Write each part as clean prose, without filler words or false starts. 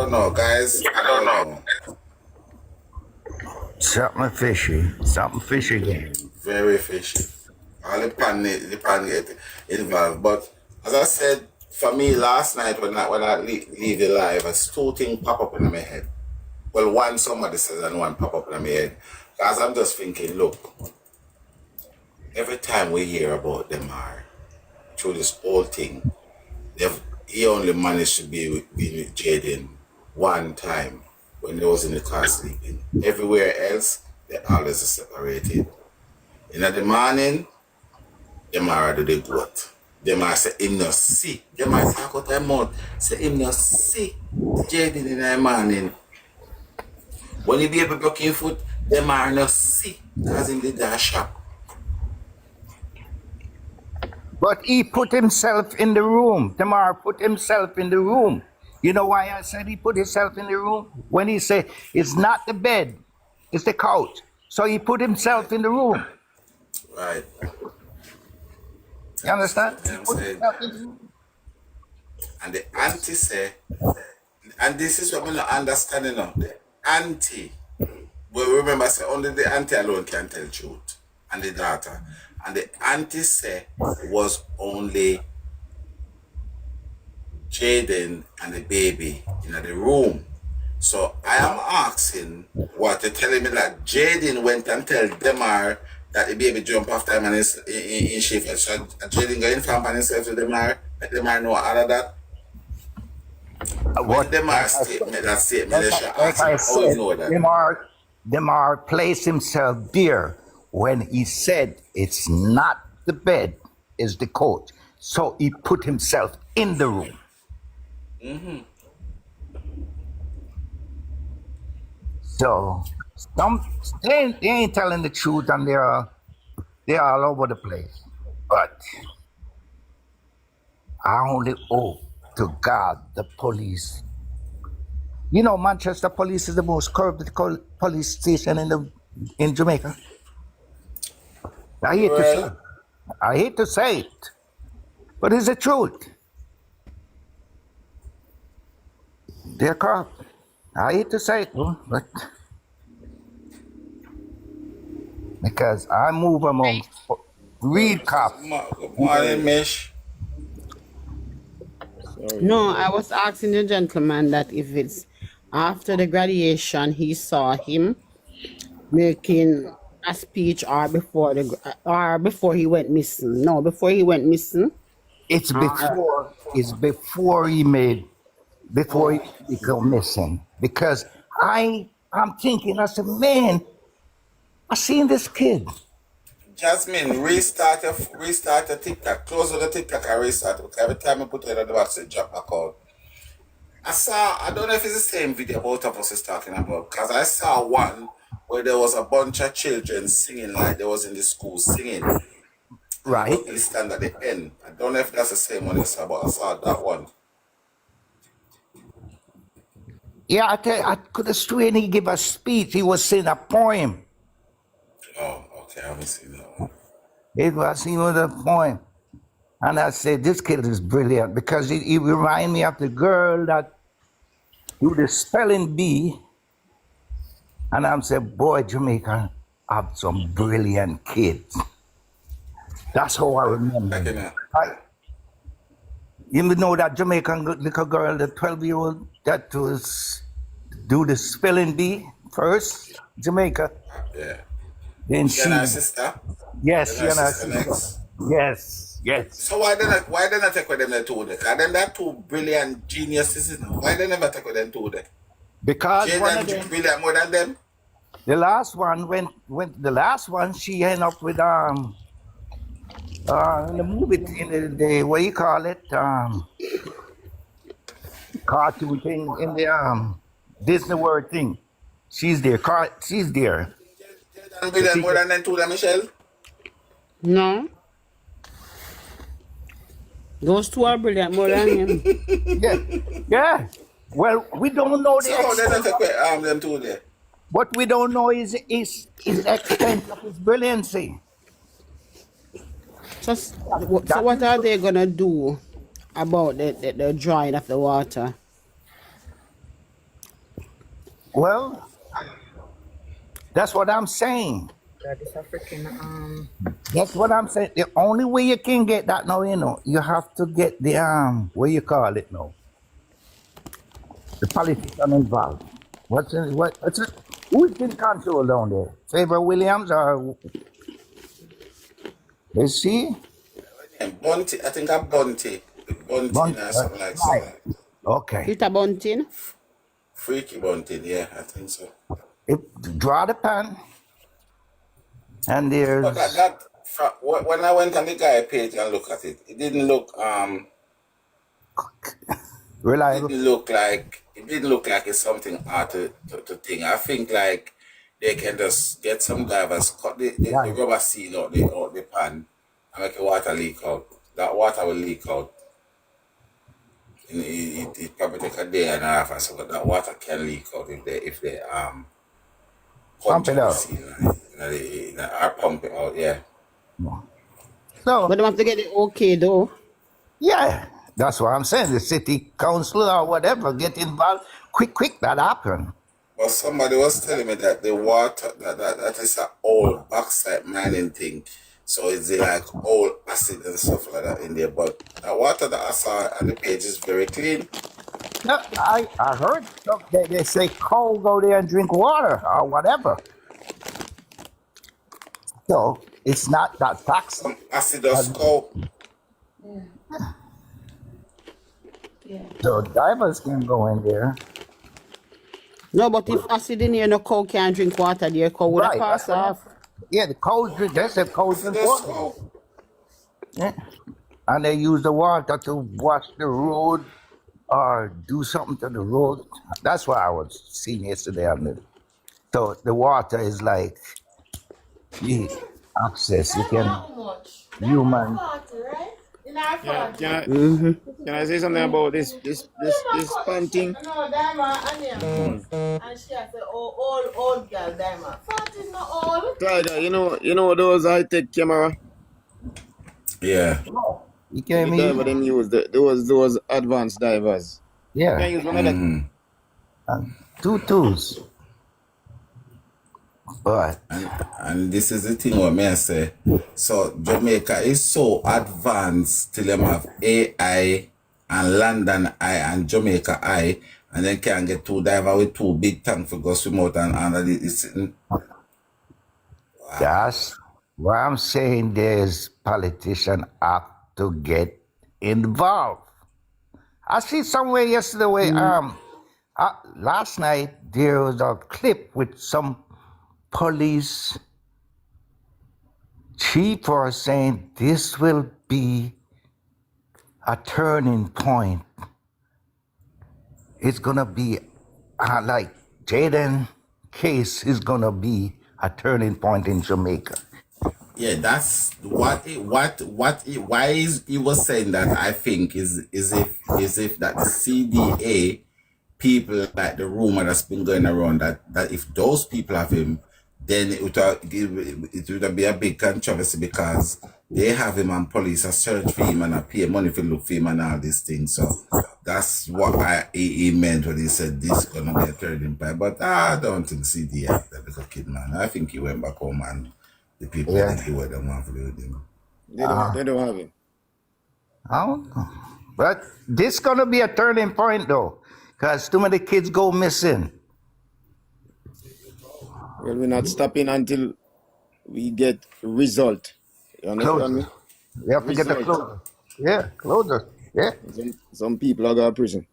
don't know, guys. I don't know. Something fishy. Something fishy again. Very fishy. All the pan get involved. But as I said, for me last night when I leave the live, as two things pop up in my head. Well, one somebody says and one pop up in my head. Because I'm just thinking, look, every time we hear about them through this whole thing, he only managed to be with Jayden one time when he was in the car sleeping. Everywhere else, they always separated. In the morning, them are do the goat. Them are say him no see. Them are talk out their mouth. Say him no see Jayden in the morning. When he be able to block him foot, them are no see. Because him did that shop. But he put himself in the room. Tamar put himself in the room. You know why I said he put himself in the room? When he said, it's not the bed, it's the couch. So he put himself in the room. Right. You understand? He put himself in the room. And the auntie say, and this is what I'm not understanding now. The auntie, but remember, say only the auntie alone can tell truth. And the daughter. And the auntie say was only Jayden and the baby in the room. So I am asking what you're telling me that Jayden went and tell Demar that the baby jump after him and is in shift. So Jayden go inform himself to Demar, let Demar know all of that. What Demar statement, that statement, they should ask him how you know that. Demar placed himself there when he said it's not the bed, it's the couch. So he put himself in the room. Mm-hmm. So they ain't telling the truth and they're all over the place. But I only owe to God the police. You know, Manchester police is the most corrupt police station in Jamaica. I hate to say it, but it's the truth. They're corrupt. I hate to say it, but because I move among real cops. Good morning, Mish. No, I was asking the gentleman that if it's after the graduation he saw him making a speech or before he went missing. No, before he went missing. It's before he go missing. Because I'm thinking, I said, man, I seen this kid. Jasmine, restart your TikTok. Close the TikTok and restart it. Because every time I put it on the box, it drop back out. I don't know if it's the same video both of us is talking about. Because I saw one where there was a bunch of children singing like they was in the school singing. Right. They stand at the end. I don't know if that's the same one you saw, but I saw that one. Yeah, I could have sworn he gave a speech. He was saying a poem. Oh, okay. I haven't seen that one. It was a poem. And I said, this kid is brilliant because he reminded me of the girl that do the spelling bee. And I'm saying, boy, Jamaica have some brilliant kids. That's how I remember. You know that Jamaican little girl, the 12-year-old that was do the spelling bee first, Jamaica. Yeah. Then she and her sister? Yes, she and her sister. Yes. So why they not take with them the two there? Because them that two brilliant geniuses, you know? Why they never take with them two there? Because Jayden one of them brilliant more than them? The last one she ended up with in the movie in the what you call it cartoon thing in the Disney World thing. She's there. She's there. Jayden brilliant more than them two, Michelle? No. Those two are brilliant more than him. Yeah. Well, we don't know the so how they not take with them two there? What we don't know is extent of his brilliancy. So what are they gonna do about the drawing of the water? Well, that's what I'm saying. That is a freaking That's what I'm saying. The only way you can get that now, you have to get the what you call it now, the politician involved. What's it? Who's in control down there? Favor Williams or is she? And Bunty, I think I'm Bunty. Bunty or something like so. Right. Okay. Peter Bunting. Freaky Bunty, yeah, I think so. It, draw the pan, and But there's when I went on the guy page and look at it, it didn't look reliable. it didn't look like it's something hard to think. I think like they can just get some divers, cut the Right. rubber seal out the pan and make the water leak out. That water will leak out. And it probably take a day and a half or so, but that water can leak out if they Pump punch it the out. seal or pump it out, yeah. So But they have to get it okay though. yeah, that's what I'm saying. The city council or whatever get involved. Quick, that happen. But somebody was telling me that the water that is an old bauxite mining thing. So it's like old acid and stuff like that in there. But the water that I saw on the page is very clean. No, I heard they say cow go there and drink water or whatever. So it's not that toxic. Some acidus coal. So divers can go in there. No, but if acid in here, no cow can't drink water, the cow would have Right, passed that's what off. Yeah, the cows drink. They said cows drink Acidus water. coal. Yeah. And they use the water to wash the road or do something to the road. That's what I was seeing yesterday on the. So the water is like the access. You can human. Yeah, can I say something about this panting? No, Diamond, and she has said, oh, old girl, Diamond. 14 no old. Tiger, you know those high tech camera. Yeah. You The can diver use. them use those advanced divers. You can Yeah. use one of that. Mm. Two tools. But And this is the thing what may I say. So Jamaica is so advanced till them have AI and London Eye and Jamaica Eye, and then can get two diver with two big tank for go swim out and under it's sitting. that's what I'm saying. There's politicians have to get involved. I see somewhere yesterday where last night there was a clip with some police chief was saying this will be a turning point. It's gonna be like Jayden case is gonna be a turning point in Jamaica. Yeah, that's why is he was saying that I think is if that the CDA people like the rumor that's been going around that if those people have him, then it would be a big controversy because they have him and police a search for him and a pay money for look for him and all these things. So that's what he meant when he said this is gonna be a turning point. But I don't think CDA have that little kid, man. I think he went back home and the people Yeah. did what they want to do with him. They don't have it. I don't know. But this gonna be a turning point though, because too many kids go missing. Well, we're not stopping until we get result. You understand me? Closer. We have to get the Result. closer. Yeah, closer. Yeah. Some people are going to prison.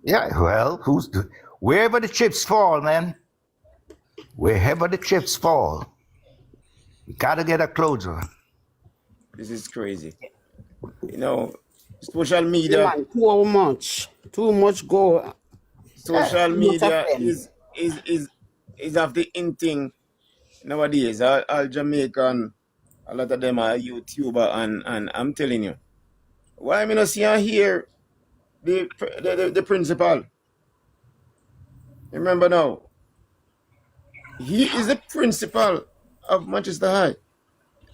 Yeah. Well, wherever the chips fall, man. Wherever the chips fall, you gotta get a closer. This is crazy. You know, social Yeah, media, man, too much go. social Not media offend. is of the in thing nowadays. All Jamaican, a lot of them are YouTuber, and I'm telling you, why me not see and hear the principal? Remember now, he is the principal of Manchester High.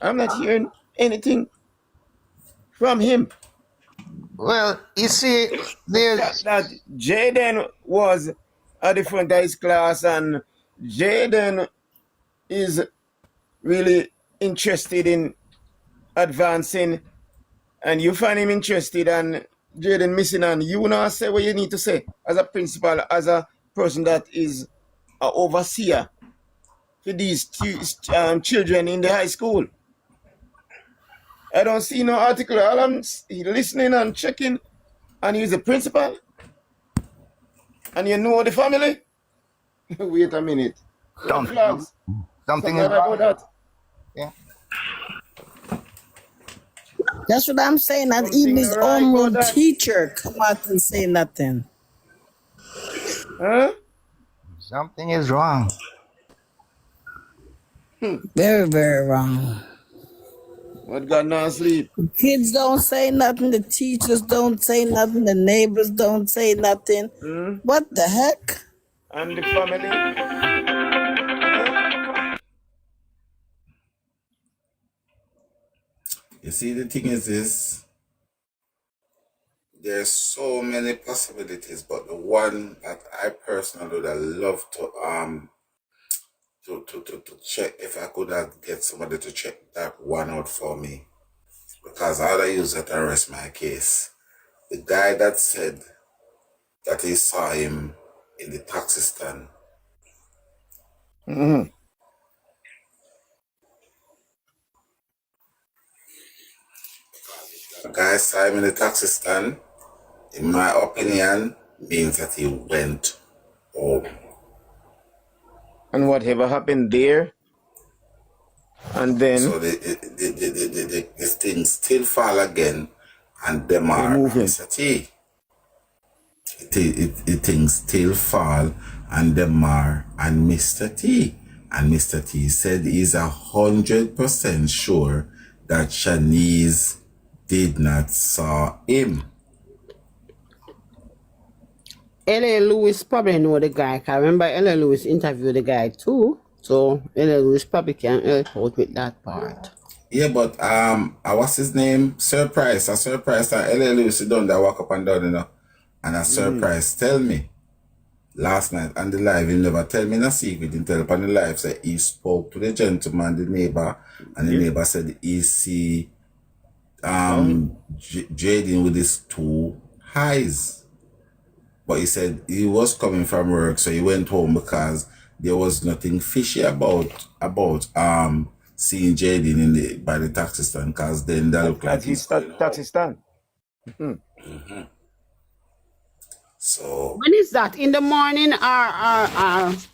I'm not hearing anything from him. Well, you see, there's That Jayden was at the front of his class, and Jayden is really interested in advancing, and you find him interested, and Jayden missing, and you now say what you need to say as a principal, as a person that is an overseer for these children in the high school. I don't see no article. All I'm listening and checking, and he's a principal, and you know the family. Wait a minute. Red Something, flags. something Something is about wrong. that. Yeah. That's what I'm saying. That even Something his right about own that. teacher come out and say nothing. Huh? Something is wrong. Very, very wrong. What got no sleep? Kids don't say nothing. The teachers don't say nothing. The neighbors don't say nothing. What the heck? And the family? Huh? You see, the thing is this. There's so many possibilities, but the one that I personally would love to check, if I could get somebody to check that one out for me, because I'd use that to rest my case. The guy that said that he saw him in the taxi stand. Mm-hmm. The guy saw him in the taxi stand, in my opinion, means that he went home. And whatever happened there, and then So the things still fall again, and them they are move him. Mr. T. The things still fall, and them are and Mr. T. And Mr. T said he's 100% sure that Shanice did not saw him. L.A. Lewis probably know the guy. I remember L.A. Lewis interviewed the guy too. So L.A. Lewis probably can help out with that part. Yeah, but what's his name? Surprise. A surprise that L.A. Lewis done that walk up and down, you know. And a surprise tell me last night on the live, he never tell me in a secret, he tell up on the live, say he spoke to the gentleman, the neighbor, and the neighbor said he see Jayden with his two eyes. But he said he was coming from work, so he went home because there was nothing fishy about seeing Jayden by the taxi stand, because then that looked like At his he's going taxi home. stand. So When is that? In the morning or 5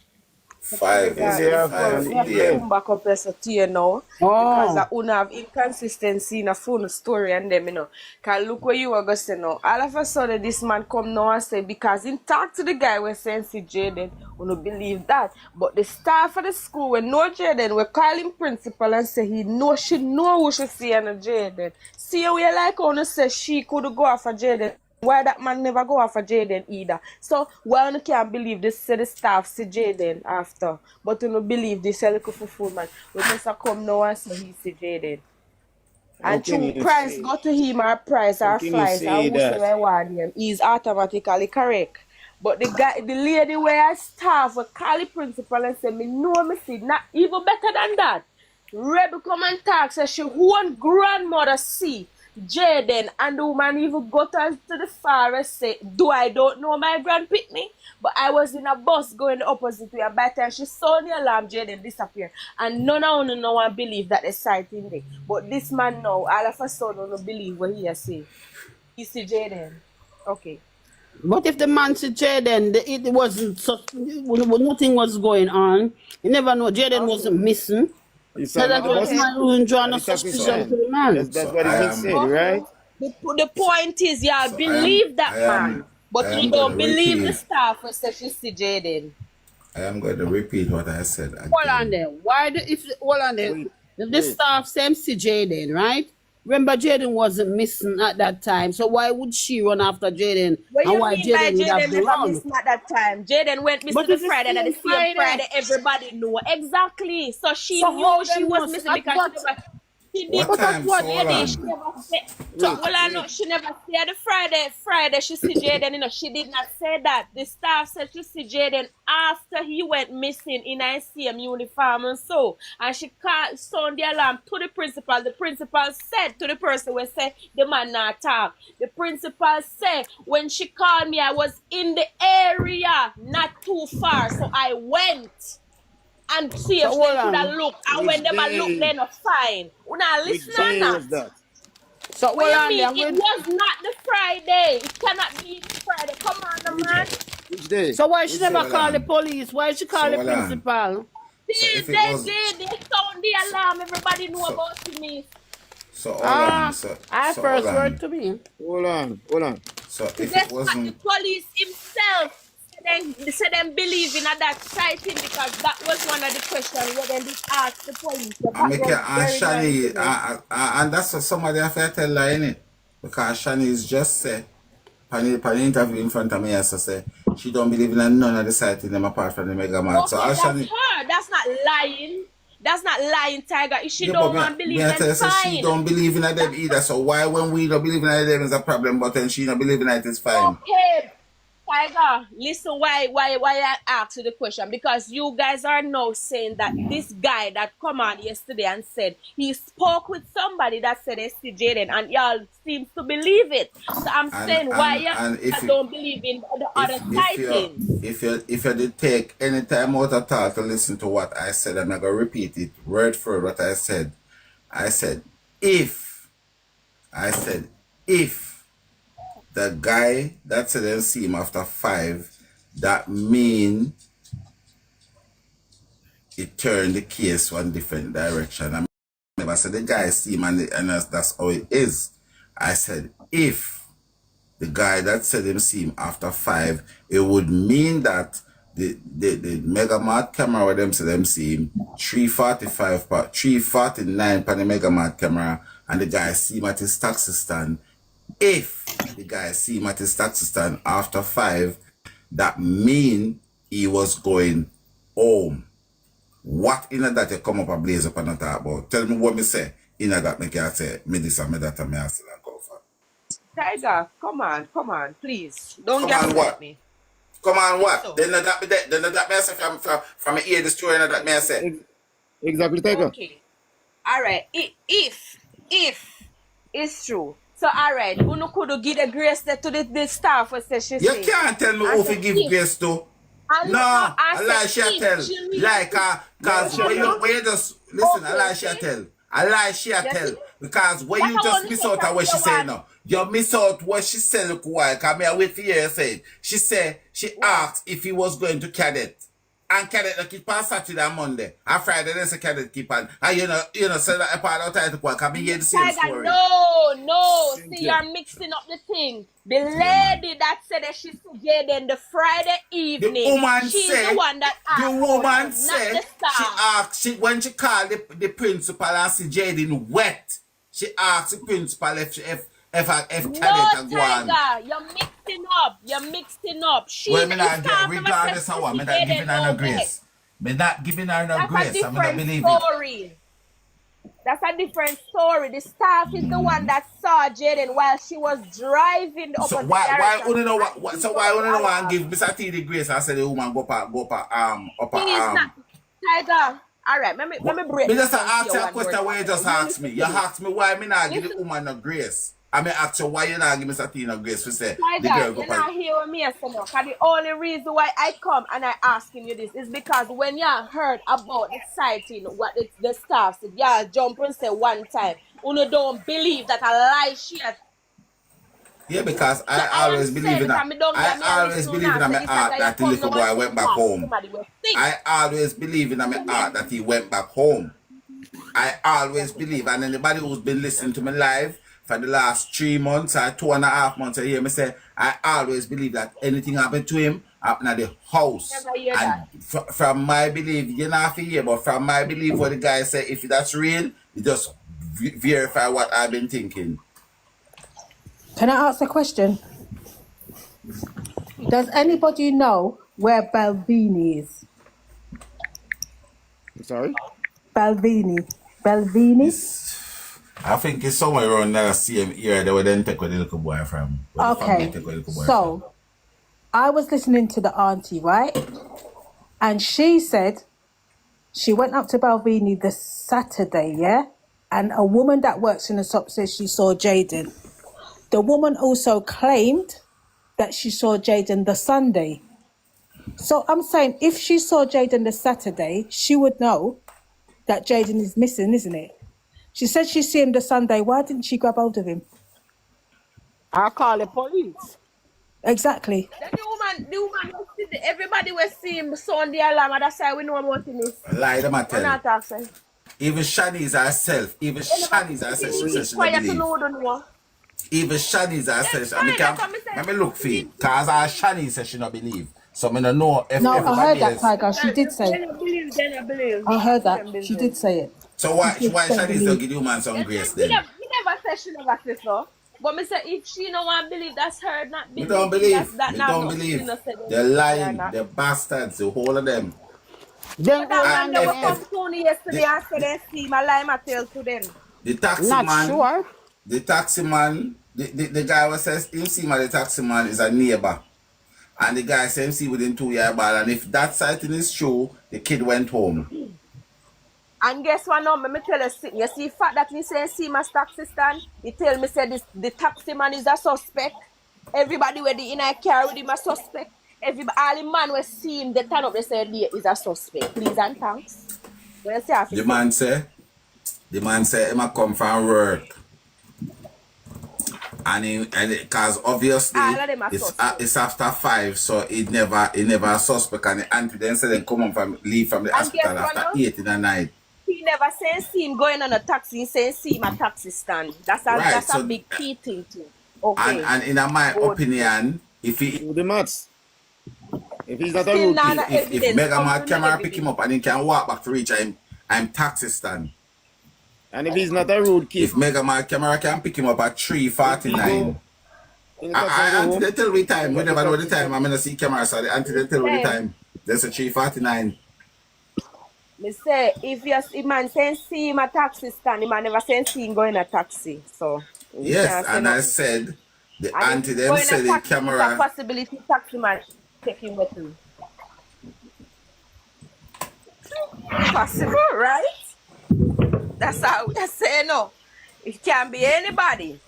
In the afternoon, We have to p.m. come back up as a tier now. Because I don't have inconsistency in a phone story and them, you know. Cause look where you are going to say now. All of a sudden this man come now and say because he talked to the guy when saying see Jayden, we don't believe that. But the staff of the school when know Jayden, we call him principal and say he know she know who she see on Jayden. See how we like how you say she could go after Jayden. Why that man never go after Jayden either? So why you can't believe this say the staff see Jayden after, but you don't believe this little full man. We just come now and say he see Jayden. How And can true you price say? go to him or price How or can you flies or say that? whosoever want him, he's automatically correct. But the guy, the lady where I staff will call the principal and say, me know me see, not even better than that. Rebel come and talk, say she one grandmother see Jayden, and the woman even go to the forest say, do I don't know my grand pitney? But I was in a bus going the opposite way, and by the time she saw the alarm, Jayden disappear. And none of them no one believe that the sight in there. But this man now, all of a sudden, don't believe what he has say. He see Jayden. Okay. But if the man said Jayden, it wasn't such, nothing was going on. You never know. Jayden wasn't missing. You So saw him that at the was bus? Okay. man who didn't draw At no the taxi suspicion So to stand. the man. That's so what I has been am said, But right? the point is, y'all so believe that I man. am But you going to don't believe the repeat staff who says she see Jayden. I am going to repeat what I said Hold on again. there. Why do if hold on there? Wait, If the wait. staff same see Jayden, right? Remember Jayden wasn't missing at that time. So why would she run after Jayden? What And you why mean by Jayden would have Jayden to never run? missed at that time? Jayden went But missing the it's the Friday and same the same Friday. Friday everybody knew. Exactly. So she So knew how she them was knows? missing because she But never She did What But at time? what So hold Friday, time? she on. never said. So, Wait, well, I know wait. she never said the Friday. She see Jayden. She did not say that. The staff said she see Jayden after he went missing in a same uniform and so. And she called, sound the alarm to the principal. The principal said to the person who said the man not talk. The principal said when she called me, I was in the area, not too far. So I went and see So if hold they could have on. looked. And when Which them a look, day? they not fine. Una Which listen or day not? was that? So What hold you on there. mean? I'm It going. was not the Friday. It cannot be the Friday. Come on, Which man. which day? So why she Which never day? So hold call the on. police? Why she call So the hold on. principal? So if it They was did. They sound the so alarm. Everybody know so about me. so hold on. Ah, So I so hold first word on. to me. Hold on, hold on. So if it Guess what? The wasn't, police himself said them believe in that sighting because that was one of the questions where they did ask the police. The I make it background is and very nice, Shani you know. and that's what somebody have to tell her in it. Because Shani is just say pan interview in front of me as I say she don't believe in none of the sighting them apart from the mega man. So Okay, all that's Shani her. That's not lying. That's not lying, Tiger. If she yeah, but don't want to me believe, I then tell you, say she fine. don't believe in them either. So why when we don't believe in them is a problem, but then she don't believe in it is fine. Okay, Tiger, listen why I asked you the question. Because you guys are now saying that this guy that come on yesterday and said he spoke with somebody that said it's Jayden and y'all seems to believe it. So I'm saying why you And don't believe in the other sightings. if you did take any time out at all to listen to what I said, I'm not gonna repeat it word for word what I said. I said if I said if the guy that said they see him after 5, that mean it turned the case one different direction. I never said the guy see him and that's how it is. I said if the guy that said him see him after 5, it would mean that the Mega Mart camera where them said them see him 349 on the Mega Mart camera and the guy see him at his taxi stand. If the guy see him at his taxi stand after 5, that mean he was going home. What in that you come up a blaze up and not talk about? Tell me what me say. In that me can say me this and me that and me still and go for. Tiger, come on, please. Don't Come on gaslight what? me. Come on what? So, Then that me that then that me say from me hear the story and that me say. Exactly, Tiger. okay. All right. If it's true. So all right, Uno could give the grace to the staff what say she You say. can't tell me I who to said give if grace to. and No, I I said lie she if tell. she really Like Yeah, cause she when tell. you just listen, I okay, lie she see? tell. I lie she You see? tell. Because when That you I just want to miss say out on from what she day say one. now. You miss out what she said look why. Cause me I wait for you say. She said she What? asked if he was going to cadet. And cadet no keep on Saturday and Monday. And Friday they say cadet keep on. And you know, say that a part of title point. Can me hear the same Tiger, story. no. See, Cynthia. you're mixing up the thing. The Yeah man. lady that said that she Jayden the Friday The evening, woman she's the say, one that asked about him, not the she staff. asked, when she called the principal and see Jayden wet, she asked the principal if No, cadet go on. Tiger, you're mixing up. Well, She, me the not get, staff never said regardless of what, she me not giving Jayden her no no way. grace. Me not giving her no That's a grace, I me not different believe it. story. That's a different story. The staff is the one that saw Jayden while she was driving the So opposite why direction. only know And what he so why got the only know one alarm. give Mr. T the grace and say the woman go up He is not Tiger. All right, let me break me this just down to ask you you a one more question where you time. just You ask me. listen You to this. ask me why me not give the Listen, woman no grace. I mean ask you why you not give Mr. T no grace for say the Tiger, girl go you're up. not hearing me, so no. Cause the only reason why I come and I asking you this is because when you heard about the sighting, what the staff said, y'all jump and say one time, you don't believe that a lie shit. Yeah, because So I I am always believe saying in this, that. and me don't I get me a always listen believe now. in Say my this heart after you that the come little now and boy say went back what? home. Somebody will think. I always believe in my heart that he went back home. I always believe, and anybody who's been listening to me live for the last 3 months or 2.5 months, I hear me say, I always believe that anything happened to him happened at the house. Never hear that. And from my belief, you know, have to hear, but from my belief, what the guy said, if that's real, you just verify what I've been thinking. Can I ask a question? Does anybody know where Balvini is? Sorry? Balvini. Balvini? It's I think it's somewhere around that same area that we then take where the little boy from. Where the family Okay, take where the little boy from. so I was listening to the auntie, right? And she said she went up to Balvenie this Saturday, yeah? And a woman that works in the shop says she saw Jayden. The woman also claimed that she saw Jayden the Sunday. So I'm saying if she saw Jayden the Saturday, she would know that Jayden is missing, isn't it? She said she see him the Sunday. Why didn't she grab hold of him? I call the police. Exactly. Then the woman was see everybody was seeing him sound the alarm, and that's why we know about him is. Lie them I I'm tell you. not talking. Even Shanice herself, They never she said she don't quiet to believe. know, don't know. Even Shanice That's herself, fine, that's what let me me say. look for it. Cause our Shanice said she don't believe. So I don't know if No, I heard everybody that, else. Tiger. She did say Then it. I believe, then I believe. I heard that. Them She business. did say it. So why She said, "Don't Shanice don't believe." give you man some Yes, grace he then? never said she never said so. But me say if she no want believe, that's her not We believing. don't believe. That We not don't no. She believe. no said They're they lying. not. They're bastards. The whole of them. Then But go that And man on they the were way. come Tony yesterday and said they see my lie my tale to them. The taxi Not man, sure. the guy was says him see my the taxi man is a neighbor. And the guy said him see within 2 year ball. And if that sighting is true, the kid went home. And guess what now? Me tell you, you see the fact that me say see my taxi stand, he tell me say this the taxi man is a suspect. Everybody with the in a car with him a suspect. Everybody all the man we see him, they turn up, they say he is a suspect. Please and thanks. What you say I The say? man say he might come from work. And because obviously All of them are suspect. it's after 5, so it never a suspect. And the auntie then said they come on from leave from the And guess hospital what after now? 8 in the night. He never say see him going on a taxi, he say see him a taxi stand. That's Right. a So big key thing too. Okay. and in my Good. opinion, if he Do the maths. If he's not a Still road not kid, a if evidence. Mega Come Man to camera the pick him up and he can walk back to reach I'm taxi stand. and if he's not a road kid, If Mega Man camera can pick him up at 3:49. in the taxi and go Until home, they tell me time, we What the never know the taxi time. stand? I'm gonna see camera, so until they tell me the Hey. time. There's a 3:49. Me say if man say see him a taxi stand, the man never say see him going a taxi. So we Yes, can't say and I nothing. said the And auntie if them going a said the taxi, it's a camera. possibility taxi man take him with him. Possible, right? That's how we say no. It can be anybody.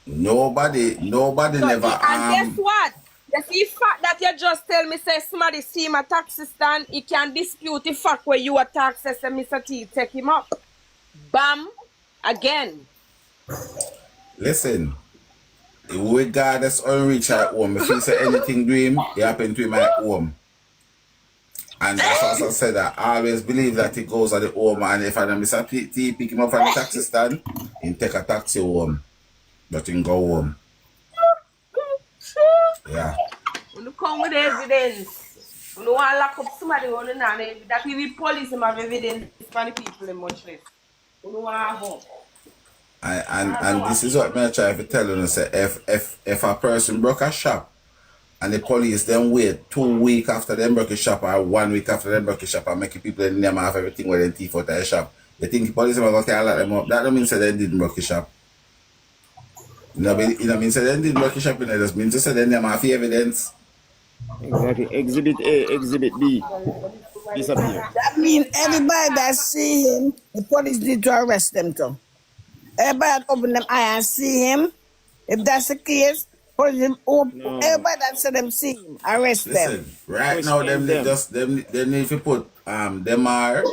Nobody So never and guess what? The fact that you just tell me say somebody see him a taxi stand, he can dispute the fact where you a taxi say Mr. T take him up. Bam again. listen. Regardless of reach at home, if he say anything to him, it happened to him at home. And that's what I said that I always believe that he goes at the home, and if I don't Mr. T pick him up from the taxi stand, he take a taxi home. But he go home. Yeah. When you come with evidence, when you want to lock up somebody on the name, that we will police him have evidence for the people in much less. When you want to home. And this is what I try to tell you, say if a person broke a shop and the police then wait 2 weeks after them broke a shop or 1 week after them broke a shop and make people in them have everything where they thief out of the shop, you think the police are going to lock them up? That don't mean say they didn't broke a shop. You know mean say they didn't broke a shop, it just means to say they never have evidence. exactly. Exhibit A, Exhibit B, disappear. That means everybody that see him, the police need to arrest them too. Everybody that open them eye and see him. If that's the case, police No. everybody that see them see him, arrest them. Listen, right Push now them. they need to put them are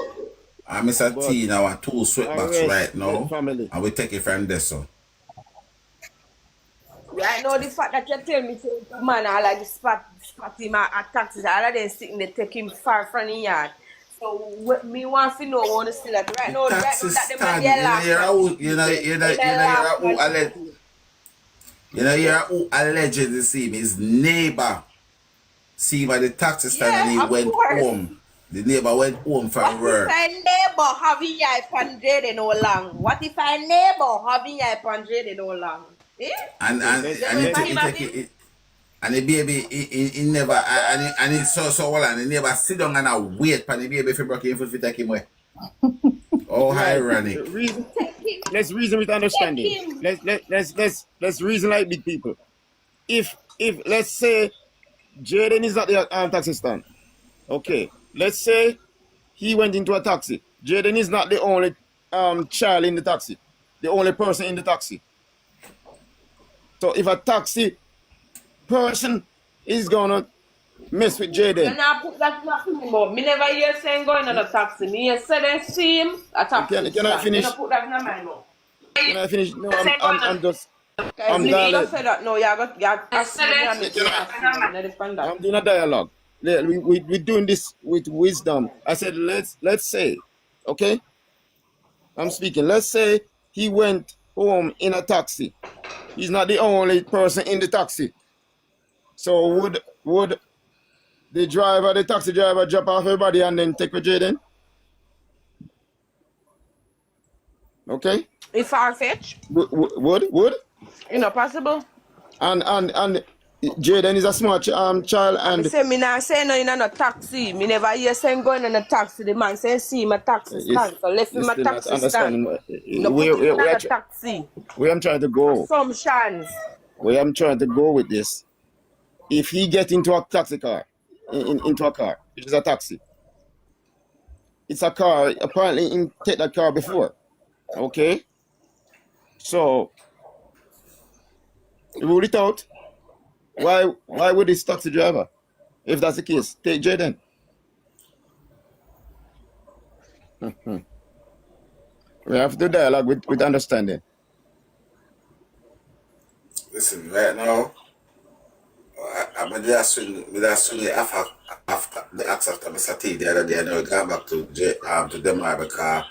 Mr. But T in our 2 sweatbox arrest right now, the family. and we take it from there. So Yeah, I know the fact that you tell me, say, man, I like spot him at taxis. All of them sitting there take him far from the yard. So me want to know, want to see that right now. the Right taxi now, that them stand, are who allegedly see him, his neighbor see him at the taxi stand and he Yeah, of went course. home. The neighbor went home What from if work. a neighbor having your pandre no long? What if a neighbor having your pandre no long? Eh? And the baby he never and he so well and he never sit down and wait for the baby if he broke him foot to take him away. Oh, Right. ironic. The reason let's reason with understanding. Let's reason like big people. If let's say Jayden is at the taxi stand, okay. Let's say he went into a taxi. Jayden is not the only child in the taxi, the only person in the taxi. So if a taxi person is gonna mess with Jayden, You not put that in my mouth. Me never hear saying going on a taxi. Me hear say they see him a taxi can I stand. You finish? not put that in my mouth. Can I finish? No, Say go on I'm a- just Guys, me dialogue. say that no, you got taxi. I'm doing a dialogue. We're doing this with wisdom. I said let's say, okay. I'm speaking. Let's say he went home in a taxi. He's not the only person in the taxi. So would the taxi driver drop off everybody and then take with Jayden? Okay? It's far-fetched. Would? You know, possible. And Jayden is a smart child I and say me not say no in a taxi. Me never hear saying going in a taxi. The man say see him a taxi stand. So left him a still not taxi understanding stand. No put him in a taxi. where I'm trying to go. Assumptions. Where I'm trying to go with this. If he get into a taxi car, into a car, which is a taxi, it's a car. Apparently, he take that car before. Okay, so rule it out. Why would this taxi driver, if that's the case, take Jayden? We have to dialogue with understanding. Listen, right now, I'm just swing after the acts after Mr. T the other day. I know I got back to Demar because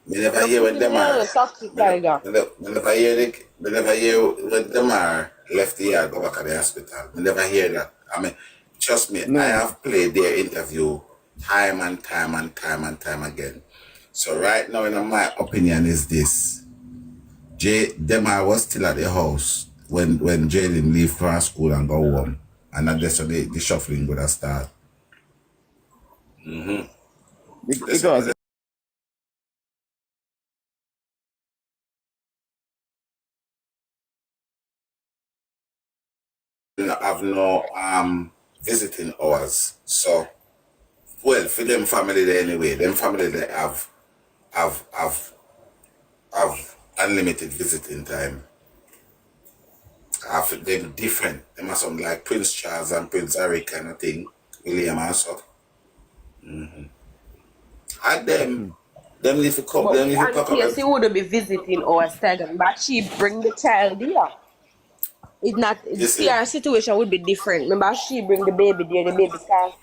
me never hear when Demar. Me never hear when Demar left the yard go back to the hospital. Me never hear that. I mean, trust me, I have played their interview time and time and time and time again. So right now, in my opinion, is this: Demar was still at the house when Jayden leave for school and go home, and that's when the shuffling would have started. Because have no visiting hours. So well for them family there anyway, them family they have unlimited visiting time. Have them different. Them are some like Prince Charles and Prince Harry kind of thing. William also. And them live a couple. Them live a couple. Yes, he would be visiting our stadium, but she bring the child here. It's not. Our situation would be different. Remember, she bring the baby there. The baby can't.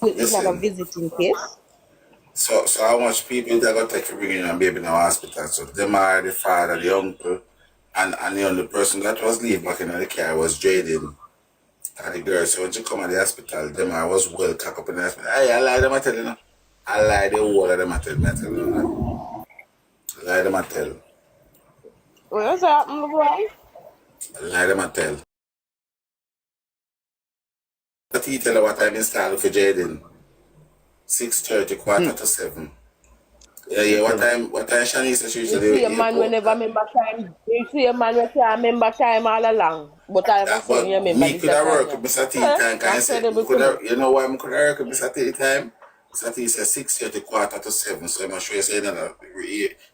It's not a visiting case. So how much people they got take for bringing a baby in the hospital? So them are the father, the uncle, and the only person that was leave back in the car was Jayden and the girl. So when she come at the hospital, them I was well cocked up in the hospital. Hey, I lie them I tell you now. I lie the whole of them I tell you. I lie them I tell. What's happening, boy? I lie them I tell. But he tell her what time installed for Jayden. 6:30, 6:45. Yeah. What time Shanice says she You usually see a man whenever remember time. You see a man when can't remember time all along. But I was saying you remember me could have worked with Mr. T time. Can I say, you know why I could have worked with Mr. T time? Mr. T says 6:30, 6:45. So I'm sure you say that.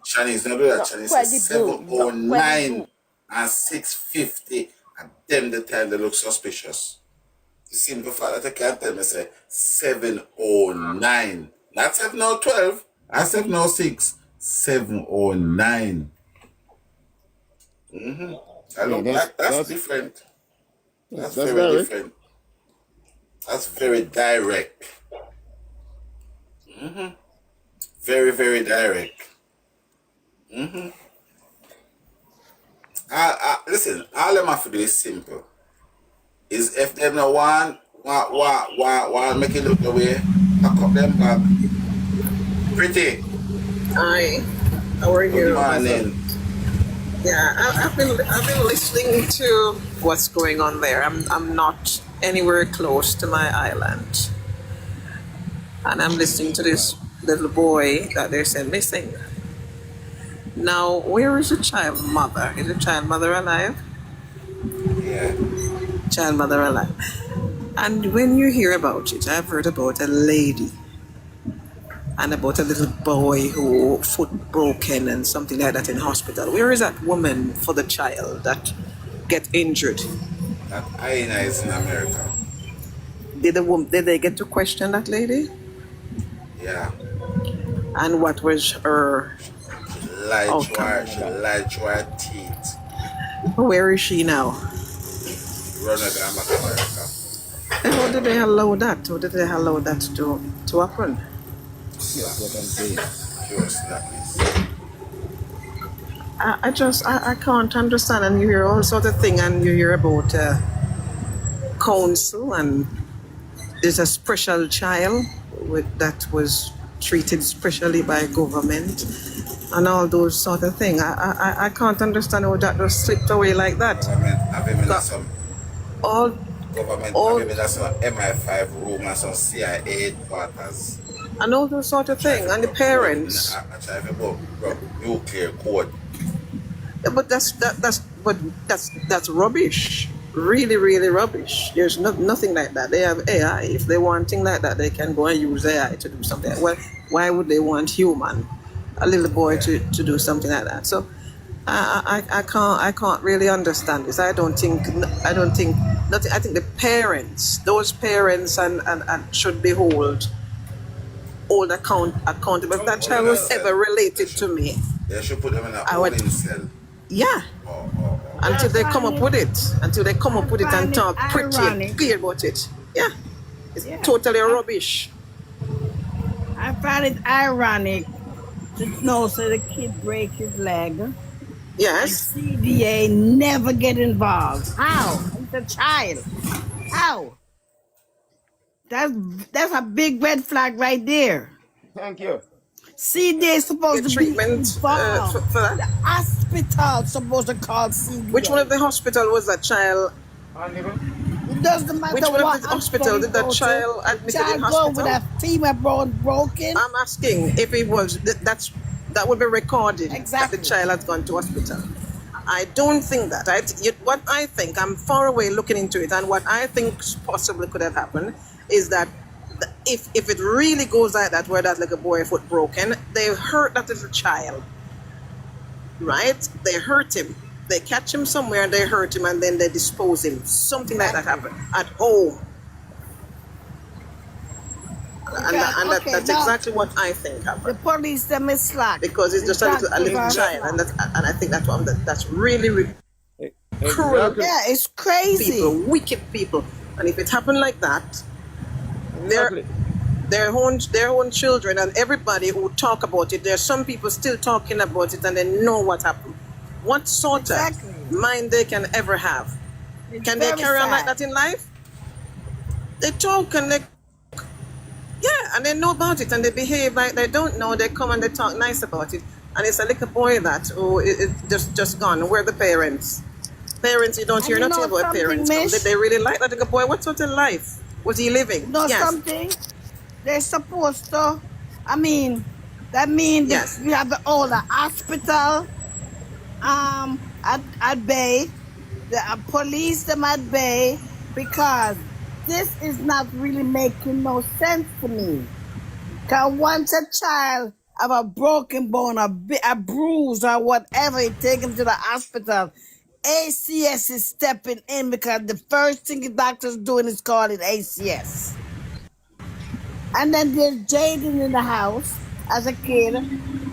Shanice don't do that. Shanice says 7:09 and 6:50. And then the time they look suspicious. The simple fact that I can't tell me say 7:09. Not 7:12. I 7:06. 7:09. I look that's different. That's very different. That's very direct. Very, very direct. Listen, all them have to do is simple. Is if them no want make it look the way, pack up them back. Pretty. Hi, how are you? Good morning. Yeah, I've been listening to what's going on there. I'm not anywhere close to my island, and I'm listening to this little boy that they said missing. Now, where is the child mother? Is the child mother alive? Yeah. Child mother alive. And when you hear about it, I've heard about a lady and about a little boy who foot broken and something like that in hospital. Where is that woman for the child that get injured? That hyena is in America. Did they get to question that lady? Yeah. And what was her She lied to outcome? her teeth. Where is she now? Run again back to America. And how did they allow that? How did they allow that to happen? Yes, what I'm saying. Pure slackness. I can't understand. And you hear all sort of thing, and you hear about council, and there's a special child that was treated specially by government, and all those sort of thing. I can't understand how that just slipped away like that. Government have him in some All government all have him in some MI5 room and some CIA quarters. and all those sort of thing, and the parents. I try to go nuclear code. Yeah, but that's rubbish. Really, really rubbish. There's nothing like that. They have AI. If they want thing like that, they can go and use AI to do something. Well, why would they want human, a little boy, to do something like that? So, I can't really understand this. I don't think nothing. I think the parents, those parents, and should be accountable. If that child was ever related to me, They should put them in a I would- holding cell. yeah. Until they come up with it. Until they come up with it and talk pretty and clear about it. Yeah. It's totally rubbish. I find it ironic to know so the kid break his leg. Yes. CDA never get involved. How? It's a child. How? That's a big red flag right there. Thank you. CDA is supposed Get to be treatment involved. for that. The hospital supposed to call CDA. Which one of the hospital was that child? It doesn't matter Which one what of the hospital did that child admitted in child go with hospital? a femur bone broken. I'm asking if it was that would be recorded Exactly. that the child has gone to hospital. I don't think that. What I think, I'm far away looking into it, and what I think possibly could have happened is that if it really goes like that, where that like a boy foot broken, they hurt that little child, right? They hurt him. They catch him somewhere and they hurt him and then they dispose him. Something like that happened at home. And that's exactly what I think The happened. police them is slack. Because it's just a little child, and I think that's really cruel Exactly. Yeah, it's crazy. people, wicked people. And if it happened like that, Exactly. their own children and everybody who talk about it, there's some people still talking about it and they know what happened. What sort Exactly. of mind they can ever have? It's Can they very carry on like sad. that in life? They talk and and they know about it and they behave like they don't know. They come and they talk nice about it. And it's a little boy that it just gone. Where are the parents? Parents, you don't And hear you nothing know about something, parents. miss? Did they really like that little boy? What sort of life was he living? Know Yes. something? They're supposed to. I mean, that means Yes. we have all the hospital at bay, the police them at bay, because this is not really making no sense to me. Because once a child have a broken bone, a bruise or whatever, you take him to the hospital. ACS is stepping in because the first thing the doctor's doing is calling ACS. And then there's Jayden in the house as a kid.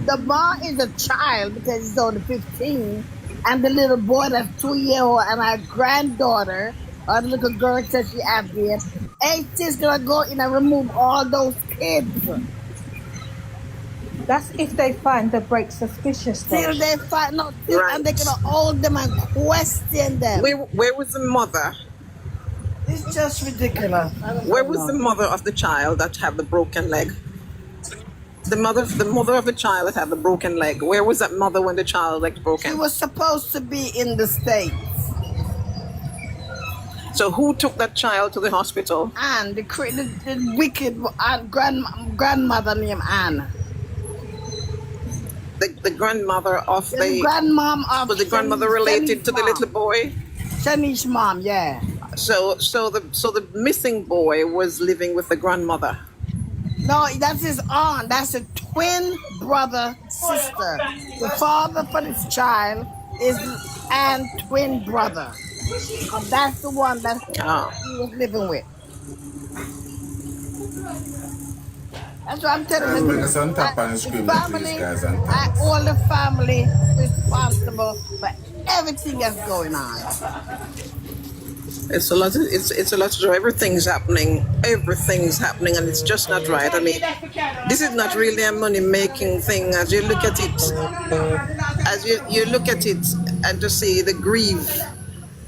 The mom is a child because he's only 15. And the little boy that's 2 years old and our granddaughter, or the little girl that she has there, ACS gonna go in and remove all those kids. That's if they find the break suspicious. Till Though. they find no, Right. and they're gonna hold them and question them. Where was the mother? It's just ridiculous. Where was the mother of the child that had the broken leg? The mother of the child that had the broken leg. Where was that mother when the child leg She broken? was supposed to be in the States. So who took that child to the hospital? Anne, the wicked grandmother named Anne. the grandmother of The grandmom of was the grandmother related Shanice's to the little mom. boy? Shanice's mom, yeah. So the missing boy was living with the grandmother. No, that's his aunt. That's a twin brother sister. The father for this child is and twin brother. And that's the one that Oh. he was living with. That's what I'm telling Guys, bring you. us on top and The scream there, please, family, guys, and thanks. all the family responsible for everything that's going on. It's a lot. It's a lot of everything's happening. Everything's happening, and it's just not right. I mean, this is not really a money making thing. As you look at it, you look at it, and to see the grief.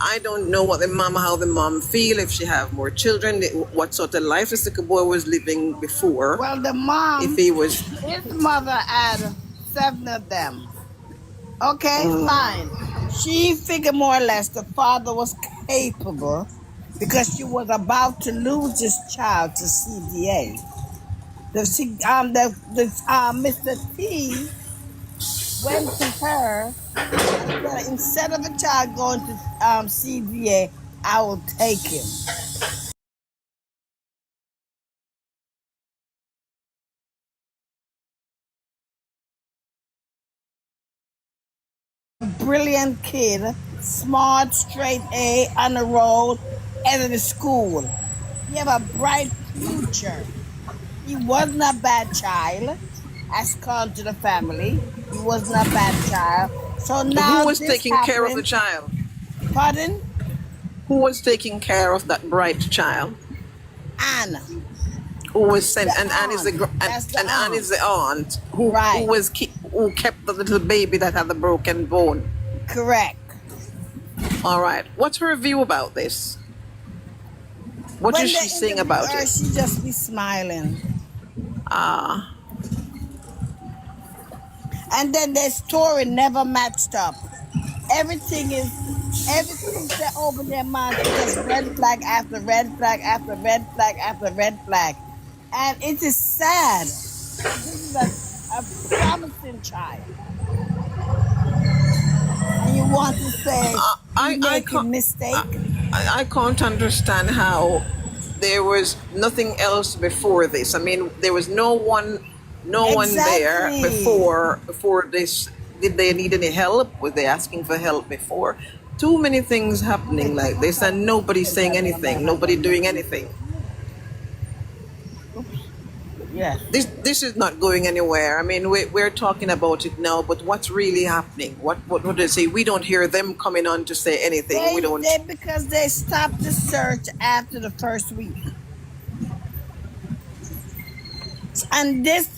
I don't know how the mom feel, if she have more children, what sort of life this little boy was living before. Well, the If mom, he was, his mother had 7 of them. Okay, fine. She figured more or less the father was capable because she was about to lose this child to CDA. Mr. T went to her and said, instead of a child going to CDA, I will take him. Brilliant kid, smart, straight A, on the road, out of the school. He have a bright future. He wasn't a bad child, as come to the family. He wasn't a bad child. So who now was this taking care of the happened. child? Pardon? Who was taking care of that bright child? Anna. Who was sent? The And Anne is aunt. That's the Anne is the aunt Right. who kept the little baby that had the broken bone. Correct. All right. What's her view about this? What When is they she saying interview about her, it? she just be smiling. Ah. And then their story never matched up. Everything ever since they opened their mouth, it's just red flag after red flag after red flag after red flag. And it is sad because this is a promising child. And you want to say I he I making can't mistake? I can't understand how there was nothing else before this. I mean, there was no one there Exactly. before this. Did they need any help? Were they asking for help before? Too many things happening like this, and nobody saying anything. Nobody doing anything. Yes. This is not going anywhere. I mean, we're talking about it now, but what's really happening? What do they say? We don't hear them coming on to say anything. We don't. Because they stopped the search after the first week. And this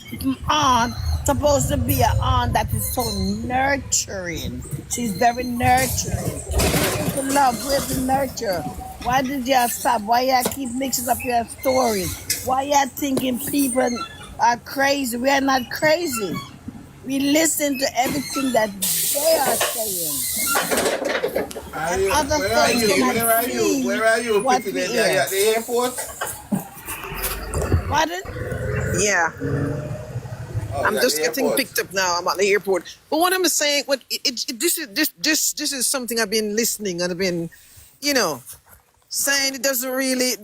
aunt supposed to be an aunt that is so nurturing. She's very nurturing. Where's the love? Where's the nurture? Why did y'all stop? Why y'all keep mixing up your stories? Why y'all thinking people are crazy? We are not crazy. We listen to everything that they are saying. And other Where are folks you? cannot Where are you? see Where are you? what Picking we it? Are you hear. at the airport? Pardon? Yeah. Oh, I'm you're at just the getting airport. picked up now. I'm at the airport. But what I'm saying, this is something I've been listening and I've been, you know, saying it doesn't really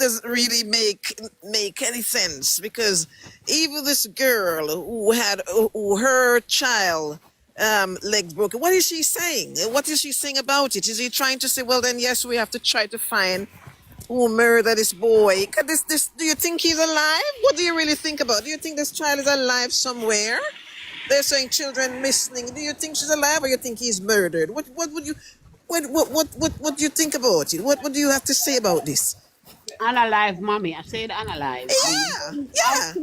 make any sense, because even this girl who had her child legs broken, what is she saying? What is she saying about it? Is he trying to say, well then yes, we have to try to find who murdered this boy? Do you think he's alive? What do you really think about? Do you think this child is alive somewhere? They're saying children missing. Do you think she's alive, or you think he's murdered? What would you what do you think about it? What do you have to say about this? Unalive, mommy. I said unalive. Yeah, I yeah.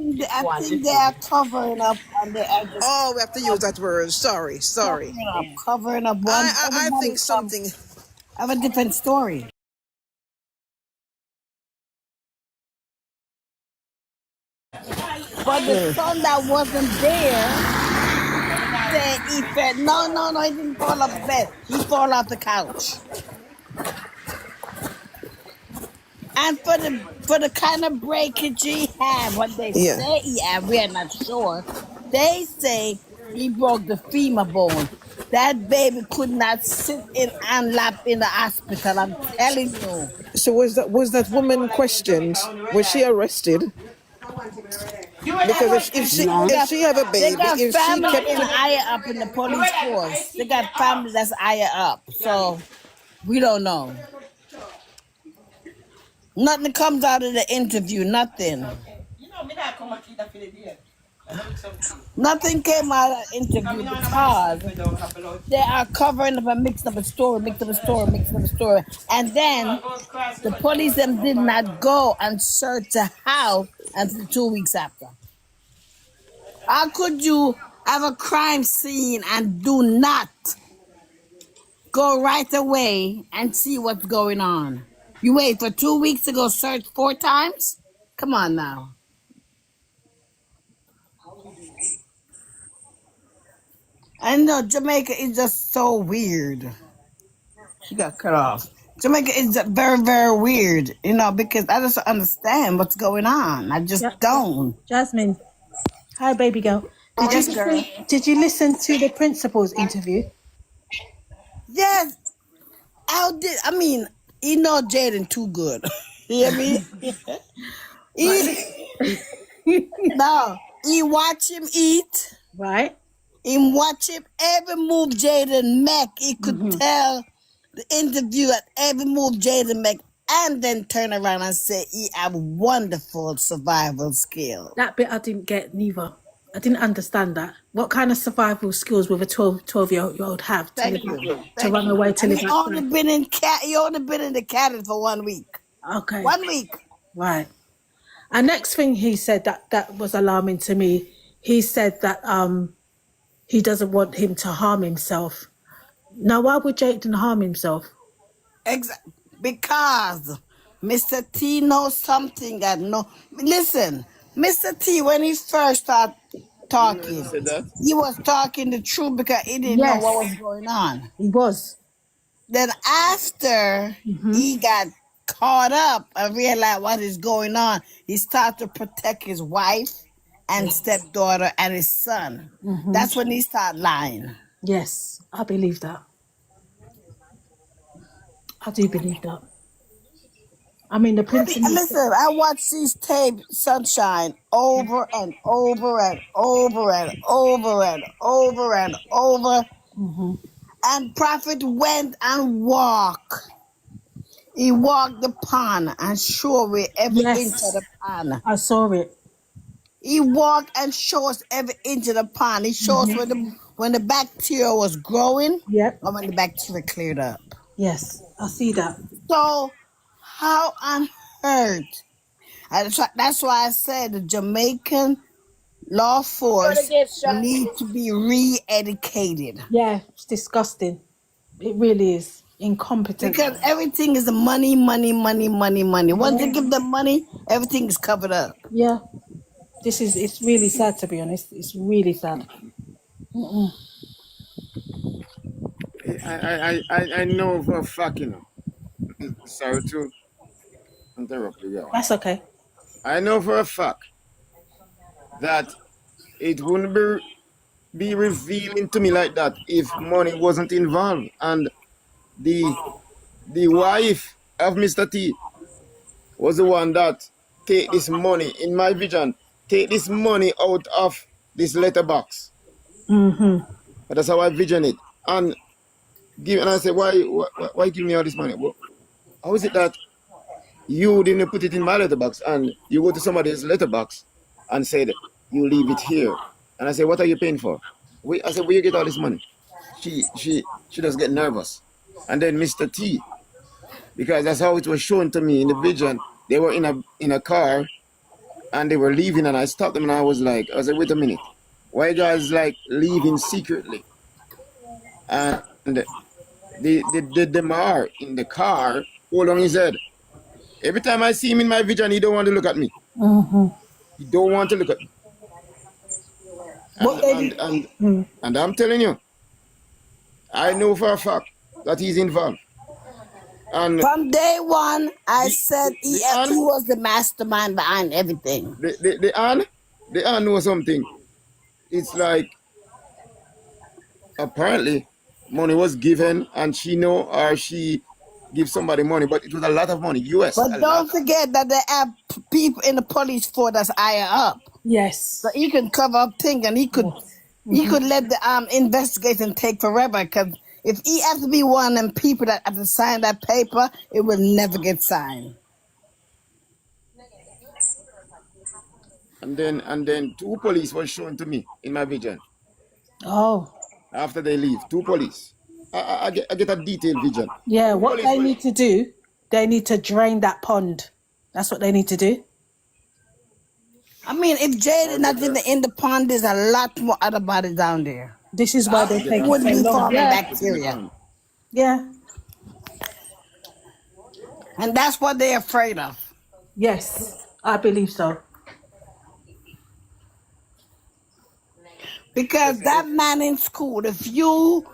think they are covering up and they are just Oh, we have to use that word. Sorry. covering up one. I Everybody think something. have a different story. But the son that wasn't there said he fell. No, he didn't fall off the bed. He fall off the couch. And for the kind of breakage he had, what they Yeah. say he had, we are not sure. They say He broke the femur bone. That baby could not sit in and lap in the hospital. I'm telling you. So was that woman questioned? Was she arrested? Because They if got, she have a they baby, got if she family kept in it, higher up in the police force. They got family that's higher up. So we don't know. Nothing comes out of the interview. Nothing. Nothing came out of the interview because they are covering up and mixing up a story, mixing up a story, mixing up a story. And then the police them did not go and search the house until 2 weeks after. How could you have a crime scene and do not go right away and see what's going on? You wait for 2 weeks to go search 4 times? Come on now. I know Jamaica is just so weird. She got cut off. Jamaica is just very, very weird, because I just don't understand what's going on. I just don't. Jasmine, hi, baby girl. Yes, girl. Did you listen to the principal's interview? Yes. Jayden too good. You hear me? He watch him eat. Right. He watch him every move Jayden make. He could tell the interview at every move Jayden make, and then turn around and say he have wonderful survival skills. That bit I didn't get neither. I didn't understand that. What kind of survival skills will a 12-year-old have to run away to live He only been in the cabin for 1 week. Okay. 1 week. Right. And next thing he said that was alarming to me. He said that he doesn't want him to harm himself. Now, why would Jayden harm himself? Because Mr. T knows something that no. Listen, Mr. T, when he first started talking, he was talking the truth because he didn't know what was going on. He was. Then after he got caught up and realized what is going on, he started to protect his wife and stepdaughter and his son. That's when he started lying. Yes, I believe that. I do believe that. I mean, the principal. Listen, I watched these tapes, Sunshine, over and over and over and over and over and over. And Prophet went and walked. He walked the pond and showed me every inch of the pond. I saw it. He walked and showed us every inch of the pond. He showed us when the bacteria was growing or when the bacteria cleared up. Yes, I see that. So, how on earth? That's why I said the Jamaican law force need to be re-educated. Yeah, it's disgusting. It really is. Incompetent. Because everything is money, money, money, money, money. Once you give them money, everything is covered up. Yeah. It's really sad, to be honest. It's really sad. I know for a fact, sorry to interrupt you, girl. That's okay. I know for a fact that it wouldn't be revealing to me like that if money wasn't involved. And the wife of Mr. T was the one that take this money, in my vision, take this money out of this letterbox. But that's how I vision it. And I say, why give me all this money? Well, how is it that you didn't put it in my letterbox and you go to somebody's letterbox and said, you leave it here? And I say, what are you paying for? I said, where you get all this money? She does get nervous. And then Mr. T, because that's how it was shown to me in the vision. They were in a car and they were leaving, and I stopped them and I was like, wait a minute. Why you guys like leaving secretly? And the Mar in the car hold on his head. Every time I see him in my vision, he don't want to look at me. He don't want to look at me. And I'm telling you, I know for a fact that he's involved. And from day one, I said he was the mastermind behind everything. The Ann knows something. It's like apparently money was given and she know or she give somebody money, but it was a lot of money. US, a But lot don't of forget that they have people in the police force that's higher up. So Yes. he can cover up things and he could Yes. he could let the investigation take forever because if he has to be one of them people that have to sign that paper, it will never get signed. and then two police were shown to me in my vision Oh. after they leave. Two police. I get a detailed vision. Yeah, Two what police they were need to do, they need to drain that pond. That's what they need to do. I mean, if Jayden or not get in her the pond, there's a lot more other bodies down there. This is why or they get It take her it wouldn't so be long. forming Yeah. put in the bacteria. pond. Yeah. And that's what they're afraid of. Yes. I believe so. Because that man in school, if you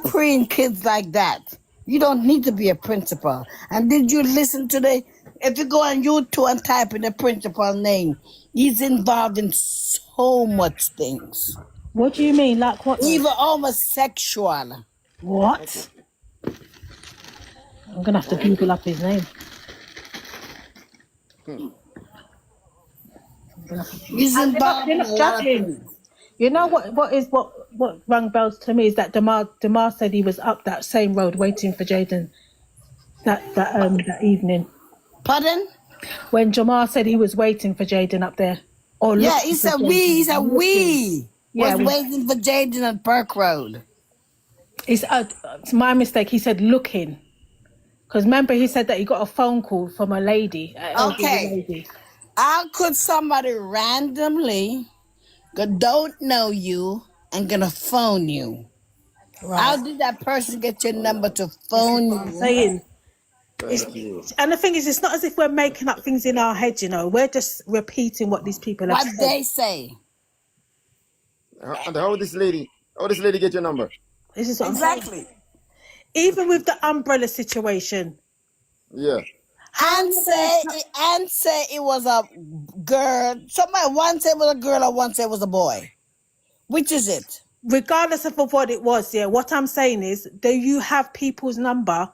preen kids like that, you don't need to be a principal. And did you listen to if you go on YouTube and type in the principal name, he's involved in so much things. What do you mean? Like what now? Even homosexual. Okay. What? I'm gonna have to Okay. Google up his name. Hmm. He's And involved you're in not a lot of judging. things. You know what rang bells to me is that Demar said he was up that same road waiting for Jayden that evening. Pardon? When Jamar said he was waiting for Jayden up there. Or Yeah, looking he for said Jayden. Looking. we Yeah, was waiting for Jayden on Park Road. it's my mistake. He said looking. Because remember he said that he got a phone call from a lady, an elderly Okay. lady. How could somebody randomly don't know you and gonna phone you? How Right. did that person get your number to This is phone what I'm you? saying. Thank you. And the thing is, it's not as if we're making up things in our head, you know. We're just repeating what these people have What said. they say. And how this lady get your number? This is what I'm saying. Exactly. Even with the umbrella situation, Yeah. how And you gonna say it was a girl. Somebody one said it was a girl or one said it was a boy. Which is it? regardless of what it was, yeah, what I'm saying is, do you have people's number,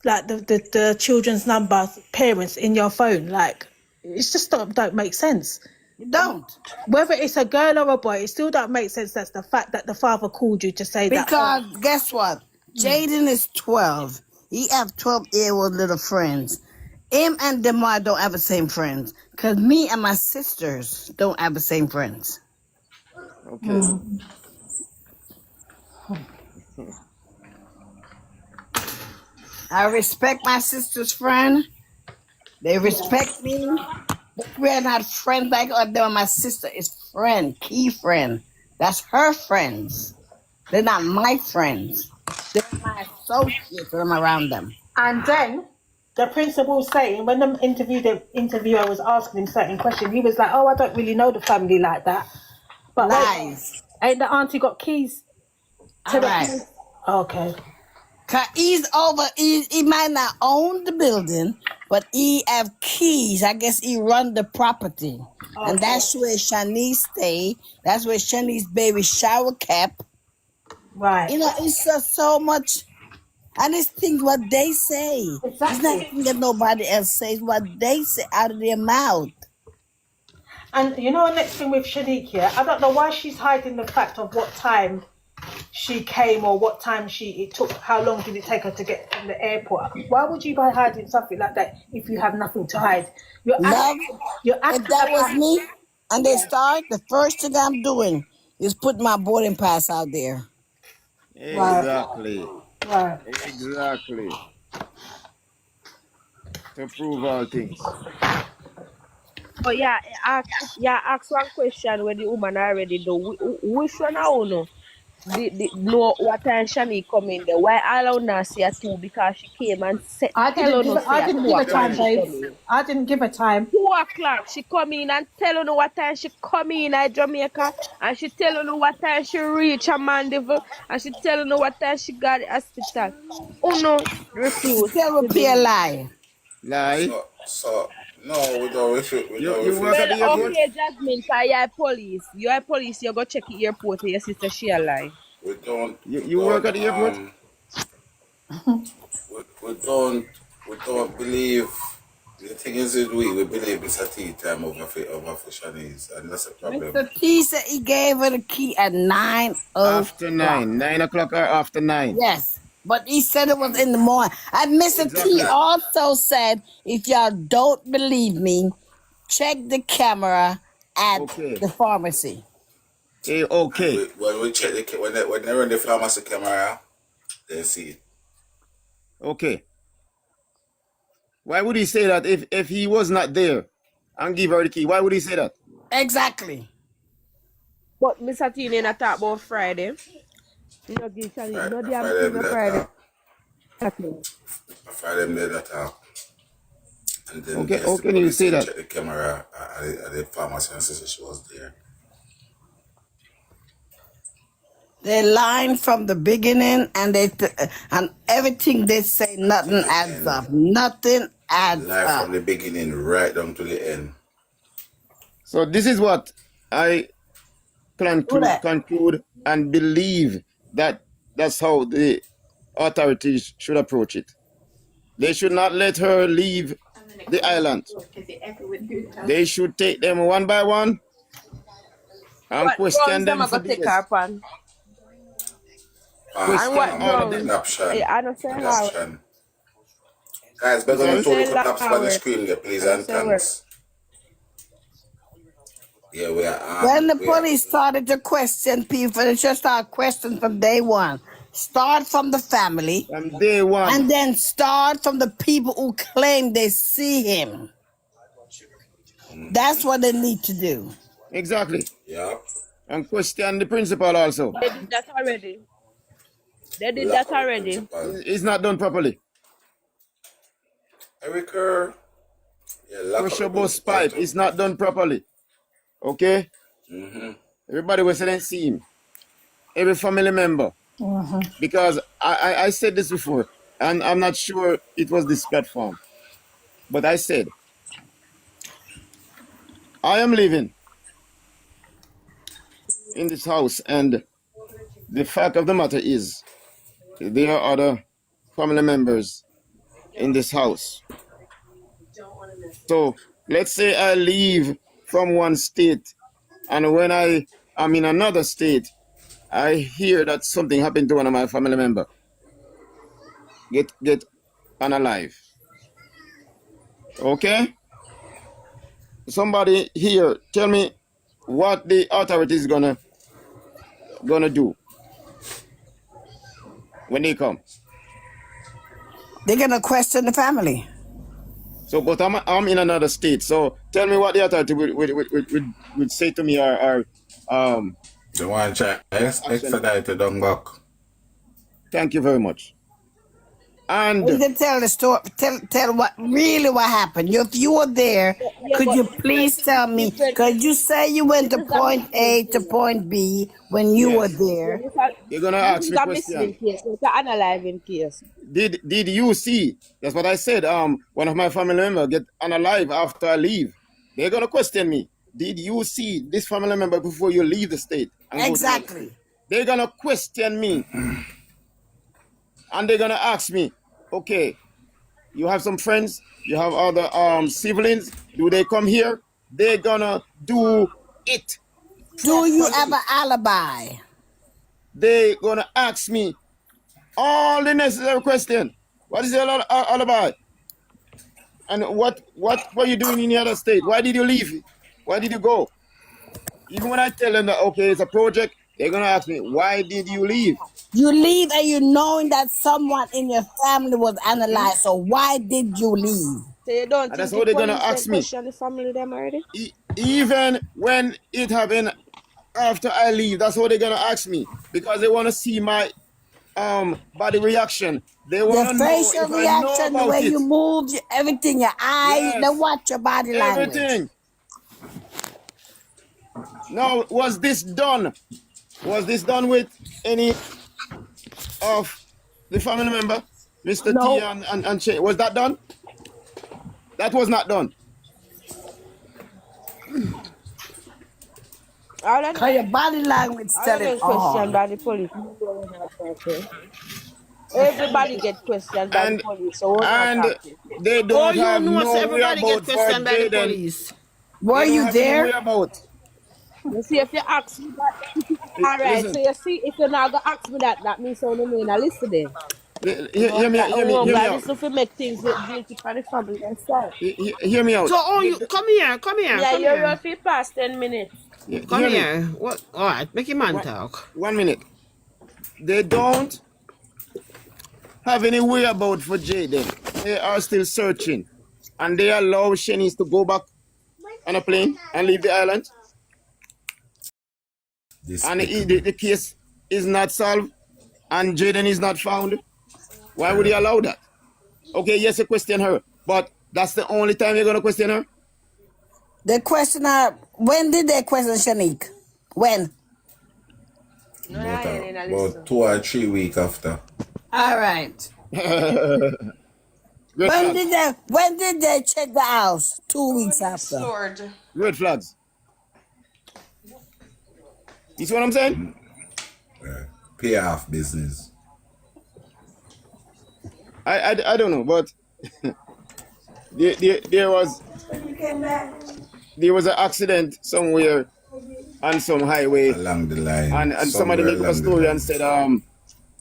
like the children's number, parents in your phone? Like, it's just don't make sense. You don't. Whether it's a girl or a boy, it still don't make sense. That's the fact that the father called you to say that. Because guess what? Jayden is 12. He have 12-year-old little friends. Him and Demar don't have the same friends. Because me and my sisters don't have the same friends. Okay. I respect my sister's friend. They respect me. But we're not friends like them. My sister is friend, key friend. That's her friends. They're not my friends. They're my associates when I'm around them. And then the principal saying, when the interviewer was asking him certain questions, he was like, "Oh, I don't really know the family like that." But Lies. wait, ain't the auntie got keys to All the right. place? Okay. Cause he might not own the building, but he have keys. I guess he run the property. And that's where Shanice stay. That's where Shanice's baby shower cap. Right. You know, it's just so much. And it's things what they say. It's not Exactly. things that nobody else says. What they say out of their mouth. And you know, the next thing with Shanique here, I don't know why she's hiding the fact of what time she came or what time it took, how long did it take her to get from the airport. Why would you be hiding something like that if you have nothing to hide? You're Love, acting if that was like, me and they start, the first thing I'm doing is put my boarding pass out there. Exactly. right. Exactly. To prove all things. But ask one question when the woman already know. Which one I know? Know what time Shani come in there. Why all not see her too? Because she came and said, I tell didn't her give no it. say I at didn't 2 give a o'clock time, Telling. she come babes. in. I didn't give a time. 2 o'clock she come in and tell her what time she come in at Jamaica, and she tell her what time she reach a Mandeville, and she tell her what time she got the hospital. Uno refuse Tell to me a believe. lie. Lie. So no, we don't refuse. We don't You refuse work to at the Well, airport? believe. okay, Jasmine, cause you're police. You're police, you go check the airport and your sister she a lie. we don't, we You work don't, at the airport? we don't believe. The thing is, that we believe it's a tea time over for Shanice, and that's a problem. Mr. T said he gave her the key at 9 o'clock. After 9. 9 o'clock or after 9. Yes, but he said it was in the morning. And Mr. T Exactly. also said, if y'all don't believe me, check the camera at Okay. the pharmacy. Okay. When we check when they run the pharmacy camera, they see it. Okay. Why would he say that if he was not there and give her the key? Why would he say that? Exactly. But Mr. T in a talk about Friday. You know, give Shani, no I damn find thing them on that Friday. I find them there that and then Okay, yes, how the can you police say that? check the camera at the pharmacy and said she was there. They line from the beginning and and everything they say, nothing adds up. Nothing adds Live up. from the beginning right down to the end. So this is what I plan Who to that? conclude and believe that that's how the authorities should approach it. They should not let her leave the island. They should take them one by one and What question grounds them them I for go take her days. upon? And Question what all of them. grounds? I don't say how. Adoption. Guys, we're I'm going to sorry? throw the taps on the screen there, please, I don't and say where. thanks. Yeah, we are. When the police started to question people, they just start questions from day one. Start from the family, From day one. and then start from the people who claim they see him. That's what they need to do. Exactly. Yeah. And question the principal also. They did that already. They did Lock that up the already. principal. It's not done properly. Erica. Yeah, lock up Pressure the bus principal pipe too. is not done properly. Okay? Everybody was saying see him. Every family member. Because I said this before, and I'm not sure it was this platform. But I said, I am living in this house, and the fact of the matter is, there are other family members in this house. So let's say I leave from one state, and when I am in another state, I hear that something happened to one of my family member. Get unalive. Okay? Somebody here, tell me what the authorities gonna do when they come. They're gonna question the family. So, but I'm in another state. So, tell me what the authority would say to me, or The one try extradite to Dungok. thank you very much. You And can tell the story. Tell what happened. If you were there, Yeah, could but you different please tell me? different. Could you say you went to This is a point Muslim A to case. point B when you were yes, there? you're gonna This ask is me a Muslim question. case. It's an analyzing case. Did you see? That's what I said. One of my family members get unalive after I leave. They're gonna question me. Did you see this family member before you leave the state and go to another Exactly. state? They're gonna question me, and they're gonna ask me, okay, you have some friends, you have other siblings, do they come here? They're gonna do it Do you have properly. an alibi? They're gonna ask me all the necessary questions. What is your alibi? And what were you doing in the other state? Why did you leave? Why did you go? Even when I tell them that, okay, it's a project, they're gonna ask me, why did you leave? You leave and you knowing that someone in your family was analyzed. So why did you leave? So you don't And think that's the how they're gonna police ask then me. question the family them already? Even when it happened after I leave, that's how they're gonna ask me, because they want to see my body reaction. They Your want to know facial if I know reaction, the about way it. you moved, everything, your eyes, they Yes, watch your body language. everything. Now, was this done? Was this done with any of the family member, Mr. T No. and Che? Was that done? That was not done. All of Cause them, your body language all of telling them questioned all. by the police. You know we're not talking. Everybody get questioned by the And police, so we're not and talking. they Oh, don't you have know, so no everybody get whereabout for questioned by the Jayden. police. Were They don't you have any there? whereabout. You see, if you ask me that, all right. So Listen, you see, if you're not gonna ask me that, that means so no mean I listen then. hear me, hear me, Oh hear me God, out. this stuff will make things look guilty for the family themselves. Hear me out. So, oh, you come here, come here, Yeah, come you're here, roughly past 10 minutes. come Hear me. here. What? All right, make your man One, talk. 1 minute. They don't have any whereabout for Jayden. They are still searching. And they allow Shanice to go back on a plane and leave the island. And Despicable. the case is not solved and Jayden is not found. Why would he allow that? Okay, yes, you question her, but that's the only time you're going to question her? The questioner, when did they question Shanique? When? No, I ain't in a listen. About 2 or 3 weeks after. All right. Red flags. When did they check the house? 2 weeks after. Lord. Red flags. You see what I'm saying? Pay off business. I don't know, but there was an accident somewhere on some highway, Along the line. and somebody make up a story and said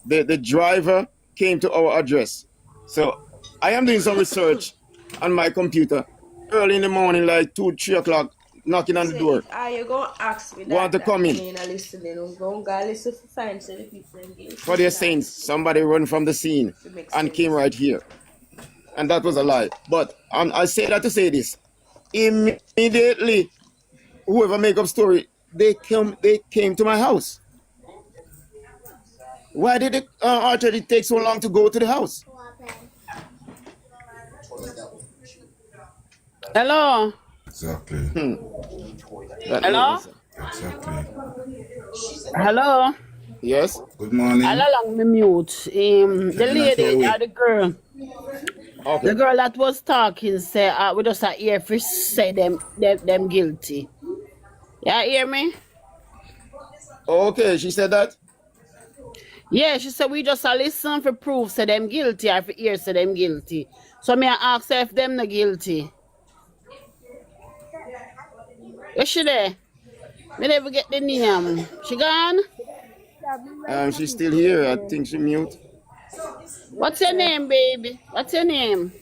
the driver came to our address. So I am doing some research on my computer early in the morning, like 2-3 o'clock, knocking on the door. You gonna ask me that? Want to come in? Listening. I'm gonna listen for time so the people engage. For their saints, somebody run from the scene and came right here. And that was a lie. But I say that to say this. Immediately, whoever make up story, they came to my house. Why did it take so long to go to the house? Hello. Exactly. Hello. Exactly. Hello. Yes. Good morning. Hello, long me mute. The lady or the girl. Okay. The girl that was talking say we just are here for say them guilty. Yeah, hear me? Okay, she said that. Yeah, she said we just a listen for proof say them guilty or for hear say them guilty. So me I ask her if them not guilty. Is she there? Me never get the name. She gone? She's still here. I think she mute. What's your name, baby? What's your name?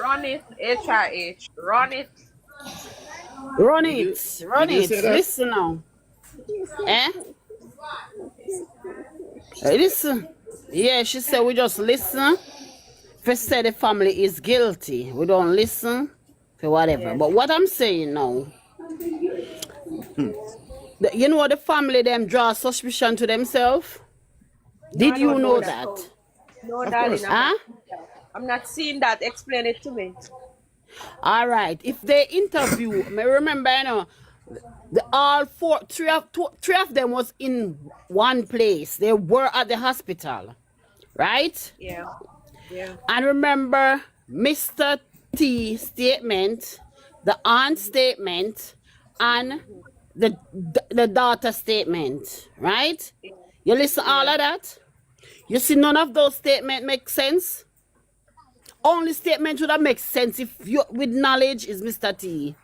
Run it, HRH. Run it. Run Did it. Run you it. say that? Listen now. Eh? Listen. Yeah, she said we just listen. First say the family is guilty. We don't listen for whatever. Yes. But what I'm saying now, you know the family them draw suspicion to themselves? Did you know that? No, Of darling. course. Huh? I'm not seeing that. Explain it to me. All right. If they interview, me remember, you know, three of them was in one place. They were at the hospital, right? Yeah. Yeah. And remember, Mr. T statement, the aunt statement, and the daughter statement, right? You listen all of that. You see, none of those statements make sense. Only statement would have make sense if you with knowledge is Mr. T.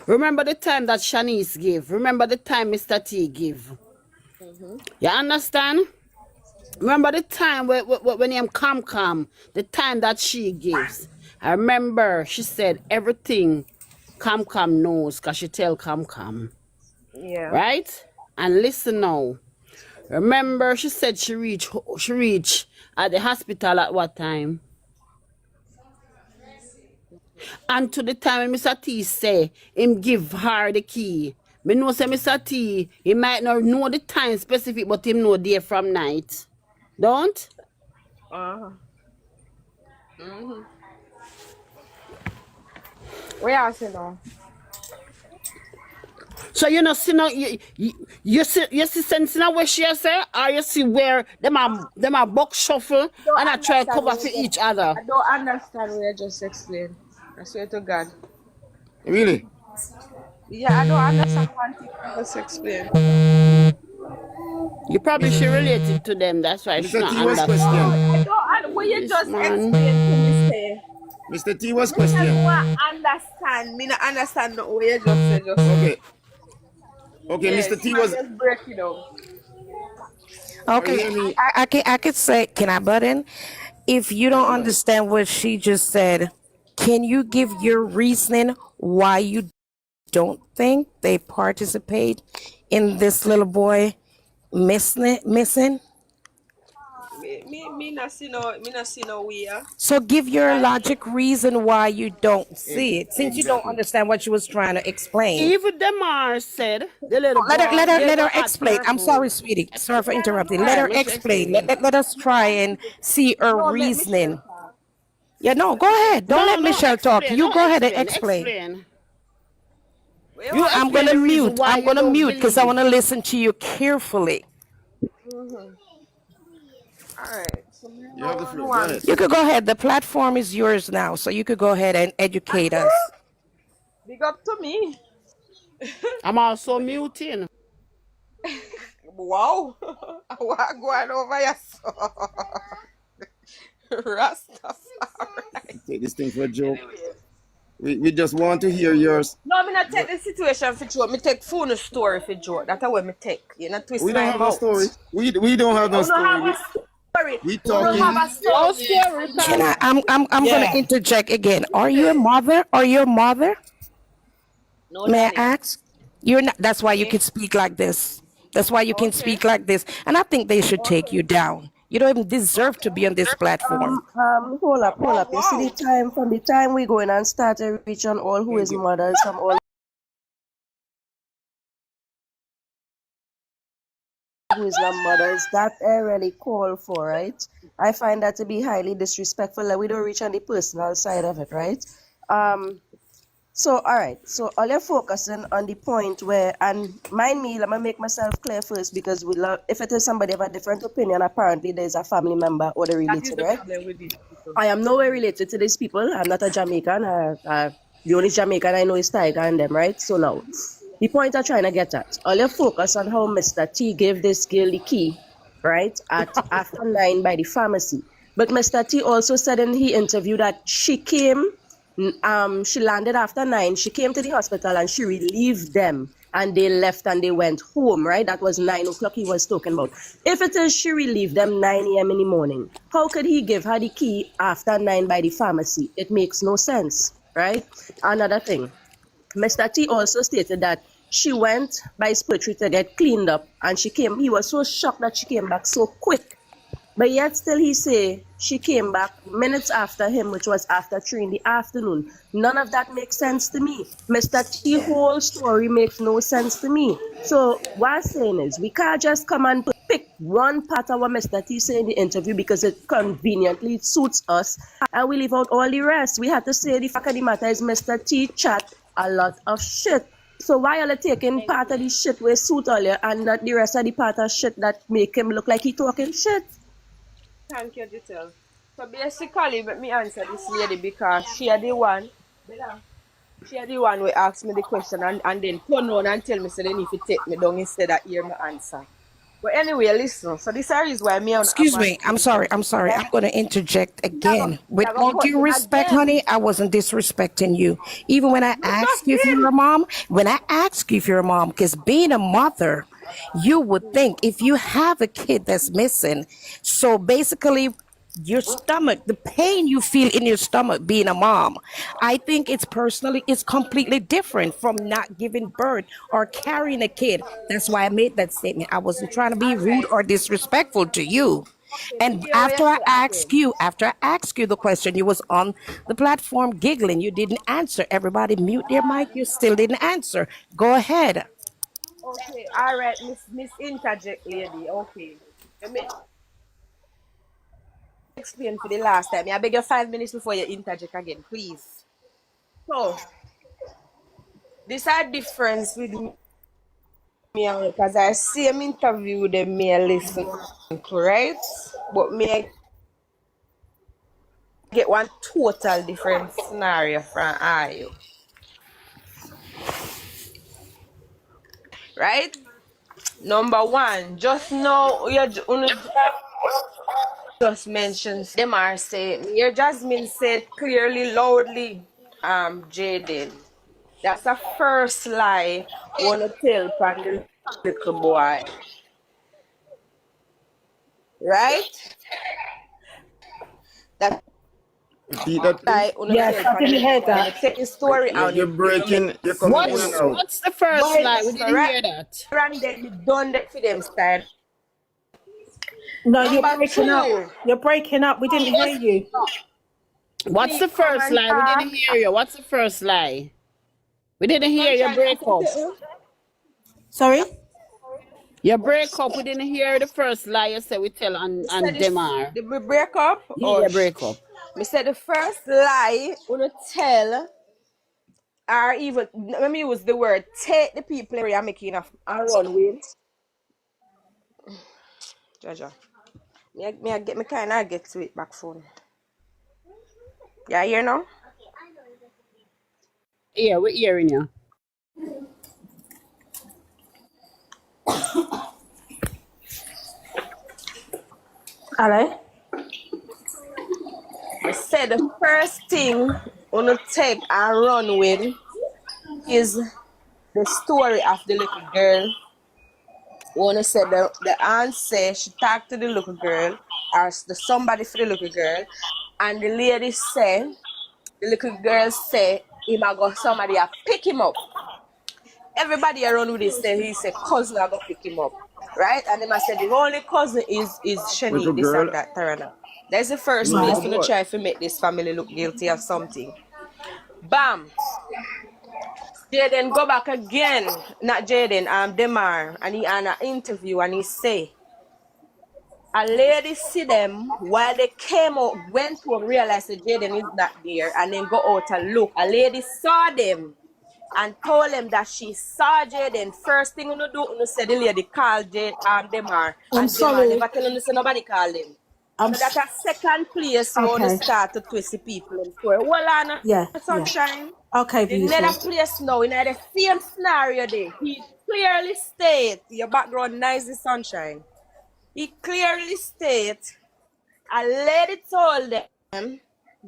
Remember the time that Shanice gave. Remember the time Mr. T gave. You understand? Remember the time when him come, the time that she gives. I remember she said everything come knows because she tell come. Yeah. Right? And listen now. Remember she said she reached at the hospital at what time? And to the time when Mr. T say him give her the key. Me know say Mr. T, he might not know the time specific, but him know day from night. Don't? Uh-huh. Where else you know? So you know, see now you see sense now where she say, or you see where them are box shuffle and I try to cover for each other. I don't understand what you just explained. I swear to God. Really? Yeah, I don't understand one thing. Just explain. You probably should relate it to them. That's why she Mr. not T was No, question. understand. I don't. Will you This just man. explain to me, say? Mr. T was Me tell me question. what understand. Me not understand no what you just say. Just Okay. Okay, yes, Mr. T man, was. just break it down. Are you Okay, hear me? I could say, can I butt in? If you Yeah, don't go ahead. understand what she just said, can you give your reasoning why you don't think they participate in this little boy missing? Me not see no. Me not see no way. So give your Right? logic reason why you don't E- see it, since you don't Exactly. understand what she was trying to explain. Even Demar said the little Let her, boy let her, they let go her at explain. I'm sorry, purple. sweetie. Sorry for interrupting. All Let right, her make sure explain. explain. Let us try and see her No, let Michelle reasoning. talk. Yeah, no, go ahead. Don't let No, no, Michelle talk. explain. You No, go ahead and explain. explain. Explain. What you You want I'm me to explain gonna the explain? reason mute. why I'm you gonna don't mute because I want believe. to listen to you carefully. Mm-hmm. All right. So me You have the no floor. Go one. ahead. You could go ahead. The platform is yours now, so you could go ahead and educate us. Big up to me. I'm also muting. Wow. What going over here? Rastafari. Take this thing for a joke. Anyway. We just want to hear yours. No, me not take the situation for joke. Me take phone story for joke. That's what me take. You not twist We don't my have no story. mouth. We don't have no You don't story. have a story. We You don't have talking. a No story. story, Can cause I'm gonna Yeah. interject again. Are you a mother? Are you a mother? No, May I darling. ask? You're not. That's why you Me? can speak like this. That's why you can Okay. speak like this. And I think they should take Okay. you down. You don't even deserve to be on this platform. Wow, Hold up. You see the wow. time from the time we go in and start a reach on all who Thank is you. mothers from all who is not mothers. That I really call for, right? I find that to be highly disrespectful. That we don't reach on the personal side of it, right? Um. So all right. So all you're focusing on the point where, and mind me, let me make myself clear first because we love. If it is somebody of a different opinion, apparently there's a family member or the That is related, the right? problem with these people. I am nowhere related to these people. I'm not a Jamaican. The only Jamaican I know is Tiger and them, right? So now, the point I'm trying to get at, all your focus on how Mr. T gave this girl the key, right, at after 9 by the pharmacy. But Mr. T also said in the interview that she landed after 9. She came to the hospital and she relieved them and they left and they went home, right? That was 9 o'clock he was talking about. If it is she relieved them 9 a.m. in the morning, how could he give her the key after 9 by the pharmacy? It makes no sense, right? Another thing, Mr. T also stated that she went by Spurtree to get cleaned up and he was so shocked that she came back so quick, but yet still he say she came back minutes after him, which was after 3 in the afternoon. None of that makes sense to me. Mr. T whole story makes no sense to me. So what I'm saying is we can't just come and pick one part of what Mr. T say in the interview because it conveniently suits us and we leave out all the rest. We have to say the fact of the matter is Mr. T chat a lot of shit. So why are you taking part of the shit where suit all you and not the rest of the part of shit that make him look like he talking shit? Thank you, Giselle. So basically, let me answer this lady because she are the one who asked me the question and then turn around and tell me so they need to take me down instead of hear my answer. But anyway, listen. So this is why me and Excuse Abba me. I'm sorry. I'm sorry. yeah, I'm going to interject again. you With go all cut due in respect, again. honey, I wasn't disrespecting you. Even when I You asked you if you're a nothing. mom, when I asked you if you're a mom, because being a mother, you would think if you have a kid that's missing, so basically your stomach, the pain you feel in your stomach being a mom, I think it's completely different from not giving birth or carrying a kid. That's why I made that statement. I wasn't trying to be All rude right. or disrespectful to you. Okay, me And hear what you say again. after I asked you the question, you was on the platform giggling. You didn't answer. Everybody mute their mic. You still didn't answer. Go ahead. Okay, all right, Miss Interject lady. Okay. Let me explain for the last time. I beg you 5 minutes before you interject again, please. So this a difference with me because I see him interview them me I listen to, right? But me I get one total different scenario from you. right? Number one, just know you just mentioned them are say your Jasmine said clearly, loudly, Jayden. That's a first lie wanna tell from the little boy. Right? That Repeat that, lie please. wanna Yes, tell I from the didn't little hear boy. You that. take the story You're, and you're you make breaking. You're it coming in and What's full. out. what's the first Wait. lie? We So didn't right hear that. and then you done that for them style. No, you're Number breaking up. two, You're breaking up. We didn't hear you. What's me the come first and lie? We didn't talk. hear you. What's the first lie? We didn't hear your Sunshine, I break said up. to you. Sorry? Your break up. We didn't hear the first lie you said we tell Me on said Demar. the break up Yeah, or your break up. me said the first lie wanna tell or even let me use the word take the people in area making a run with. Jaja. Me I get me kinda get to it back phone. Yeah, hear now? Yeah, we're hearing you. Hello? Me said the first thing wanna take and run with is the story of the little girl. Wanna said the aunt say she talked to the little girl or the somebody for the little girl and the lady say the little girl say him a go somebody a pick him up. Everybody around with this say he say cousin a go pick him up. Right? And them I said the only cousin is Little Shanique, this girl. and that, Tarana. That's the first Little place little to boy. try to make this family look guilty of something. Bam! Jayden go back again. Not Jayden, Demar. And he on an interview and he say a lady see them while they came out, went home, realized that Jayden is not there, and then go out and look. A lady saw them and told them that she saw Jayden. First thing you do, you say the lady called Demar, I'm and Demar sorry. never tell you say nobody called him. I'm So that a second place you want to okay. start to twist the people in story. Well, on Yeah, yeah. sunshine. Okay, The beautiful. nether place now in the same scenario there. He clearly state your background nice the sunshine. He clearly state a lady told them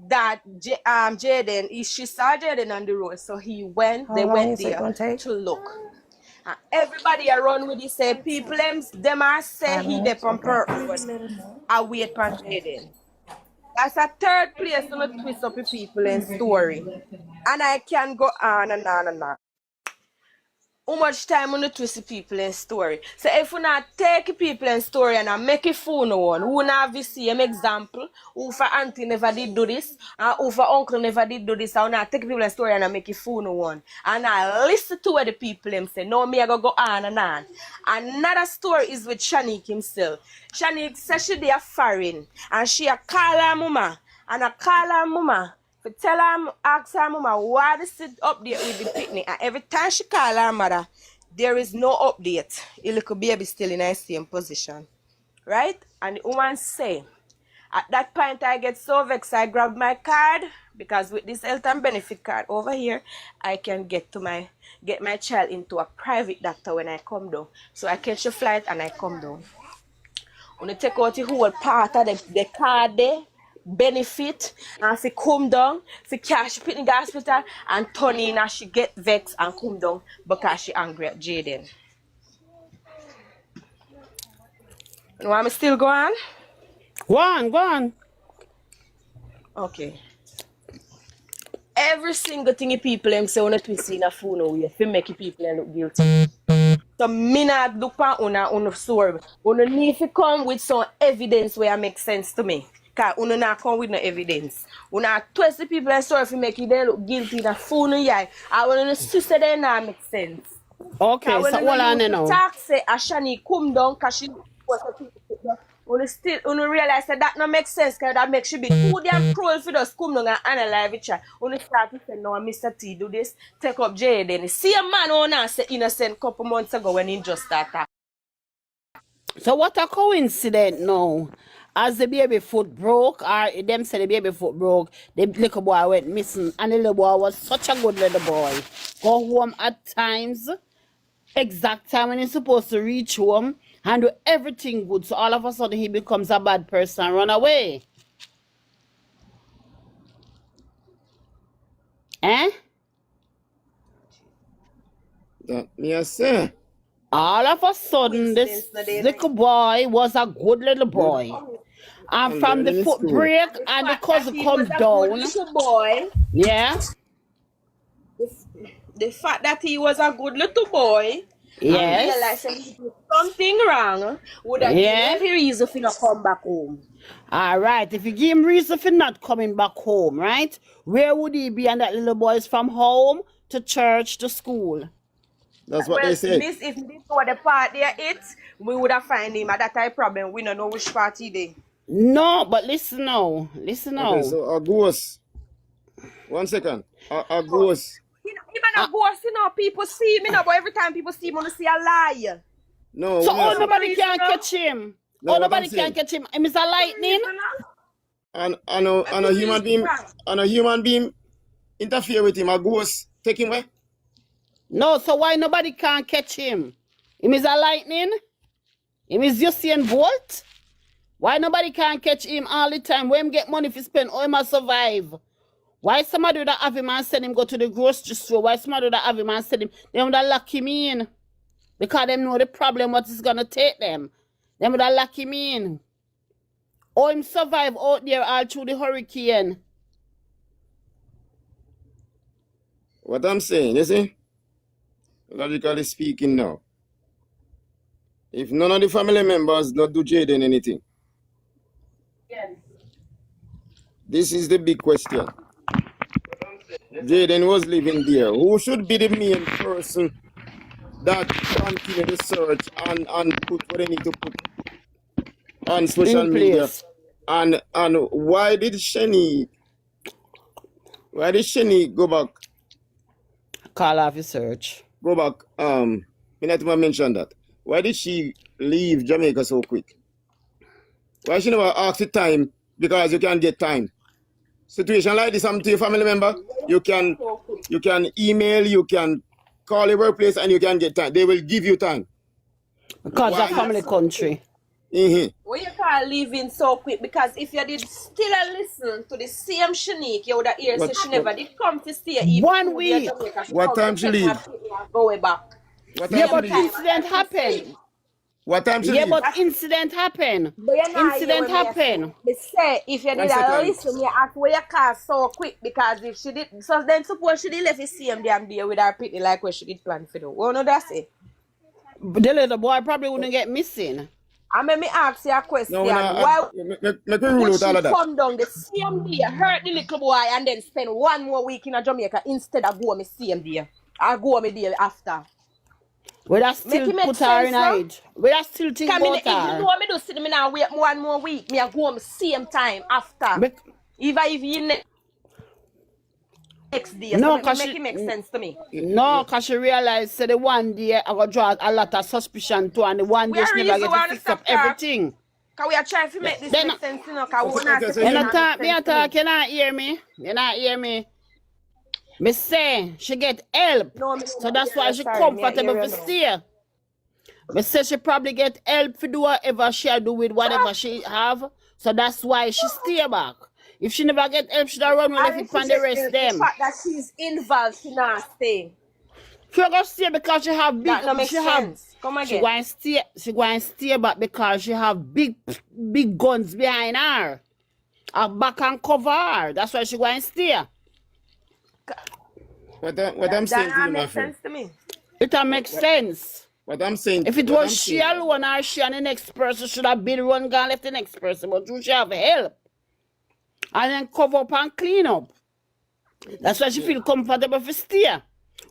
that Jayden, she saw Jayden on the road, so they How long went is it there gonna take? to look. And everybody around with it say people them are say 5 he there minutes? on Okay. purpose. I wait for Jayden. That's a third place to twist up the people in story. And I can go on and on and on. How much time on twist the people in story? So if we not take people in story and I make it for no one, who not the same example, who for auntie never did do this, and who for uncle never did do this, I not take people in story and I make it for no one. And I listen to what the people them say. No, me I go on and on. Another story is with Shanique himself. Shanique says she dey foreign and she a call her mama and I call her mama. For tell her, ask her mama why they sit update with the picnic. And every time she call her mother, there is no update. The little baby still in the same position. Right? And the woman say, at that point I get so vexed, I grab my card because with this health and benefit card over here, I can get my child into a private doctor when I come down. So I catch a flight and I come down. When you take out the whole part of the card there, benefit, and if come down, if cash put in the hospital and turn in and she get vexed and come down because she angry at Jayden. You want me still go on? Go on, go on. Okay. Every single thing you people them say on a twist in a phone away, if you make you people look guilty. So me not look at una story. Una need to come with some evidence where it makes sense to me. Cause una not come with no evidence. Una twist the people and story if you make you they look guilty in a phone yeah. I want to sister they not make sense. Okay, Cause when so you hold on use the now. talk say Ashani come down cause she was a people Unu realize that no make sense because that makes you be too damn cruel for us come down and analyze each other. Unu start to say, no, Mr. T do this, take up Jayden. See a man who now say innocent couple months ago when he just started. So what a coincidence now. As the baby foot broke, or them say the baby foot broke, the little boy went missing, and the little boy was such a good little boy. Go home at times, exact time when he's supposed to reach home and do everything good. So all of a sudden he becomes a bad person and run away. Eh? That me I say. All of a sudden, this little boy was a good little boy. And from the learning in foot school. break and the cousin come down. Little boy. Yeah. The fact that he was a good little boy and Yes. realized that he did something wrong would have given Yeah. every reason for not come back home. All right. If you give him reason for not coming back home, right? Where would he be? And that little boy is from home to church to school. That's what Well, they say. if this was the part there we would have find him at that type problem. We don't know which part he did. No, but listen now. Listen now. Okay, so a ghost. 1 second. A ghost. Even a ghost, people see him, but every time people see him, they see a lie. No. So we not- nobody can catch him. No, what Nobody I'm can saying. catch him. Him is a lightning. And a human being interfere with him. A ghost take him away. No, so why nobody can catch him? Him is a lightning? Him is Usain Bolt? Why nobody can catch him all the time? Where him get money if he spend, how him a survive? Why somebody would have him and send him go to the grocery store? Why somebody would have him and send him? They would have lock him in. Because they know the problem, what is going to take them. They would have lock him in. Or him survive out there all through the hurricane. What I'm saying, you see? Logically speaking now. If none of the family members not do Jayden anything. This is the big question. Jayden was living there. Who should be the main person that continue the search and put what they need to put on social In media? place. And why did Shani go back? Call off his search. Go back. Me not even mention that. Why did she leave Jamaica so quick? Why she never ask the time? Because you can get time. Situation like this happen to your family member, you can email, you can call your workplace, and you can get time. They will give you time. Because Why? of family country. Mm-hmm. Well, you can't leave in so quick because if you did still listen to the same Shanique, you would have heard say she never did come to stay. Even 1 week. What time she leave? Go back. What Yeah, time but she leave? incident happened. What time she Yeah, leave? but incident happened. But you're not Incident happened. They say if you One did a second. listen, you ask where you call so quick because if she did, so then suppose she did left the same damn day with her pretty like what she did plan for do. Well, no, that's it. But the little boy probably wouldn't get missing. And let me ask you a question. No, Why make me rule would out all she of that. come down the same day, hurt the little boy, and then spend 1 more week in Jamaica instead of go me same day? Or go me day after? We that still Make it put her in sense, no? age. We that still think Come in, about if you her. know me do sit me now wait 1 more week, me I go me same time after. Bec- Even if you next day, No, so 'cause make she- it make sense to me. No, because she realized that the one day I will draw a lot of suspicion to, and the one day Where she is never the get one to fix to up stop her? everything. Because we are trying to make this Then- make sense, you know, because we Okay, not so say You you not it talk, make me a sense to talk, me. you not hear me? You not hear me? Me say she get help. No, me So not that's hear why you, she sorry, comfortable me a for hear stay. Me say she probably get help to do whatever she do with whatever she have. So that's why she stay back. If she never get help, she don't run with And it she from the said rest the them. fact that she's involved, she not stay. She gonna stay because she have big. That no make She have. sense. Come She again. going stay. She going stay back because she have big guns behind her. Her back and cover her. That's why she going stay. What I'm saying That to you, not my make friend. sense to me. It make sense. What I'm saying. If it what was I'm she saying- alone or she and the next person should have been run gone left the next person, but you should have help. And then cover up and clean up. That's why she feel comfortable for stay.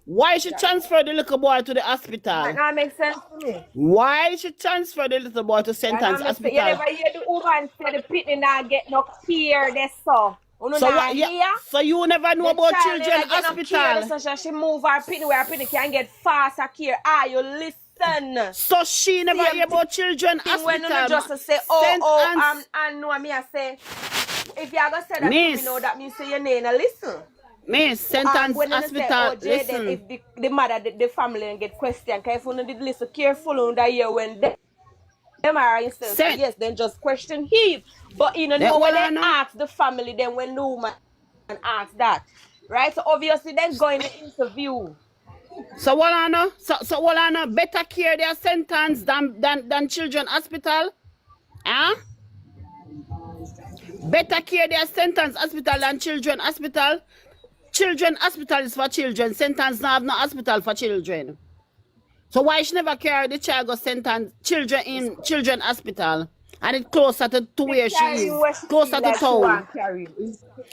Why she transfer the little boy to the hospital? That not make sense to me. Why she transfer the little boy to St. That Anne's not make sense. You Hospital? never hear the woman say the pitney not get no care, they saw. You So not what? hear? Yeah, so you never know The about child children never get no care, hospital. so she move her pitney where her pitney can get faster care. Ah, you listen. So she never Same hear about children Thing when you hospital. just say, St. Anne's- and no, me I say, if you are gonna say that to Miss. me now, that means say your name, now listen. Me, sentence When you say, hospital, oh, Jayden, listen. if the mother, the family and get questioned, if you did listen careful on that year when them are instead say Sent. yes, then just question him. But you Then know when what they I know? ask the family, then when no man asks that, right? So obviously then go in the interview. So what I know? So what I know? Better care their sentence than children hospital? Huh? Better care their sentence hospital than children hospital? Children hospital is for children. Sentence not have no hospital for children. So why she never carry the child go sentence children in children hospital? And it closer to She where she carrying is. where she Closer feel to like she town. want carry.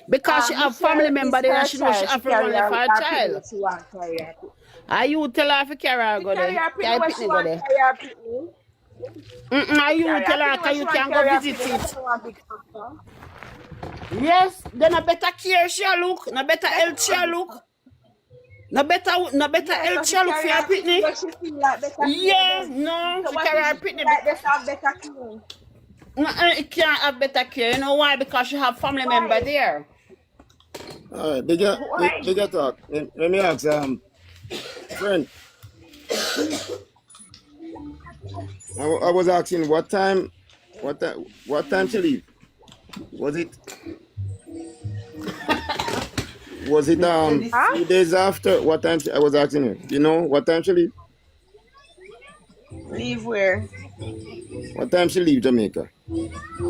Because she have family Michelle member is there and her she know she child. She have to run carry left her her pitney where child. she want carry her pitney. Are you tell her if you carry her She go carry there? her pitney Carry where she pitney go want there. carry her pitney. Are She you carry her tell her pitney where cause she you want can go carry her visit pitney. That's it. not one big factor. Yes, then a better care she look, no better health she look. No better Yeah, so health she she look for carry your her pitney pitney. where she feel like better care Yeah, then. no, So she what carry if her she feel pitney like because this have better care? it can't have better care. You know why? Because she have family member Why? there. All right, Why? bigger talk. Let me ask friend. I was asking what time she leave? Was it Huh? few days after? What time I was asking her? You know what time she leave? Leave where? What time she leave Jamaica?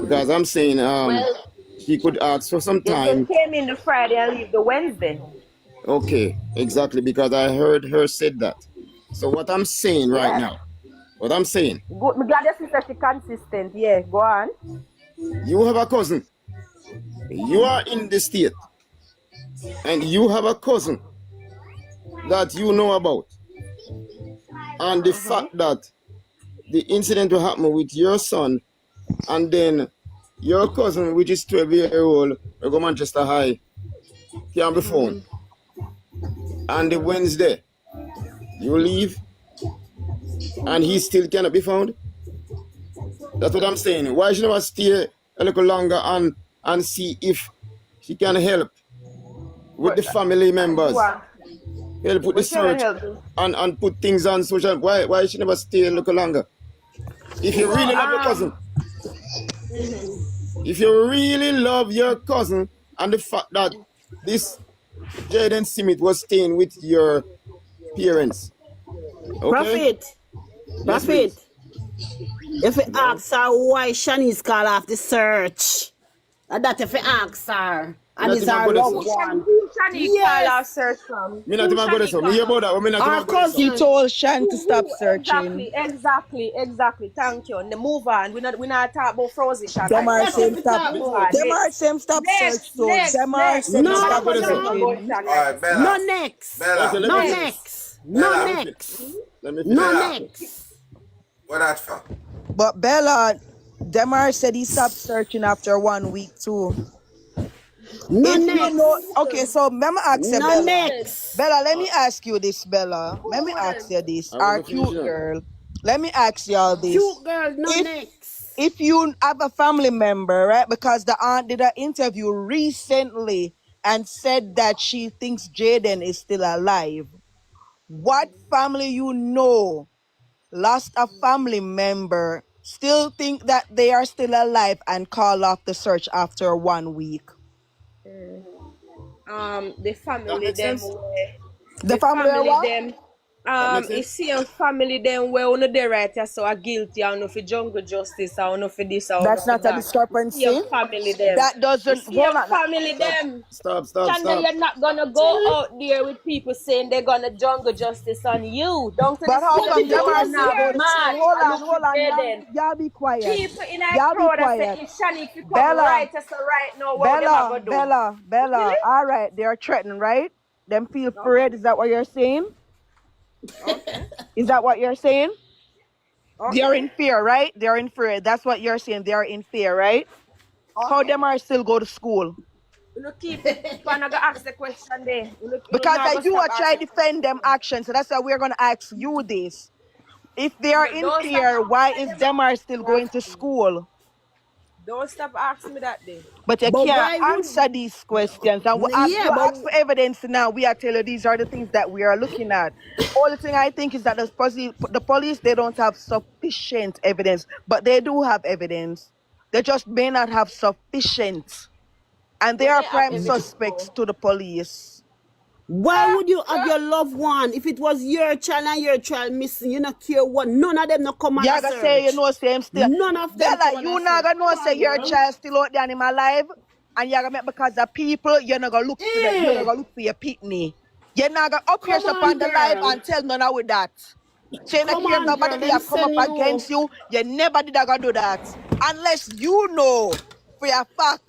Because I'm saying Well, she could ask for some they say time. came in the Friday and leave the Wednesday. Okay, exactly, because I heard her said that. So what I'm saying right Yeah. now, what I'm saying, Good. I'm glad your sister she consistent. Yeah, go on. you have a cousin. You are in the state, and you have a cousin that you know about, and the fact that the incident will happen with your son, and then your cousin, which is 12-year-old, will go Manchester High, can't be found. And the Wednesday, you leave, and he still cannot be found. That's what I'm saying. Why should I stay a little longer and see if she can help with the family members, help with the What she gonna search, help you? and put things on social? Why she never stay a little longer? If you So really love your cousin, if you really love your cousin, and the fact that this Jayden Smith was staying with your parents, okay? Prophet, Yes, please. if you Go. ask her why Shanice call off the search, that if you ask her, Me and not it's even her go there, so. loved one. Who Shani call Yes, our search from? Me not Who even go there, Shani so. Me call hear our about that, but me not our even go there, so. He cousin. told Shan to stop searching. Exactly. Thank you. And then move on. We not talk about Frozen Them right are now. That if same you stop. talk Move about. on. Them are same stop search. So them are Next. same Me not No, stop even go there, Nobody so. want to go searching. Shani Alright, at this no Bella. time. next. Okay, Bella. let me No finish. next. No Bella. Let me finish. next. Let me finish. No Bella. next. What that for? But Bella, Demar said he stopped searching after 1 week too. No If you know, next. okay, so let me ask you, No Bella. next. Bella, let me ask you this, Bella. Let me ask you this. I Our wasn't finished, cute you know. girl. Let me ask y'all this. Cute girl, no If next. if you have a family member, right? Because the aunt did an interview recently and said that she thinks Jayden is still alive. What family you know lost a family member still think that they are still alive and call off the search after 1 week? The That family makes them sense? where The the family are family what? them That makes it's sense? same family them where one of the right so are guilty or no for jungle justice or no for this or no That's for not a that. The discrepancy. same family them. That The doesn't hold same on. family Stop. them. Stop, stop, Channel, stop. you're not gonna go out there with people saying they're gonna jungle justice on you. Down to the But how But same come if them you are you're still not go to hear, school? mad. Hold I on, look for hold on. Jayden. Y'all be quiet. People in our Y'all be crowd that say quiet. if Shani if come Bella, right us right now, what them are Bella, gonna do? Bella, Bella. Really? All right, they're threatened, right? Them feel afraid. Is that what you're saying? Okay. Is that what you're saying? They're Okay. in fear, right? They're in fear. That's what you're saying. They're in fear, right? How Okay. them are still go to school? You know, keep it. You not gonna ask the question there. You Because not gonna you stop are trying asking to defend them questions. action. So that's why we're gonna ask you this. If they are in Don't stop fear, why asking is them them are still going to questions. school? Don't stop asking me that day. But you But can't why would? answer these questions. And Yeah, you but ask for evidence now. We are telling you these are the things that we are looking at. Only thing I think is that the police, they don't have sufficient evidence, but they do have evidence. They just may not have sufficient. And they When are they have prime evidence, suspects to the police. why would you have your loved one if it was your child and your child missing? You not care what? None of them not come on You a gotta say, you search. know, say him still. None of them Bella, come on a you not search. gonna know Come say on, your girl. child still out there and him alive. And you're gonna make because of people, you're not gonna look for them. You're not Eh, gonna look for your pitney. You're not gonna up here come upon on, the live girl. and tell none of with that. Say in Come case on, nobody girl. did Them have come up send you. against you, you never did gonna do that. Unless you know for your fact.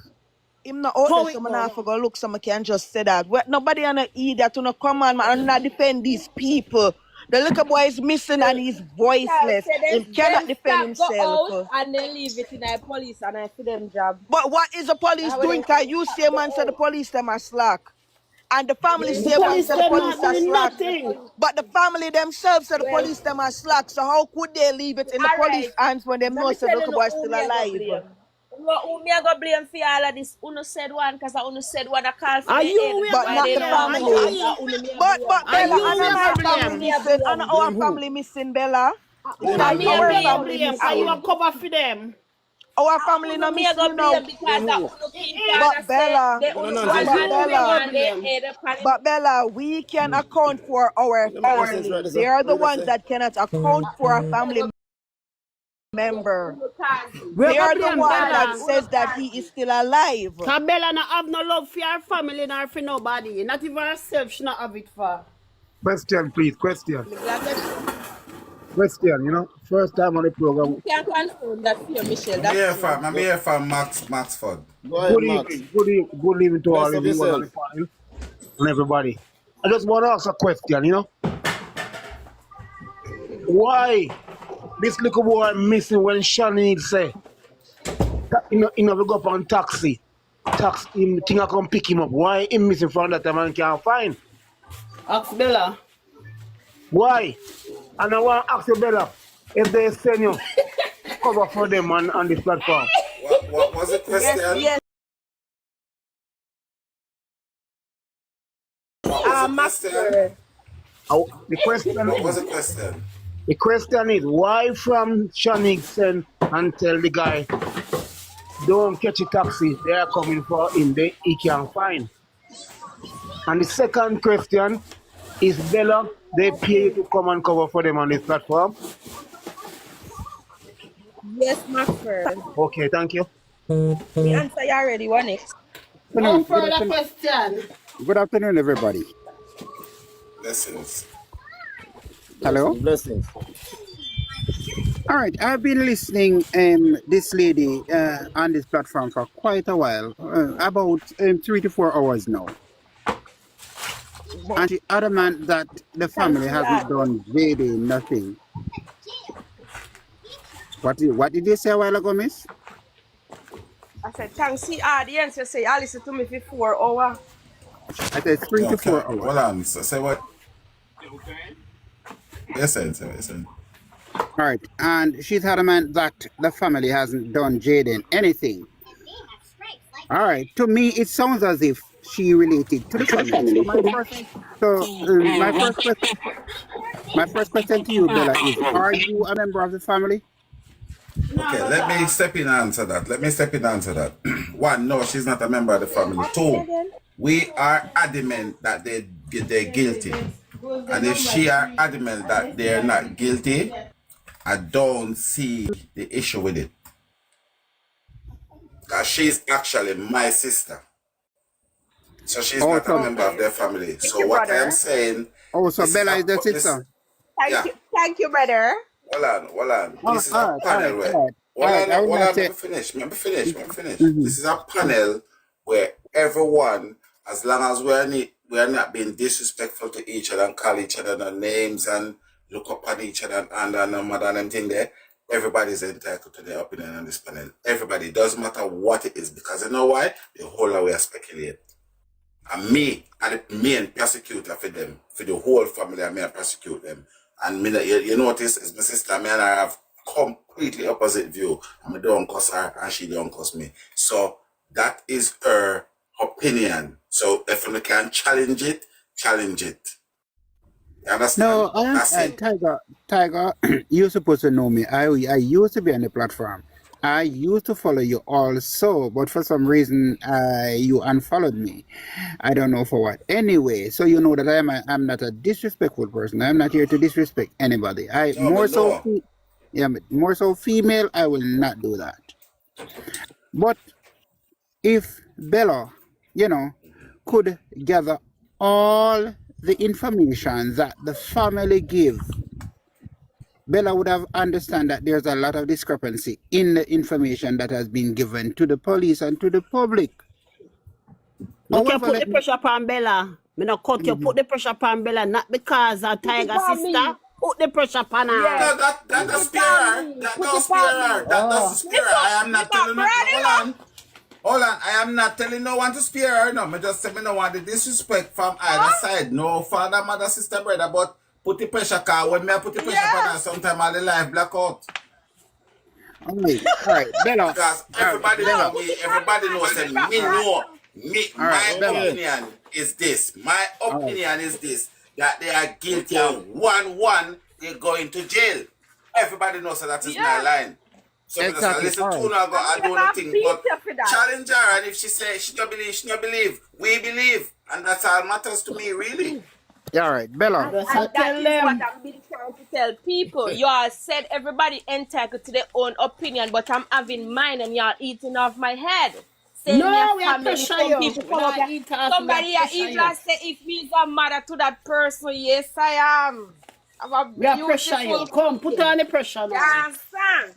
Him not out there, How it someone go? have to go look, someone can just say that. Well, nobody on the idiot to no come on, man, and not defend these people. The little boy is missing and he's child voiceless. say Him them cannot defend stop go himself. out and they leave it in the police and I for them job. But what is the police That's what doing? them say Cause you stop say go man say the out. police them are slack. And the family The say man police say the them not police are doing slack. nothing. But the family themselves say the Well, police them are slack. So how could they leave it in the police alright. hands when them Let know me say the tell little you boy is who still me I go alive? blame. Who me I go blame for all of this? Uno said one because Uno said one I call for Are their you head. we a But go Why not they the don't blame? have Are no family. hands you? that Uno me a But blame. Are Bella, you and we a my go family Uno me blame? a missing, and blame. our Blame who? family missing, Bella. Blame Are who? And me you a Our we a blame. go family blame? Cause you missing. a cover for them. Our family Uno not me a missing, go you know. blame because Blame that who? Uno keep Eh, on But a say Bella, they You know Uno are nonsense one but right you man we there. a them Bella, go want their blame? head upon him. but Bella, we can account for our You know nonsense right family. there, They sir. are What the did I ones say? that cannot account for a Me a family go blame member. Uno Kazi. We a They go are the blame one that Bella. Uno says that he is Kazi. still alive. Cause Bella not have no love for her family nor for nobody. Not even herself she not have it for. Question, please. Question. Me glad that Question. First time on the program. you can confirm that for Michelle. I'm That's here true. for I'm Go, here for Maxford. go ahead, Good Max. evening. Good evening. Good evening to all Best the of viewers on the yourself. panel and everybody. I just want to ask a question. Why this little boy missing when Shani say, we go up on taxi. Him, think I come pick him up. Why him missing from that time and can't find? Ask Bella. Why? And I want to ask you, Bella, if they send you cover for them on this platform. What was the Yes, question? yes. What was the question? Maxwell. The question What was is, the question? why from Shanixon and tell the guy, don't catch a taxi, they are coming for him, he can't find. And the second question is, Bella, they pay you to come and cover for them on this platform? Yes, Maxwell. Okay, thank you. Me answer you already, one it. No Afternoon. Good further afternoon. question. Good afternoon, everybody. Lessons. Hello. Blessings, blessings. All right. I've been listening this lady on this platform for quite a while, about 3 to 4 hours now, and she adamant that the Thanks family to hasn't God. done JD nothing. What did you say a while ago, Miss? I said, thanks the audience. You say, I listen to me for 4 hours. I said three to Okay, four hours. hold on. So say what? Yes, sir. All right, and she's adamant that the family hasn't done Jayden anything. All right, to me it sounds as if she related to the family. My first question to you, Bella, is: are you a member of the family? Okay, let me step in and answer that. One, no, she's not a member of the family. Ask me Two, again. we are adamant that they're guilty. And if she are adamant that they're not guilty, I don't see the issue with it. Because she's actually my sister. So she's not a Also, member of Okay. their family. Thank So you, what I am brother. saying, also this is Bella a is the this sister. yeah. Thank you, brother. Hold on. This is a All panel where right. I will not let say. me finish. Mhm. This is a panel where everyone, as long as we are not being disrespectful to each other and call each other no names and look up at each other and no matter anything there, everybody's entitled to their opinion on this panel. Everybody, doesn't matter what it is, because you know why? The whole way are speculating. And me, and the main prosecutor for them, for the whole family, I may prosecute them. And me, you notice, it's my sister, me and I have completely opposite view. I don't cuss her and she don't cuss me. So that is her opinion. So if we can challenge it, challenge it. You understand? No, I am That's it. Tiger. You're supposed to know me. I used to be on the platform. I used to follow you also, but for some reason, you unfollowed me. I don't know for what. Anyway, so you know that I'm not a disrespectful person. I'm not here to disrespect anybody. I No, me know. yeah, more so female. I will not do that. But if Bella, could gather all the information that the family give, Bella would have understand that there's a lot of discrepancy in the information that has been given to the police and to the public. Look, you However, put the pressure upon Bella. Me no cut you, put the pressure upon Bella, not because of Tiger sister. Put the pressure upon her. No, that does spare her. That does spare her. That doesn't spare her. I am not telling her. Hold on. I am not telling no one to spare her. No, me just say me no want the disrespect from either side. No father, mother, sister, brother, but put the pressure, cause when me put the pressure upon her, sometimes all the life black out. all right, Bella. Because everybody know me, everybody knows that my opinion is this. My opinion is this, that they are guilty of 1-1, they're going to jail. Everybody knows that is my line. So Exactly. listen to her, I do nothing but challenge her, and if she says she don't believe, she don't believe. We believe, and that's all matters to me, really. Yeah, all right, Bella. And that is what I've been trying to tell people. Y'all said everybody entitled to their own opinion, but I'm having mine and y'all eating off my head. Saying No, we are pressure you. Somebody even say if me's a mother to that person, yes I am. We are pressure you. Come, put on the pressure now. You understand?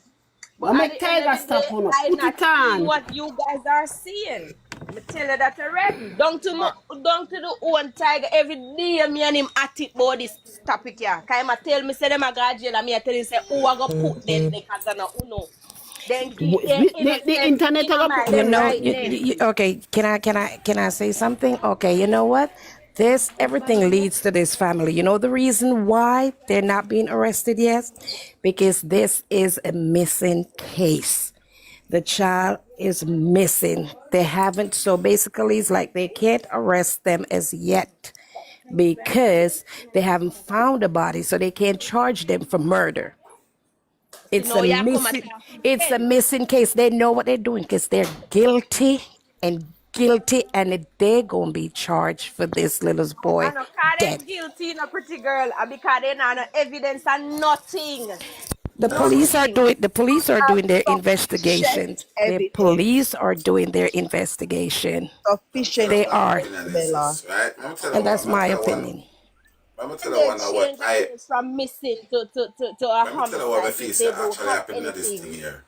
But make Tiger stop on us. Put it on. What you guys are seeing. I tell you that already. Down to the own Tiger every day. Me and him at it about this topic here. Cause him tell me say them a go jail and me I tell him say who I go put them because I know who know. Then the internet are gonna put You know, right okay. Can I say something? Okay, you know what? Everything leads to this family. You know the reason why they're not being arrested yet? Because this is a missing case. The child is missing. They haven't, so basically it's like they can't arrest them as yet because they haven't found a body, so they can't charge them for murder. It's a missing case. They know what they're doing because they're guilty, and they're gonna be charged for this little boy. I know, cause they're guilty, no pretty girl, because they not no evidence and nothing. The police are doing their investigation. The police are doing their investigation. Sufficient. They are. Bella. Right? And that's my opinion. I'm going to tell you one of what from missing to a I'm tell you what I feel homicide. They don't actually have happened in this thing anything. here.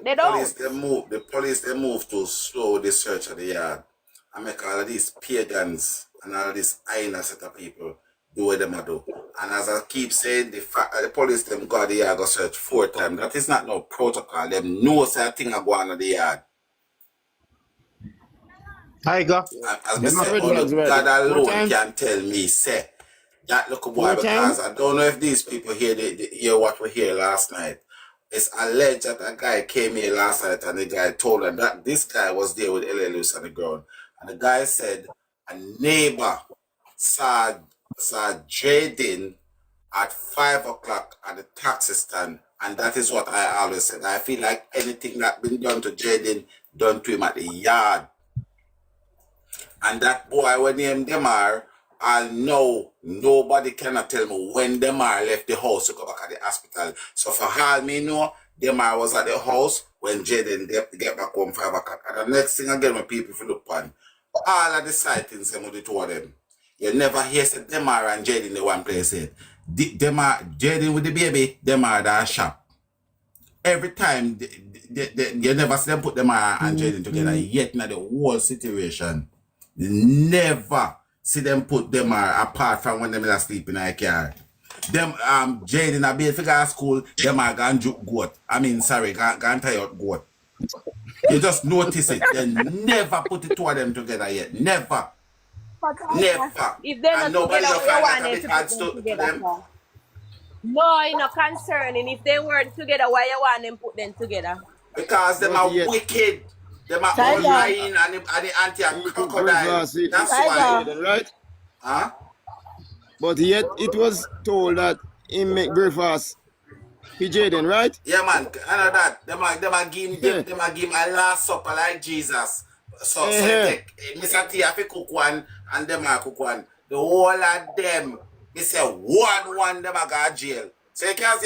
They don't. The police they move to slow the search of the yard and make all of these pagans and all of these Aina set of people do what them do. And as I keep saying, the police them go to the yard go search 4 times. That is not no protocol. Them know that thing are going on the yard. Tiger. As I say, only God alone can tell me, say, that look boy, because I don't know if these people hear hear what we hear last night. It's alleged that a guy came here last night and the guy told her that this guy was there with LLUs on the ground. And the guy said a neighbor saw Jayden at 5 o'clock at the taxi stand. And that is what I always said. I feel like anything that been done to Jayden, done to him at the yard. And that boy, when named Demar, I know nobody cannot tell me when Demar left the house to go back at the hospital. So for all me know, Demar was at the house when Jayden get back home 5 o'clock. And the next thing again when people feel up on, all of the sightings them with the two of them. You never hear say Demar and Jayden in the one place. Jayden with the baby, Demar that shop. Every time, you never see them put Demar and Jayden together yet in the whole situation. You never see them put Demar apart from when them are sleeping in a car. Them Jayden a bed for school, Demar gone juke goat. gone tie out goat. You just notice it. They never put the two of them together yet. Never. Never. If they're not nobody together, will we find want that a them bit to adds put them to together. them. No, it's not concerning. If they weren't together, why you want them put them together? Because them But are yet, wicked. Them are all but Tiger, yet, lying and the auntie are he cook crocodile. breakfast with That's why. Tiger. Jayden, right? Huh? But yet it was told that he make breakfast for Jayden, right? Yeah, man. I know that. Them a give him a last supper like Jesus. So you Eh, take Mr. T have to cook one and them a cook one. The whole of them, they say one them a go to jail. So you can't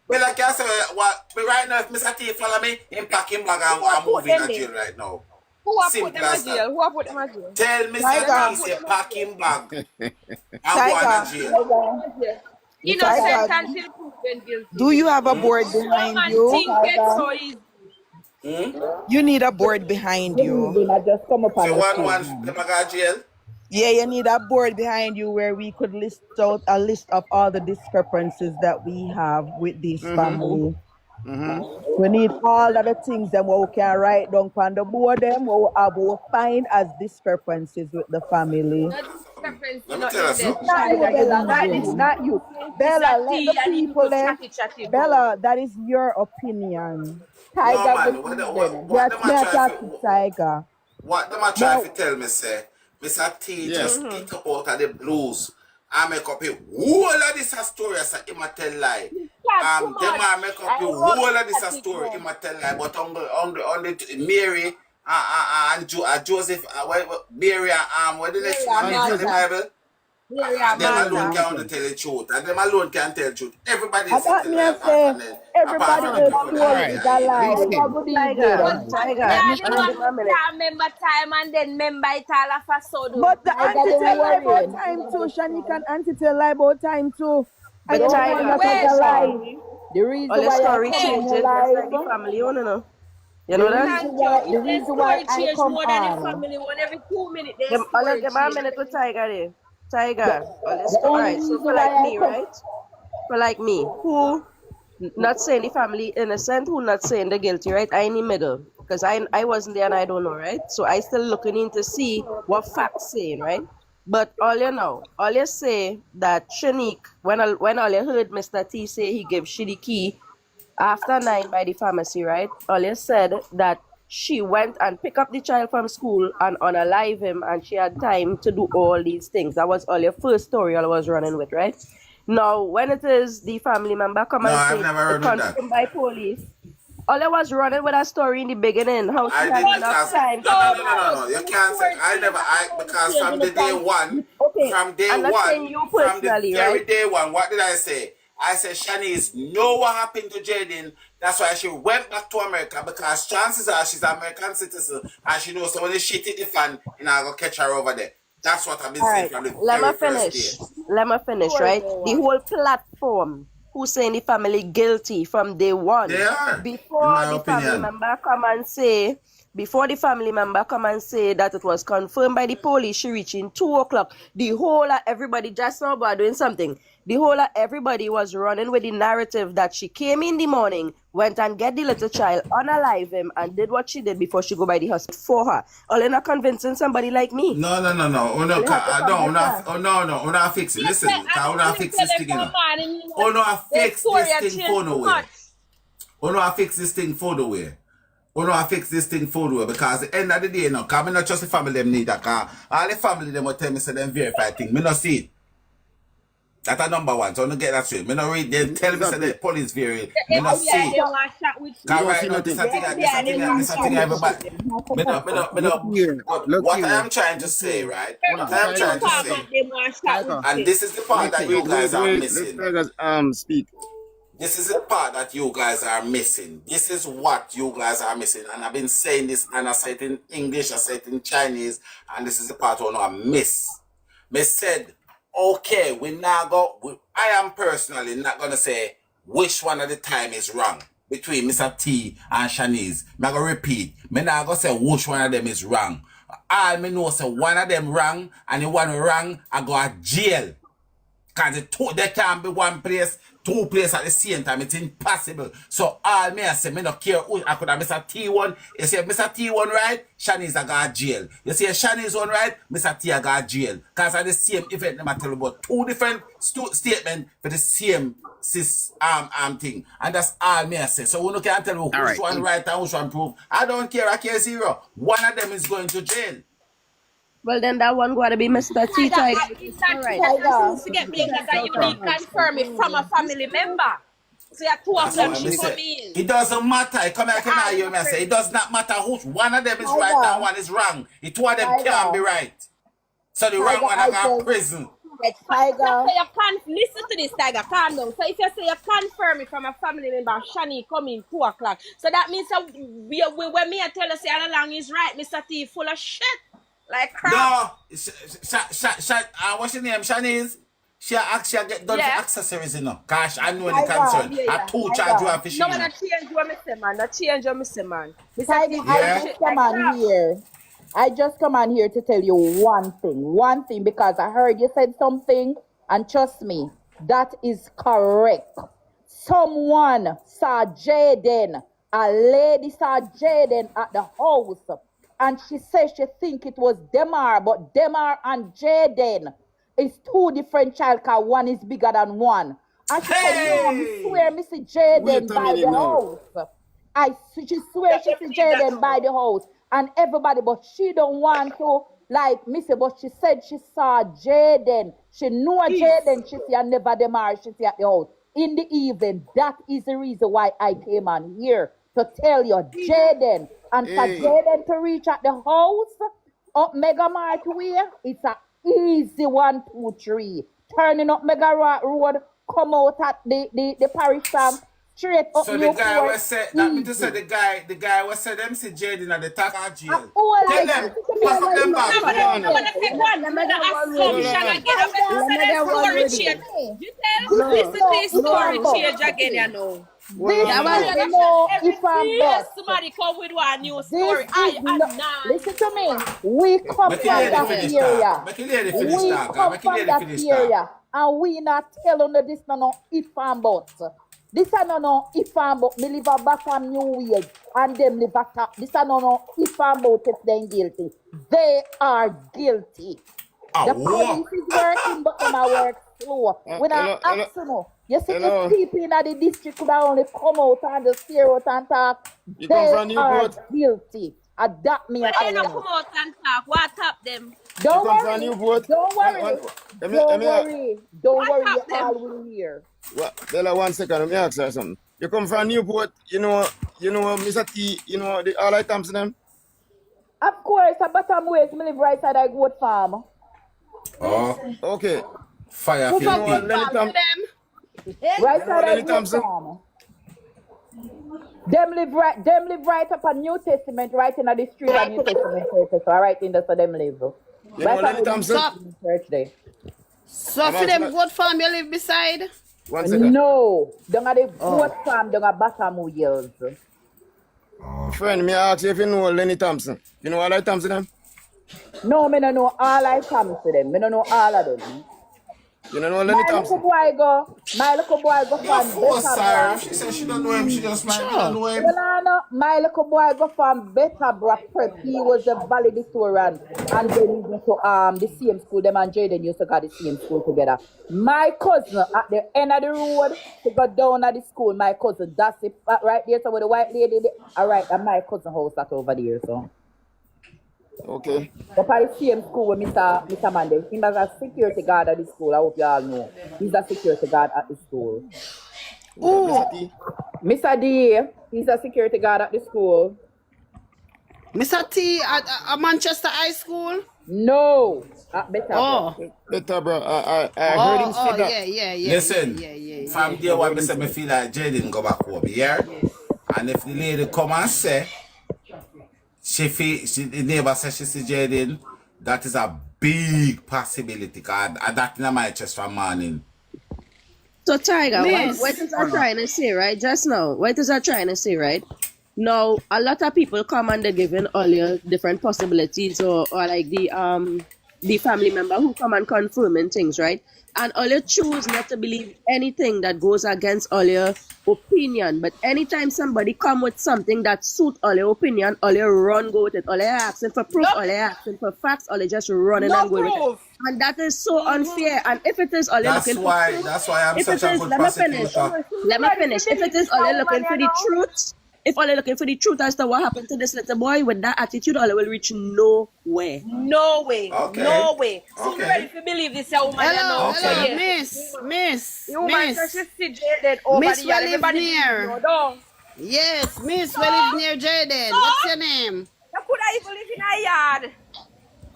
Bella can't say what me right now if Mr. T follow me, him pack him bag Who are and put move in them a in? jail right now. Who are put Simple them in as that. jail? Who are put them in jail? Tell Mr. Them Tiger, are T put say them in pack jail. him bag and go on Tiger, a jail. Tiger, Innocent Tiger. until proven guilty. Do you have a Hmm? board Oh behind man, you? thing get so easy. Hmm? You need a board behind Good you. evening. I just come up on So the one stage, them man. a go to jail. Yeah, you need a board behind you where we could list out a list of all the discrepancies that we have with this family. We need all of the things that we can write down on the board them, we find as discrepancies with the family. No Something. discrepancy Let me no tell you in there, something. Not you, Tiger. You Bella, look not like you, this. not you. Mr. Bella, let the T and him people little them. chatty go. Bella, that is your opinion. No Tiger, man, good evening. Yes, them a may I try talk to for Tiger? what them a try Now, to tell me say Mr. T yeah. just get up out of the blues and make up a whole of this a story as a him a tell lie. Chat too Them much. a make up I a rub whole of this a chatty story go. him a tell lie, but on the Mary Joseph Mary what the next Mary woman And name for the Martha. Joseph, Bible? Mary Them alone Martha. can tell the truth, and them alone can tell the truth. Everybody I else got tell me lie a say, apart everybody from the else Tiger, crocodile story alright, is a behind. lie. Tiger, listen. good But evening, Tiger. man. but Let me Let are me me the ask. one ask. who can't remember time and then remember it all of a sudden. But the Tiger, auntie them tell lie about worrying. time too. Shanika and auntie tell lie about time too. And But you're to the be one the that Tiger, says way a lie. show. the But reason the All why I story come way. on changes your just live, like the family, you know. You the know that? reason Thank you. why, If the the reason why story I change come more than the on, family, one every 2 minutes their Them, all story give me a change. minute to Tiger there. the, Tiger, the only alright. So reason for why like I me, come, right? For like me, who not saying the family innocent, who not saying the guilty, right? I in the middle. Because I wasn't there and I don't know, right? So I still looking in to see what facts saying, right? But all you know, all you say that Shanique, when all you heard Mr. T say he gave she the key after 9 by the pharmacy, right? Olia said that she went and picked up the child from school and unalive him and she had time to do all these things. That was Olia's first story I was running with, right? Now, when it is the family member come No, and I've say never heard of that. confirmed by police, Olia was running with a story in the beginning, how she I had did enough because time to So analyze. you when the can't say story I change, never that I story because change in the time. Okay, I'm not saying you from the personally, right? very day one, what did I say? I said Shanice know what happened to Jayden. That's why she went back to America because chances are she's an American citizen and she knows so when the shit hit the fan, you know, I go catch her over there. That's what I've been All saying right, from the let me very first day. finish. Let me finish, Story right? day The one. whole platform who saying the family guilty from day They one. are, in Before my the family opinion. member come and say, before the family member come and say that it was confirmed by the police, she reaching 2 o'clock. The whole of everybody just now about doing something. The whole of everybody was running with the narrative that she came in the morning, went and get the little child, unalive him, and did what she did before she go by the hospital for her. All in not convincing somebody like me. No. Oh no, All you have to I come don't. better. Oh no. Oh no, I fix it. Yes, sir. Listen, And I then wanna him fix tell this them thing, you from know. morning, you Oh know, no, I the fix story this had thing changed for the too way. much. Oh no, I fix this thing for the way. Oh no, I fix this thing for the way because at the end of the day, no, cause me not trust the family them need that. Cause all the family them will tell me say them verify thing. Me not see it. That's a number one. So I don't get that straight. Me not read. They tell me say the Exactly. police very. The Me not FBI, see they it. want shot with You Cause don't shit. see right now, this nothing. a The thing, FBI, they want shot with everybody. shit. Me not. But Look what I here, am trying to look say, here. right? Hold What on, I am Everybody Tiger. trying to department, say, they want shot with Tiger. and shit. this is the part that you guys are Let missing. Tiger speak. This is the part that you guys are missing. This is what you guys are missing. And I've been saying this, and I say it in English, I say it in Chinese, and this is the part where I miss. Me said, okay, I am personally not going to say which one of the time is wrong between Mr. T and Shanice. I'm going to repeat. Me not going to say which one of them is wrong. All me know say one of them wrong, and the one wrong, I go to jail. Because they can't be one place. two places at the same time. It's impossible. So all me I say, me no care who I could have Mr. T1. You see, Mr. T1 right, Shanice I got jail. You see, Shanice one right, Mr. T I got jail. Because at the same event, them I tell you about two different statements for the same thing. And that's all me I say. So we no can tell you which one right and which one proof. I don't care, I care zero. One of them is going to jail. Well, then that one going to be Mr. T. Tiger. It's not to get me that you need confirm it from a family member. So you have two of them should come in. It doesn't matter. Come here, can I hear me say? It does not matter which one of them is right and one is wrong. The two of them can't be right. So the wrong one I got prison. Tiger. So you can't listen to this, Tiger. Calm down. So if you say you confirm it from a family member, Shani come in 2 o'clock. So that means that when me I tell you say all along is right, Mr. T full of shit. Like crap. No, what's your name? Shanice? She actually get done for accessories, you know. Gosh, I know the concern. I two charge you have fishing. No, not change what me say, man. Not change what me say, man. Tiger, I just come on here. I just come on here to tell you one thing, because I heard you said something, and trust me, that is correct. Someone saw Jayden, a lady saw Jayden at the house, and she said she think it was Demar, but Demar and Jayden is two different child, because one is bigger than one. And she said, no, I swear, me see Jayden by the house. She swear she see Jayden by the house. And everybody, but she don't want to, like, Missy, but she said she saw Jayden. She knew Jayden, she see, and never Demar, she see at the house. In the evening, that is the reason why I came on here, to tell you, Jayden. And for Jayden to reach at the house, up Mega Mart way, it's a easy 1, 2, 3. Turning up Mega Road, come out at the parish farm. Straight up. So the guy was said that me to say the guy was said them see Jayden at the tax jail. Tell them, pack up them back. Somebody come with one new story. Listen to me. We come from that area. We come from that area. And we not telling this no if and but. This is no if and but me live a bottom New Wave and them live a top. This is no if and but if they're guilty. They are guilty. The police is working, but them are work slow. When I ask you see the people in the district could only come out and just stare out and talk. They are guilty. Adapt me. But they don't come out and talk. What up them? Don't worry. Don't worry. Don't worry. You all will hear. Bella, 1 second, let me ask her something. You come from Newport, you know, Mr. T, you know, the all items in them? Of course, a bottom ways, me live right side of goat farm. Oh, okay. Fire Who from field. goat farm to them? Right side of goat farm. Them live right up on New Testament, right in the street of New Testament church. So right in there, so them live. Right on the church there. So for them goat farm you live beside? 1 second. No, don't have the goat farm, don't have bottom wheels. Friend, me ask you if you know Lenny Thompson. You know all I Thompson them? No, me don't know all I come to them. Me don't know all of them. You don't know Lenny Thompson? My little boy go from Better. She said she don't know him, she just might not know him. My little boy go from Better Prep. He was a valedictorian, and then he went to the same school. Them and Jayden used to go to the same school together. My cousin at the end of the road to go down at the school. My cousin, that's it right there. So with the white lady, all right, and my cousin house that over there. So. Okay. But I see him school with Mr. Monday. He was a security guard at the school. I hope you all know. He's a security guard at the school. Oh, Mr. D, he's a security guard at the school. Mr. T at Manchester High School? No, at Better. Better, bro. I heard him say that. Yeah. Listen, from day one, I feel like Jayden go back home, yeah? And if the lady come and say, the neighbor says she see Jayden, that is a big possibility, because that in my chest from morning. So Tiger, what is I trying to say, right? Just now, what is I trying to say, right? Now, a lot of people come and they're giving all your different possibilities or like the the family member who come and confirming things, right? And all you choose not to believe anything that goes against all your opinion. But anytime somebody come with something that suit all your opinion, all you run go with it. All you asking for proof, all you asking for facts, all you just running No and going with it. proof. And that is so unfair. And if it is all you're That's looking for why. truth, That's why I'm if such it a is, good let me finish. prosecutor. Let me finish. If it is all you're looking for the truth, if all you're looking for the truth as to what happened to this little boy with that attitude, all you will reach nowhere. No way. Okay. No way. So Okay. ready to believe this young woman, you know. Hello, So Okay. hello, yes. Miss, The woman says Miss. she see Jayden over Miss the will yard. live Everybody believe near. you, no. Yes, Miss So, will live near Jayden. What's your name? you could have even live in a yard.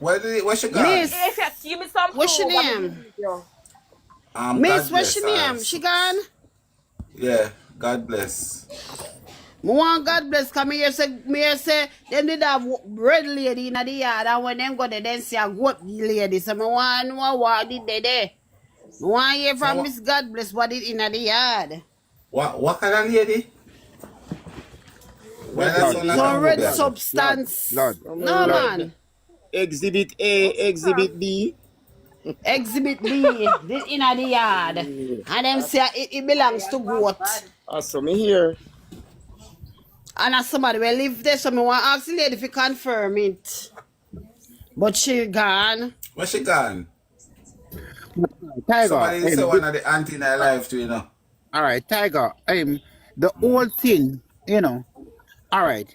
Where she gone? Miss. If you give me some proof, What's your I will name? believe you. Miss, God what's bless. your name? She gone? Yeah. God bless. Me want God bless, come here say them did have red lady in the yard, and when them go there, then see a goat lady. So me want know what did they there. Me want hear So from Miss God bless what did in the yard. what kind of lady? Why that Red sound like lady. a Some red Nubian? substance. Blood. No man. Exhibit A, Exhibit B. Exhibit B, this in the yard. Yeah. And them say it belongs to goat. So me here. And as somebody will live there, so me want to ask the lady if you confirm it. But she gone. Where she gone? Tiger, Somebody say one of the auntie in her life too, you know. all right, Tiger. The whole thing, all right.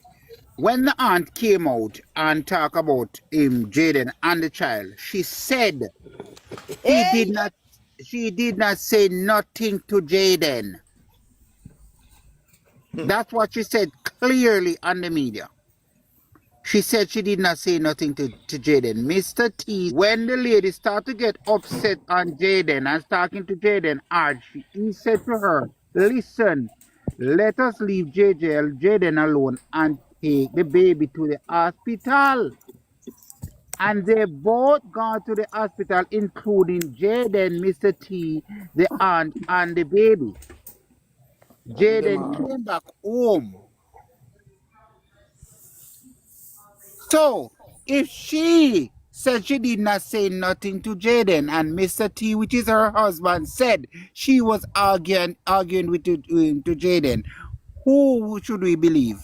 When the aunt came out and talked about Jayden and the child, she said she did not say nothing to Jayden. That's what she said clearly on the media. She said she did not say nothing to Jayden. Mr. T, when the lady started to get upset on Jayden and talking to Jayden hard, he said to her, listen, let us leave Jayden alone and take the baby to the hospital. And they both gone to the hospital, including Jayden, Mr. T, the aunt, and the baby. Jayden came back home. So, if she said she did not say nothing to Jayden, and Mr. T, which is her husband, said she was arguing with to Jayden, who should we believe?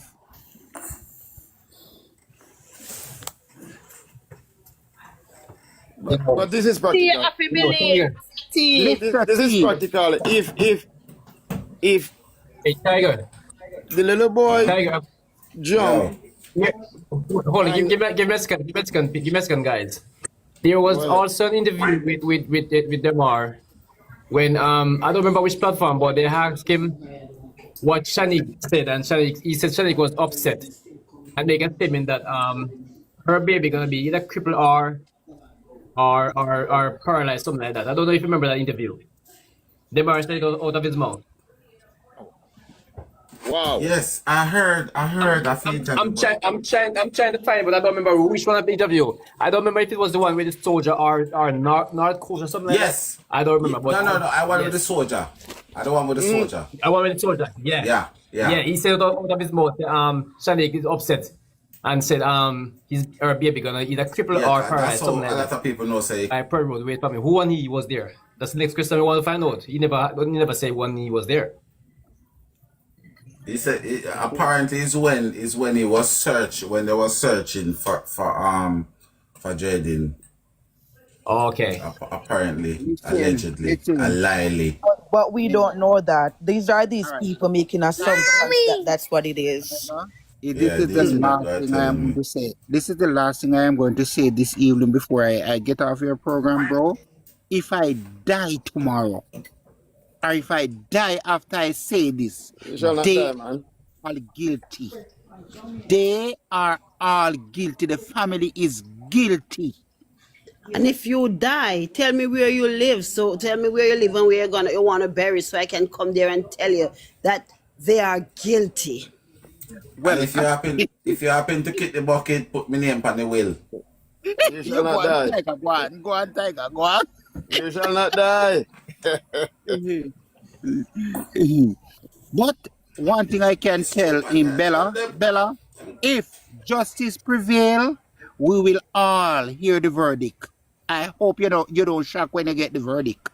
But this is See, practical. happy believe. See. This is practical. If Hey, Tiger. the little boy Tiger. jump. Yeah. Hold on, give me a second. Give me a second, guys. There was also an interview with Demar when I don't remember which platform, but they asked him what Shanik said, and he said Shanik was upset and make a statement that her baby gonna be either crippled or paralyzed, something like that. I don't know if you remember that interview. Demar said it out of his mouth. Wow. Yes, I heard that interview. I'm trying to find it, but I don't remember which one of the interview. I don't remember if it was the one with the soldier or North Coast or something like Yes. that. I don't remember. But No. I want with the soldier. I don't want with the soldier. I want with the soldier. Yeah. Yeah. He said out of his mouth, Shanik is upset and said her baby gonna either cripple or paralyzed. Something like a lot that. of people know say. I probably wait for me. Who one he was there? That's the next question we want to find out. He never say when he was there. He said apparently is when he was when they were searching for Jayden. Okay. Apparently, allegedly, allegedly. But we don't know that. These are people making assumptions that that's what it is. This is the last thing I am going to say. This is the last thing I am going to say this evening before I get off your program, bro. If I die tomorrow, or if I die after I say this, they are all guilty. They are all guilty. The family is guilty. And if you die, tell me where you live. So tell me where you live and where you want to bury, so I can come there and tell you that they are guilty. Well, if you happen to kick the bucket, put my name on the will. You shall not die. Go on, Tiger. Go on. You shall not die. But one thing I can tell in Bella, if justice prevail, we will all hear the verdict. I hope you don't shock when you get the verdict.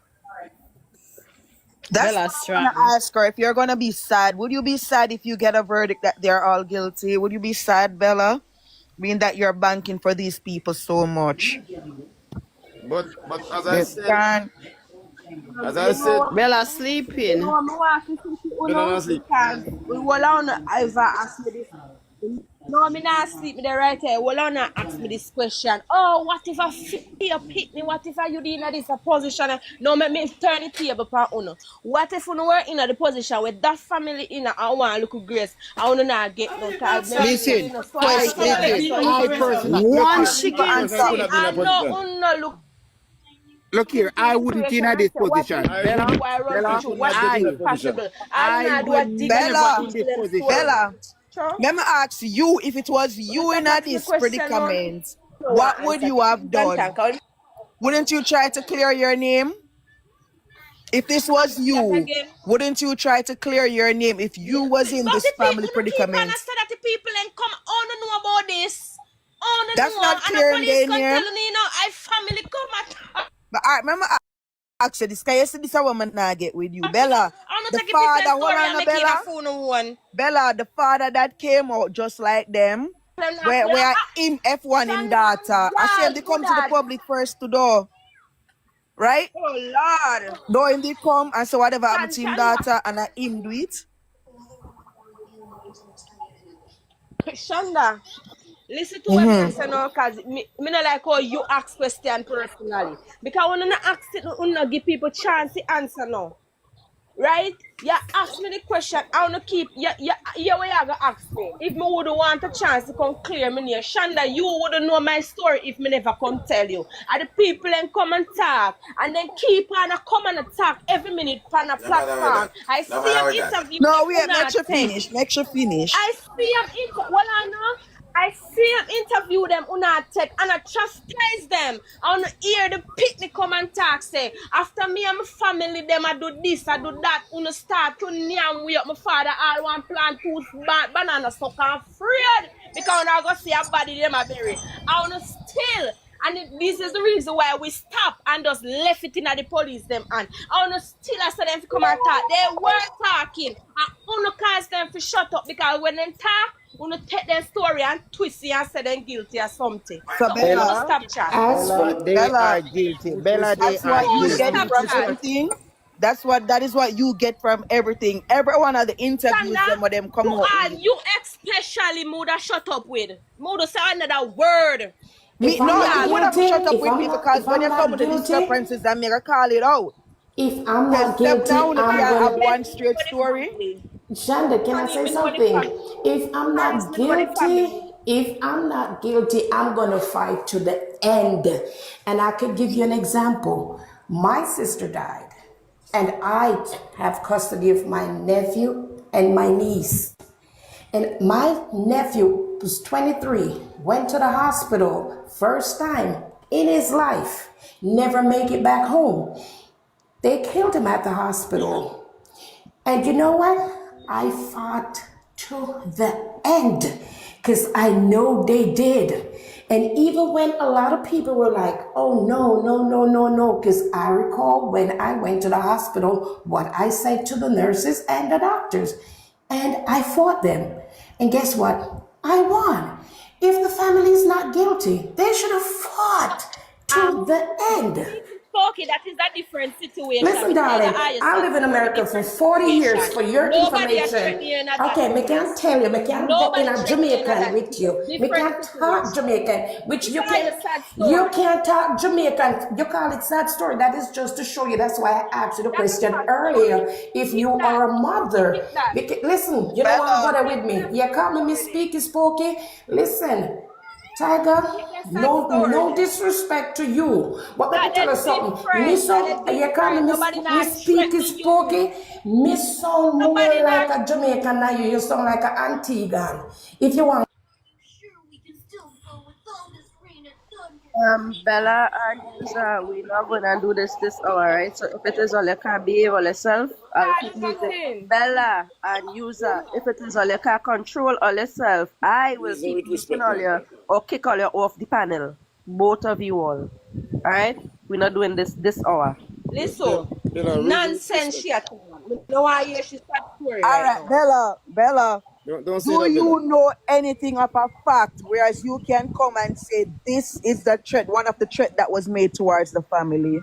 That's Bella what I want Stratton. to ask her. If you're gonna be sad, would you be sad if you get a verdict that they're all guilty? Would you be sad, Bella, being that you're banking for these people so much? But They, Can as I You said, know, Bella you sleeping. know, me want to say to better Uno not sleep. because we will on ever ask me this. No, me not sleep me there right here. Well, on ask me this question. Oh, what if I fear pick me? What if I you in this position? No, me turn the table for Uno. What if Uno were in the position where that family in I want look grace? I want to not get no card. Never see listen, you know. So I say listen. so I if personally Once she you can answer? see. I know Uno look look here. into I the wouldn't situation in and this say, what if position, I this Bella. should boy run I for Bella, you? should What not if get in I that position. possible? I I wanna do a would dig and never never Bella, in into this them story. position. Bella. Sure. Let me ask you, if it was When you you in start a asking me this question now, predicament, no one what would answer. you have Can done? tank out Wouldn't you try to clear your name? If this was that you, again. wouldn't you try to clear your name if Yeah. you was in But this the people family who keep on predicament? say that the people ain't come on to know about this. On to That's know not and the clearing police their can name. tell you, you know, I family come at But I remember I asked you this, because you see this a woman now get with you. you know, Bella, I wanna the take a father, people hold story on and a make it a Bella. phone one. Bella, the father that came out just like them, Them not where him F1 him Shanda, daughter. I see him y'all they do come to the that. public first to door, right? Oh Lord. Though him they come and say whatever happened to him Shanda. daughter and I him do it. Shanda. Listen to what me Mm-hmm. say now, cause me not like how you ask question personally. Because when you not ask it, you not give people chance to answer now. Right? You ask me the question, I wanna keep what you gonna ask me. If me would want a chance to come clear me name, Shanda, you wouldn't know my story if me never come tell you. And the people then come and talk and then keep on a come and talk every minute on a No matter with platform. that. I No see matter him with that. interview them No, we make una sure take. finish. Make sure finish. I see him well I know. I see him interview them una take and I chastise them. I wanna hear the picnic come and talk say after me and my family them I do this, I do that, una start to name we up my father all one plant two banana suck and afraid because I go see a body them a bury. I wanna still and this is the reason why we stop and just left it in at the police them and I wanna still I said them to come and talk. They were talking. I wanna cause them to shut up because when they talk, wanna take their story and twist it and say them guilty or something. So So wanna Bella, stop chat. Bella, they Bella, are guilty. With Bella, they that's respect. are what you Wanna get stop guilty. from chat. everything. That is what you get from everything. Every one of the interviews Sanda, them what them come you out are with. you especially Muda shut up with. Muda say another word. Me If I'm no, not you Y'all. would have to shut guilty, up with me because if when I'm you come not with the guilty, discrepancies, I'm gonna call it out. if I'm Because not step guilty, down, you I'm can't have gonna. one Honestly, me straight know the story. family. Shonda, can I Honestly, say me know the something? family. If I'm not Honestly, me know the family. guilty, I'm gonna fight to the end. And I could give you an example. My sister died, and I have custody of my nephew and my niece. And my nephew was 23, went to the hospital first time in his life, never make it back home. They killed him at the hospital. And you know what? I fought to the end because I know they did. And even when a lot of people were like, oh, no, no, no, no, no, because I recall when I went to the hospital, what I said to the nurses and the doctors. And I fought them. And guess what? I won. If the family is not guilty, they should have fought to the end. Okay, that is a different situation. Listen, Me tell you darling, I I yourself live in for a America for different 40 years. situation. For your Nobody are information, threatening you in that okay, me can case. tell you, me can go in Nobody a threatening you in Jamaican that with case. you. Me Different can talk situation. Jamaican, which It's all your sad you story. can't talk Jamaican. You call it sad story. That is just to show you. That's why I asked you the That's a question sad story. earlier. If Keep you that. are a mother, Keep that. listen, you don't want to Bella, bother Keep with me. your You sad call me Miss story. Speaky Spooky. Listen. Tiger, Keep your sad no story. disrespect to you. But let That me tell you is something. different. Miss That is so you call me different. Nobody not Miss Speaky threatening you. Spooky. Miss sound Nobody more not like a Jamaican than you. You sound like an Antiguan. If you want. Bella and user, we're not gonna do this hour, right? So if it is all you can behave on yourself, I'll keep music. thing. Bella and user, if it is all you can control all yourself, I will Listen keep with muting respect, all man. you or kick all you off the panel. Both of you all. Alright? We're not doing this hour. Listen, nonsense she at no I hear she start story All right right, now. Bella, Don't say do that, Bella. you know anything of a fact, whereas you can come and say this is the threat, one of the threat that was made towards the family?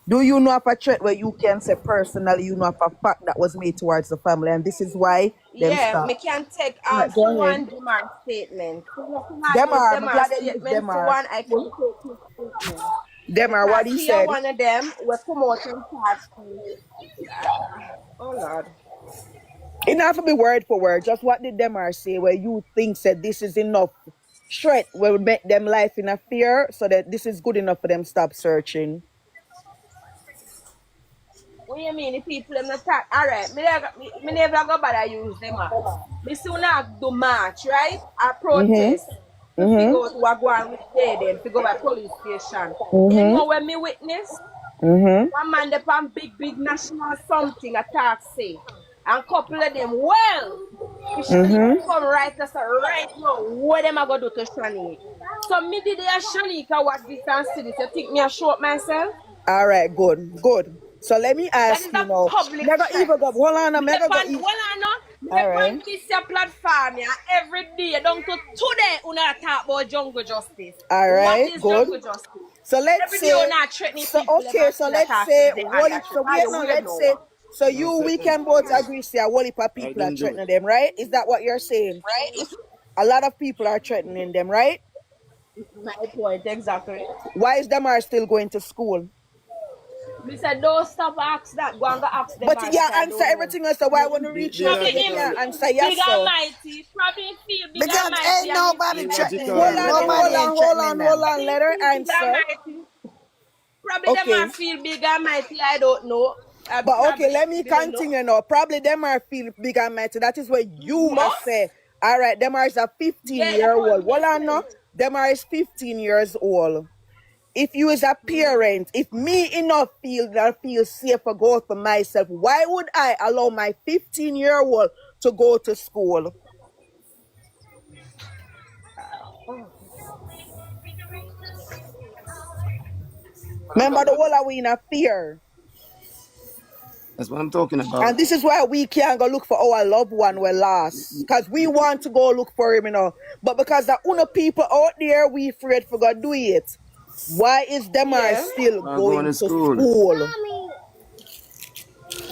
Do you know of a threat where you can say personally you know of a fact that was made towards the family and this is why them Yeah, stop? me can take Right, Sue go ahead. and Demar statement. So nothing I use Demar, I'm Demar glad they use statement. So Demar. one I can take his statement. Demar, Because what he he are said. one of them will come out and talk to oh Lord. It not have to be word for word. Just what did Demar say where you think said this is enough threat will make them life in a fear so that this is good enough for them stop searching. What you mean the people them not talk? Alright, me never go bother use them. Me soon not do march, right? I protest to figure out what go on with Jayden, figure by police station. You know when me witness? One man dey on big national something attack say. And couple of them, well, if Shanika come right us right now, what them I go do to Shanika? So me did a Shanika watch this and see this. You think me a show up myself? All right, good. So let me That ask is you a now. public Mega threat. even go hold on, Me mega dep go on, even. well I know, me All dep right. on this your platform yeah, every day down to today una talk about jungle justice. All What right, is good. jungle justice? So let's Every day say, una threatening so people them okay, and so still let's attack say say they Wally. under threat. So Are wait, you no, weird let's now? say, so No, you we can both agree say a whole heap of I people are didn't do it. threatening them, right? Is that what you're saying? A lot of people are threatening them, right? My point exactly. Why is them are still going to school? Me said don't stop ask that. Go and go ask them But because yeah, I answer don't know. everything else. So why when you reach here, Probably so Bella, you him can't Bella, answer big yes, and so. mighty. Probably him feel big and Because mighty ain't and him nobody feel threatening illogical, Hold them. on, illogical. Nobody ain't threatening hold them. on. probably Let her feel big and answer. mighty. Probably them Okay. are feel big and mighty. I don't know. But okay, Probably let me me don't know. continue now. Probably them are feel big and mighty. That is what you are Most say. All right, them are is a 15 yeah, year that's what old. me Well, I know say. them are is 15 years old. If you as a parent, if me enough feel that I feel safe for go for myself, why would I allow my 15-year-old to go to school? Oh. Remember the whole of we in a fear. That's what I'm talking about. And this is why we can't go look for our loved one we lost. Because we want to go look for him, you know. But because the other people out there, we afraid for God do it. Why is them are Yeah. still I'm going going to to school. school?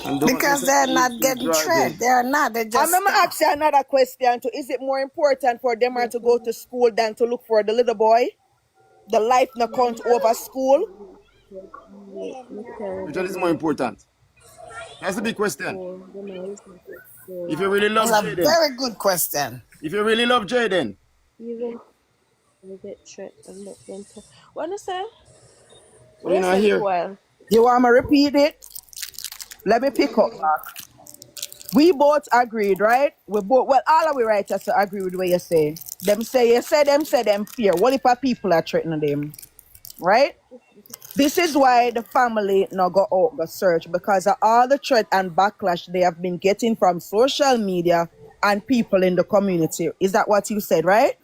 And don't Because listen they're to not keep getting threat. dragging. They're not. They I'm just gonna stop. ask you another question too. Is it more important for them are to go to school than to look for the little boy? The life not count over school? Which one is more important? That's the big question. If you really love It's a Jayden, very good question. if you really love Jayden, Even I get threat and let them talk. What you say? what What do you you not say, little hear? while? You want me to repeat it? Let me pick up back. We both agreed, right? We both well, all of we writers agree with what you say. Them say them fear. What if our people are threatening them? Right? This is why the family now go out go search because of all the threat and backlash they have been getting from social media and people in the community. Is that what you said, right?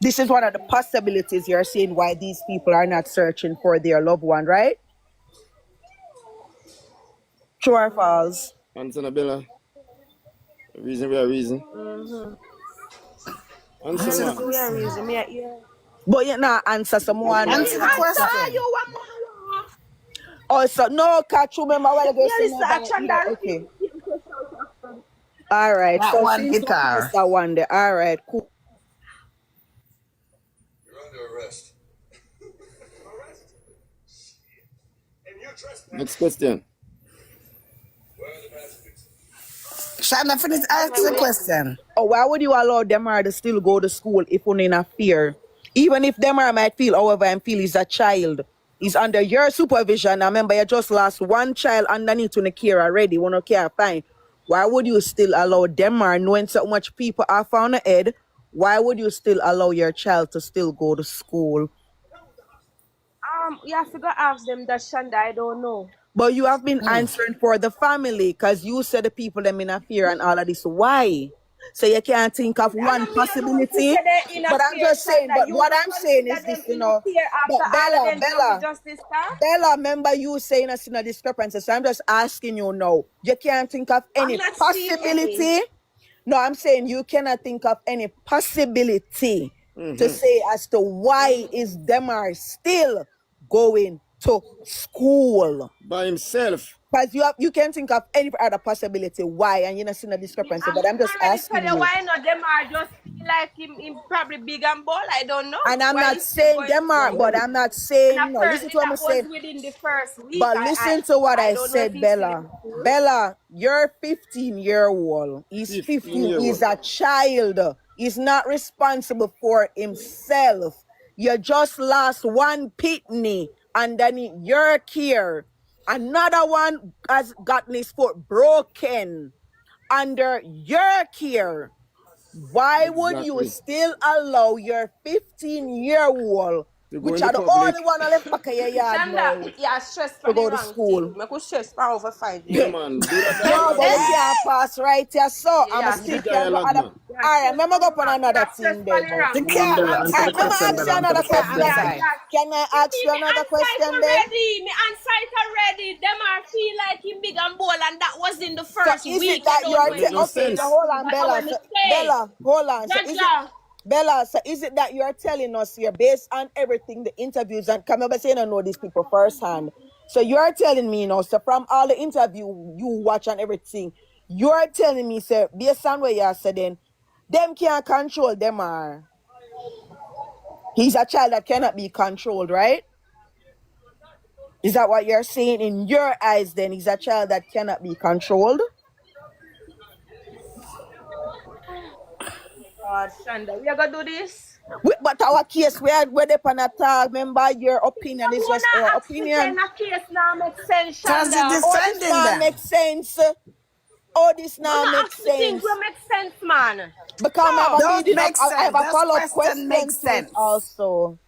This is one of the possibilities you're seeing why these people are not searching for their loved one, right? True or false? Answer, Bella. Reason we are reason. Mm-hmm. Answer, Answer the man. Reason we are question. reason. Me, yeah. But you not answer someone. Me Answer the answer question. you one more. Also, no, catch you remember what Me ago say listen, nobody action yeah, that repeat okay. the same question. All right. That So one since you guitar. answer one day, all right, cool. Next question. Shana, finish answer the question. Oh, why would you allow Demar to still go to school if only in a fear? Even if Demar might feel, however, and feel he's a child. He's under your supervision. Now remember, you just lost one child underneath in the care already. One care fine. Why would you still allow Demar, knowing so much people are found ahead? Why would you still allow your child to still go to school? You have to go ask them that Shanda. I don't know. But you have been answering for the family because you said the people them in a fear and all of this. Why? so you can't think of I one don't mean no to possibility. say they in a But I'm fear, just saying, Shonda. but You what would I'm saying consider is them this, in a fear but after all of Bella, them done with justice, sir? Bella, remember you saying us in a discrepancy. So I'm just asking you now. You can't think of I'm any not seeing any. possibility. No, I'm saying you cannot think of any possibility to say as to why is Demar still going to school. By himself. Because you can think of any other possibility why, and you're not seeing a discrepancy. But I'm just Already tell asking you you. why not them are just feel like him probably big and bold. I don't know. And I'm Why not he's still saying going to Demar, school? but I'm not And saying, listen apparently to what I'm that was saying. within the first week. But listen to what I I don't know if said, he's still in Bella. school. Bella, you're 15-year-old. He's 15. He's a child. He's not responsible for himself. You just lost one pitney and then your care. Another one has gotten his foot broken under your care. Why would you Exactly. still allow your 15-year-old, To go which in the are the public. only one left back of your yard Shanda, now, yeah, stress to for the go to wrong thing. school? I could stress for over 5 years. Yeah, man. Do that No, but we dialogue, man. can't pass right here, so I'm Yeah, Do the still can go dialogue, other. man. yeah, All right, stress remember for go the up on wrong. another Yeah, stress thing for there the now. wrong You thing. can't Because Bella, me answer All the right, let me question, ask Bella. you Answer another the yeah, question question. yeah, then. yeah. Can I ask you Me another answer it question then? already. Me answer it already. Them are feel like him big and bold, and that was in the So first is it week. You that don't you're know Don't if make he's no okay? still So in sense. hold school. on, That's Bella. what me So say. Bella, hold on. So is it Jaja. Bella? So is it that you're telling us here, based on everything, the interviews, and come over saying I know these people firsthand. So you're telling me, so from all the interview you watch and everything, you're telling me, sir, based on what you said, then them can't control them are. He's a child that cannot be controlled, right? Is that what you're saying in your eyes? Then he's a child that cannot be controlled. God, Shanda, we are gonna do this. But our case, we're there on a tag. Remember, your opinion But is you just wanna our ask me saying opinion. a case now make sense, Because you're Shanda. Oh, this defending now them. makes sense. Oh, this But now not makes ask me things will sense. make sense, man. Because I have Sure. a Don't leading up, make I have sense. a This follow-up question question makes to it sense. also.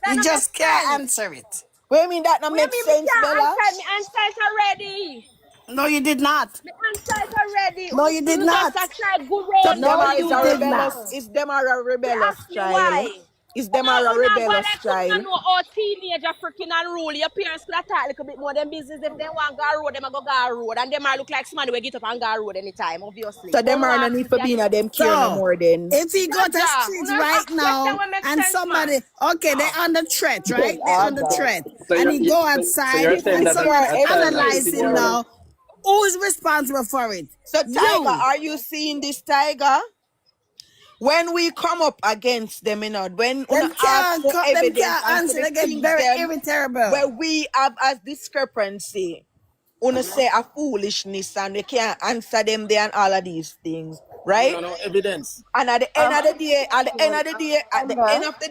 That You don't make just can't sense. answer it. What do you mean that not What you make mean me sense, can't Bella? answer it? Me answer it already. No, you did not. Me answer it already. No, you did You just not. a try go So round No, me Demar is you a use did it not. rebellious, now. is Demar a You rebellious ask me child? why. Is Demar a Una go rebellious like could child? know how teenager freaking unruly. Your parents could have taught a little bit more than business. If they want go road, them a go road. And them are look like somebody will get up and go road anytime, obviously. So What Demar no want need me for there being a now? them care no So, more then. if he go to Jaja, street una right ask question now will make and sense, man. somebody, okay, they under threat, right? They Oh under God. threat. So And he go so outside you're saying and that You somebody are a child that's everything, analyze 15 him year boy. old. now. Who is responsible for it? So Tiger, You. are you seeing this, Tiger? When we come up against them, when Them ask for them evidence can't and for answer. the They get things very them where irritable. we have as discrepancy, say a foolishness and we can't answer them there and all of these things, We right? have no evidence. And at the end of the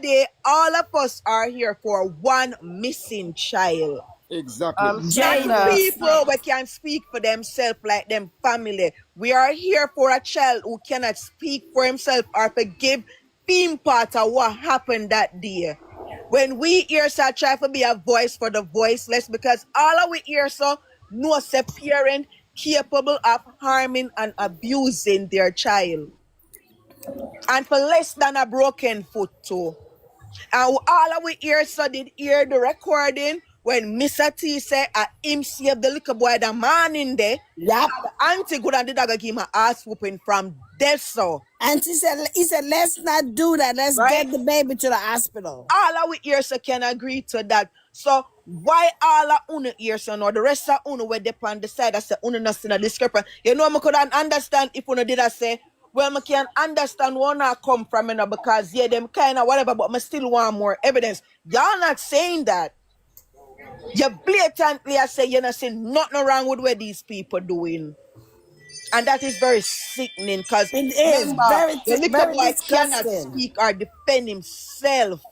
day, Shanda. all of us are here for one missing child. Exactly. Not Shanda. people who can speak for themselves like them family. We are here for a child who cannot speak for himself or forgive being part of what happened that day. When we hear so try to be a voice for the voiceless, because all of we hear so know a parent capable of harming and abusing their child. And for less than a broken foot too. And all of we hear so did hear the recording when Mr. T said him save the little boy the man in there. Yep. The auntie good and did give him an ass whooping from there so. And he said, let's not do that. Let's Right? get the baby to the hospital. All of we hear so can agree to that. So why all of unu hear so now? The rest of unu were on the side that say unu not see a discrepancy. You know, I couldn't understand if unu did I say, well, I can understand where I come from, because yeah, them kind of whatever, but I still want more evidence. Y'all not saying that. You blatantly say you're not saying nothing wrong with what these people doing. And that is very sickening because It is remember, the little very boy cannot disgusting. speak or defend himself.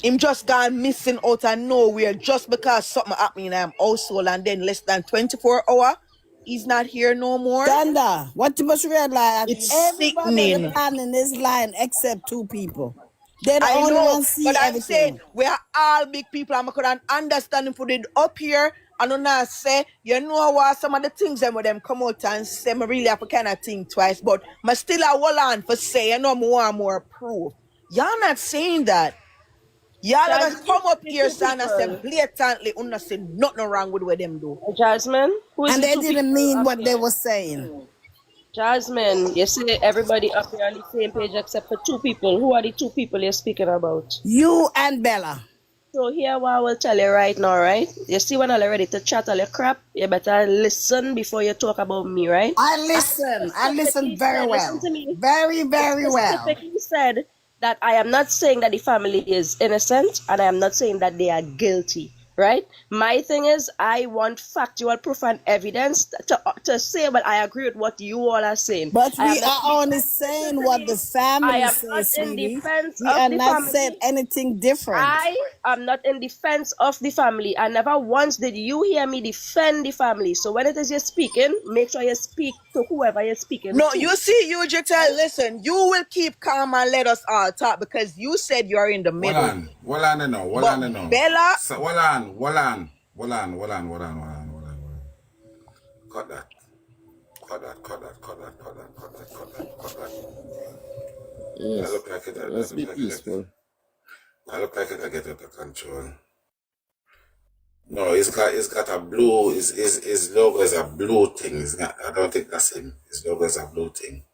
Him just gone missing out of nowhere just because something happened in him household and then less than 24 hours, he's not here no more. Thunder, what you must realize, It's everybody on the sickening. planet in this line except 2 people. They're the I only know, ones see but I'm saying everything. we are all big people. I couldn't understand if we did up here And on I say, you know what, some of the things them with them come out and say, me really have to kind of think twice, but I still a hold on for say, you know, more proof. Y'all not saying that. Y'all ever Jasmine, come up the here two son and say people. blatantly, not say nothing wrong with what them do. Jasmine, who is And the they two didn't people mean up what they here? were saying. Jasmine, you see everybody up here on the same page except for two people. Who are the two people you're speaking about? You and Bella. So here what I will tell you right now, right? You see when I'm ready to chat all your crap, you better listen before you talk about me, right? I I listen. I listen specifically very said, listen well. to me. Very, I very well. specifically said that I am not saying that the family is innocent and I am not saying that they are guilty, right? My thing is I want factual proof and evidence to say, well, I agree with what you all are saying. But I am we not are in only defense, listen saying to what me. the I family am not says, in sweetie. defense We of are the not said family. anything different. I am not in defense of the family. I never once did you hear me defend the family. So when it is you're speaking, make sure you speak to whoever you're speaking No, to. you see, you Jitel, listen, you will keep calm and let us all talk because you said you are in the Hold middle. on. Hold on now. Hold But on now. Bella, So, hold on. Hold on. Hold on. Hold on. Hold on. Hold on. Hold on. Hold on. Cut that. Cut that. Cut that. Cut that. Cut that. Cut that. Cut that. Cut that. That Yes. look like it. That Let's look be like it. peaceful. That look like it. Get out of control. No, it's got a blue. His logo is a blue thing. It's not. I don't think that's him. His logo is a blue thing.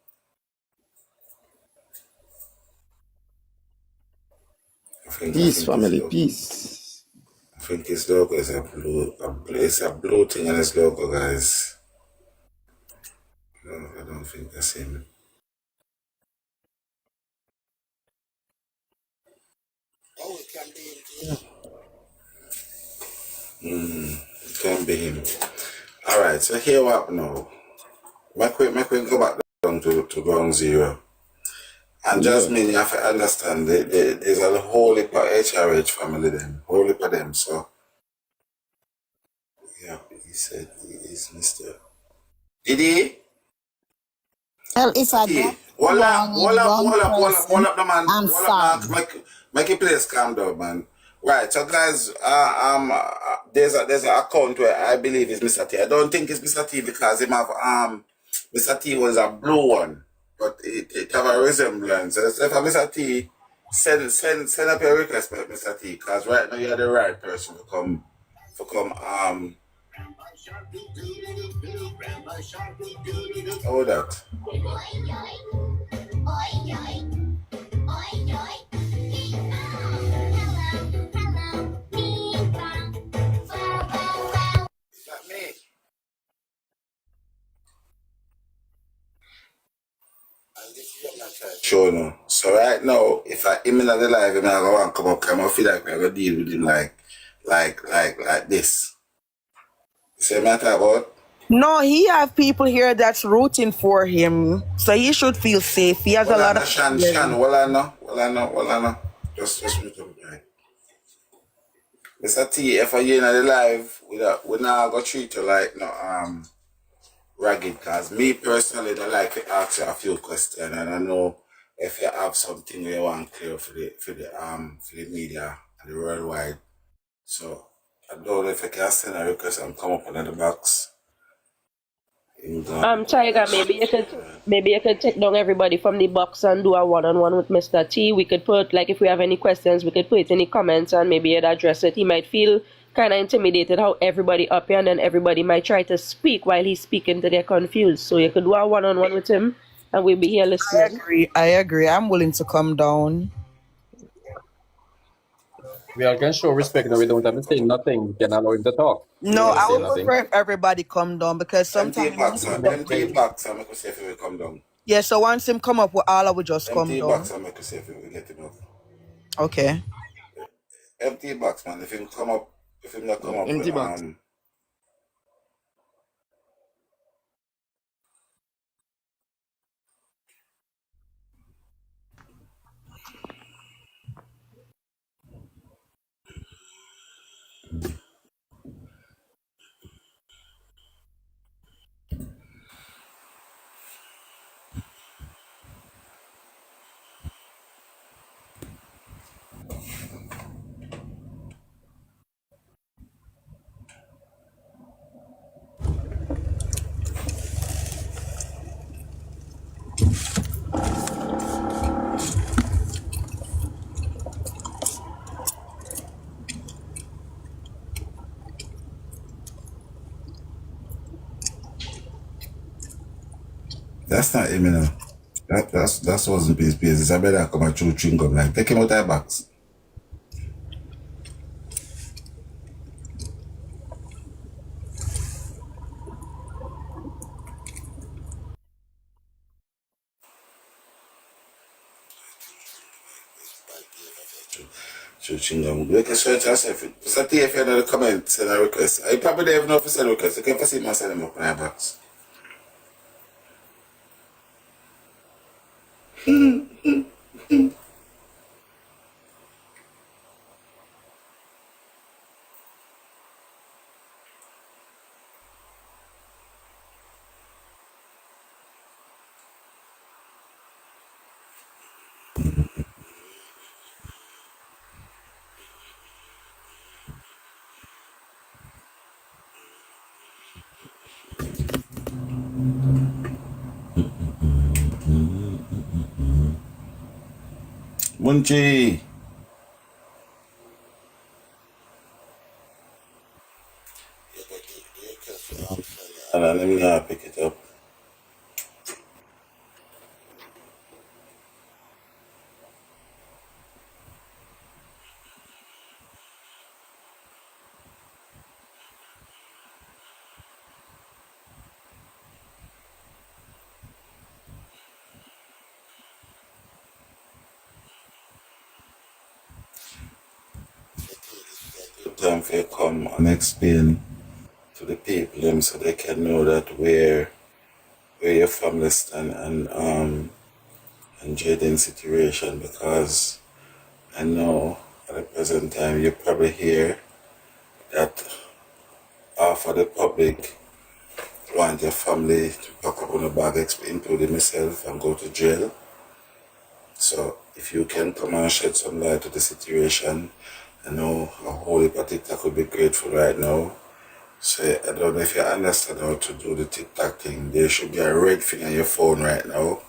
I Peace, think his family, logo. peace. I think his logo is a blue. It's a blue thing on his logo, guys. No, I don't think that's him. Oh, it can be him. It can be him. All right. So here what now? Make we go back down to ground zero. And Yeah. Jasmine, you have to understand, there's a whole heap of HRH family then, whole heap of them. So, yeah, he said he is Mr. Did he? Well, if Mr. I T. got it wrong in one Hold person, up, the man. I'm Hold up, sorry. Max. Make your place calm down, man. Right, so guys, there's an account where I believe it's Mr. T. I don't think it's Mr. T because him have Mr. T was a blue one, but it have a resemblance. So if Mr. T, send up your request, Mr. T, because right now you're the right person to come hold that. Is that me? Sure no. So right now, if I him in the live, I'm gonna go and come up, I feel like we're gonna deal with him like this. See what I'm talking about? no, he have people here that's rooting for him, so he should feel safe. He has a Well I lot of know, Shan, friends. well I know. Just mute up, right? Mr. T, if I hear in the live, we not gonna treat you like no ragged, cause me personally I like to ask you a few questions and I know if you have something you want clear for the media and the worldwide. So I don't know if I can send a request and come up under the box. Tiger, maybe you could take down everybody from the box and do a one-on-one with Mr. T. We could put, like, if we have any questions, we could put it in the comments and maybe he'd address it. He might feel kind of intimidated how everybody up here and then everybody might try to speak while he's speaking to they're confused. So you could do a one-on-one with him and we'll be here listening. I agree. I'm willing to come down. We all can show respect, though we don't have to say nothing. We can allow him to talk. We No, don't have to I say would nothing. prefer if everybody come down because Empty sometimes box, empty box, and make us see if we come down. yeah. So once him come up, we all would just come Empty down. box, and make us see if we get him up. Okay. Empty box, man. If him not come Yeah, up with empty box. That's not him, you know. That's wasn't his business. I better come and chew chewing gum. Like, take him out of that box. Chew chewing gum. You can search yourself. Just a if you know the comment, send a request. I probably don't even know if you send a request. You can see me send them up in that box. Munchie. And let me pick it up. Time for you come and explain to the people them so they can know that where your family stand and Jayden's situation, because I know at the present time you probably hear that half of the public want your family to pack up on a bag, including myself, and go to jail. So if you can come and shed some light to the situation, I know a whole heap of TikTok would be grateful right now. So I don't know if you understand how to do the TikTok thing. There should be a red thing on your phone right now.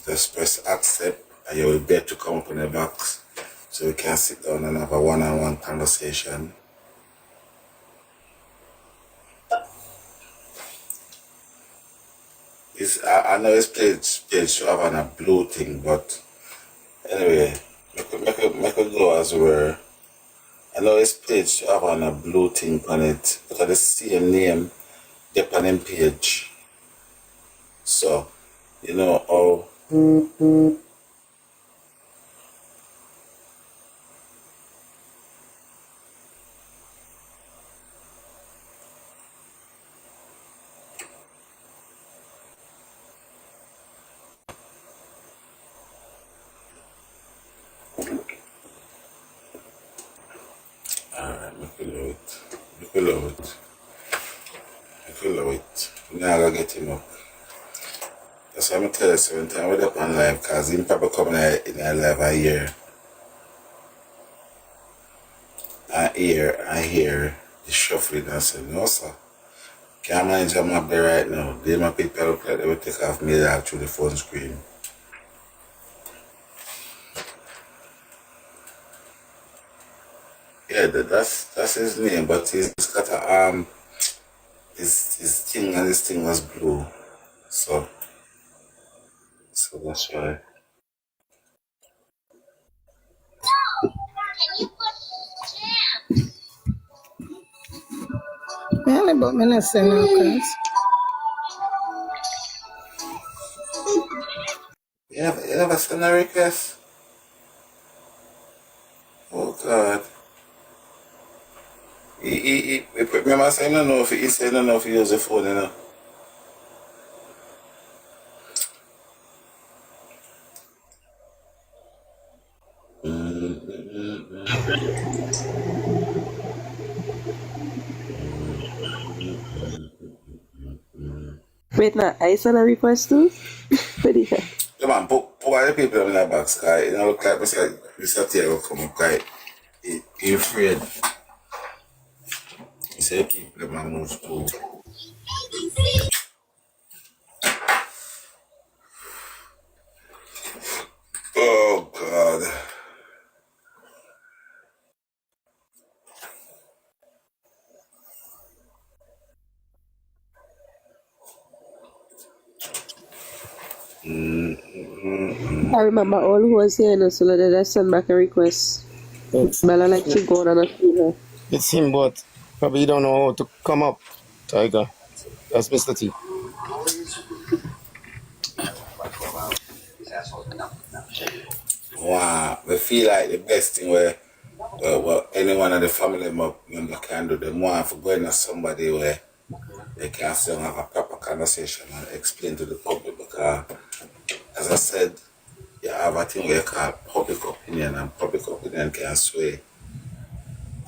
Just press accept and you will get to come up in the box so we can sit down and have a one-on-one conversation. I know it's page to have on a blue thing, but anyway, make it go as where. I know it's page to have on a blue thing on it, but I just see a name depending page. So, you know how alright, make it low it. Make it low it. Make it low it. Now I gotta get him up. That's why I'm tell you 7 times we're up on live, because him probably coming in a live I hear the shuffling and say, no sir. Can't manage a map there right now. They my people look like they will take off me out through the phone screen. Yeah, that's his name, but he's got a his thing and his thing was blue. So that's why. Really, but me not say no, cause You never send a request? Oh God. He remember saying no know if he said no know if he use the phone, you know. Wait, now, I send a request too? What the heck? Come on, put all the people in that box, guy. You know, look like Mr. Taylor will come up, guy. He afraid. He said people them move too. Oh God. I remember all who was here, and so that I sent back a request. Bella like she go on and I feel her. It's him, but probably don't know how to come up, Tiger. That's Mr. T. Wow, we feel like the best thing where any one of the family member can do, them want for going to somebody where they can still have a proper conversation and explain to the public because, as I said, you have a thing where you call public opinion and public opinion can sway.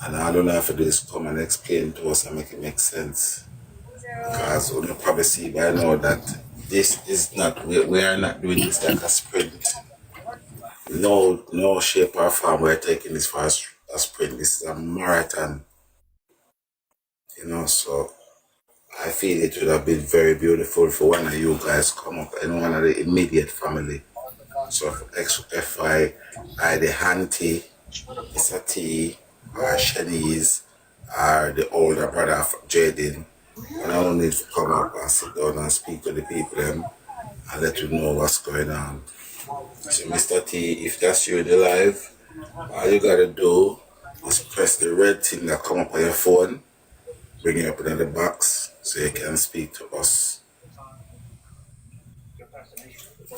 And all you have to do is come and explain to us and make it make sense. Because we probably see by now that this is not, we are not doing this like a sprint. No shape or form we're taking this for a sprint. This is a marathon. So I feel it would have been very beautiful for one of you guys come up and one of the immediate family. So FY, the auntie, Mr. T, or Shanice, or the older brother of Jayden, and I don't need to come up and sit down and speak to the people them and let you know what's going on. So Mr. T, if that's you in the live, all you gotta do is press the red thing that come up on your phone, bring it up in the box so you can speak to us.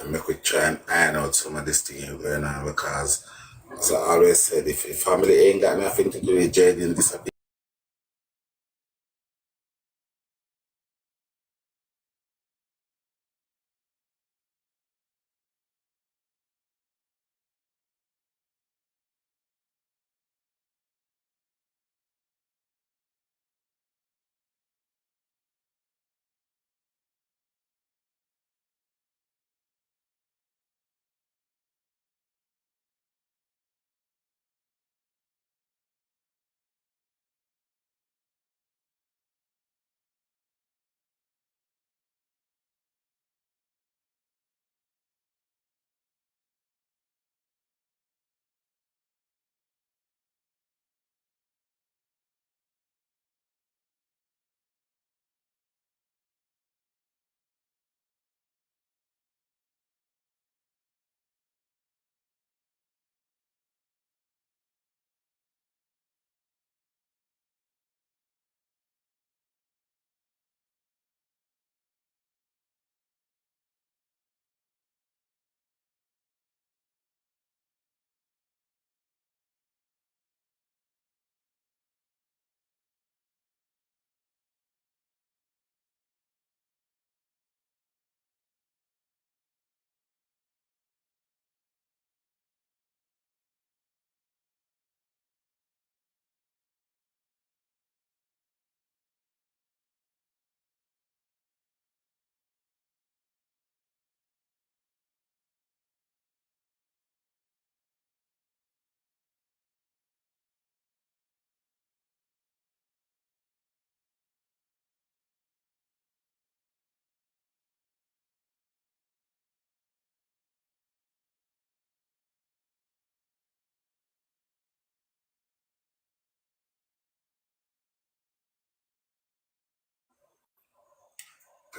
And make we try and iron out some of this thing going on because, as I always said, if your family ain't got nothing to do with Jayden disappear.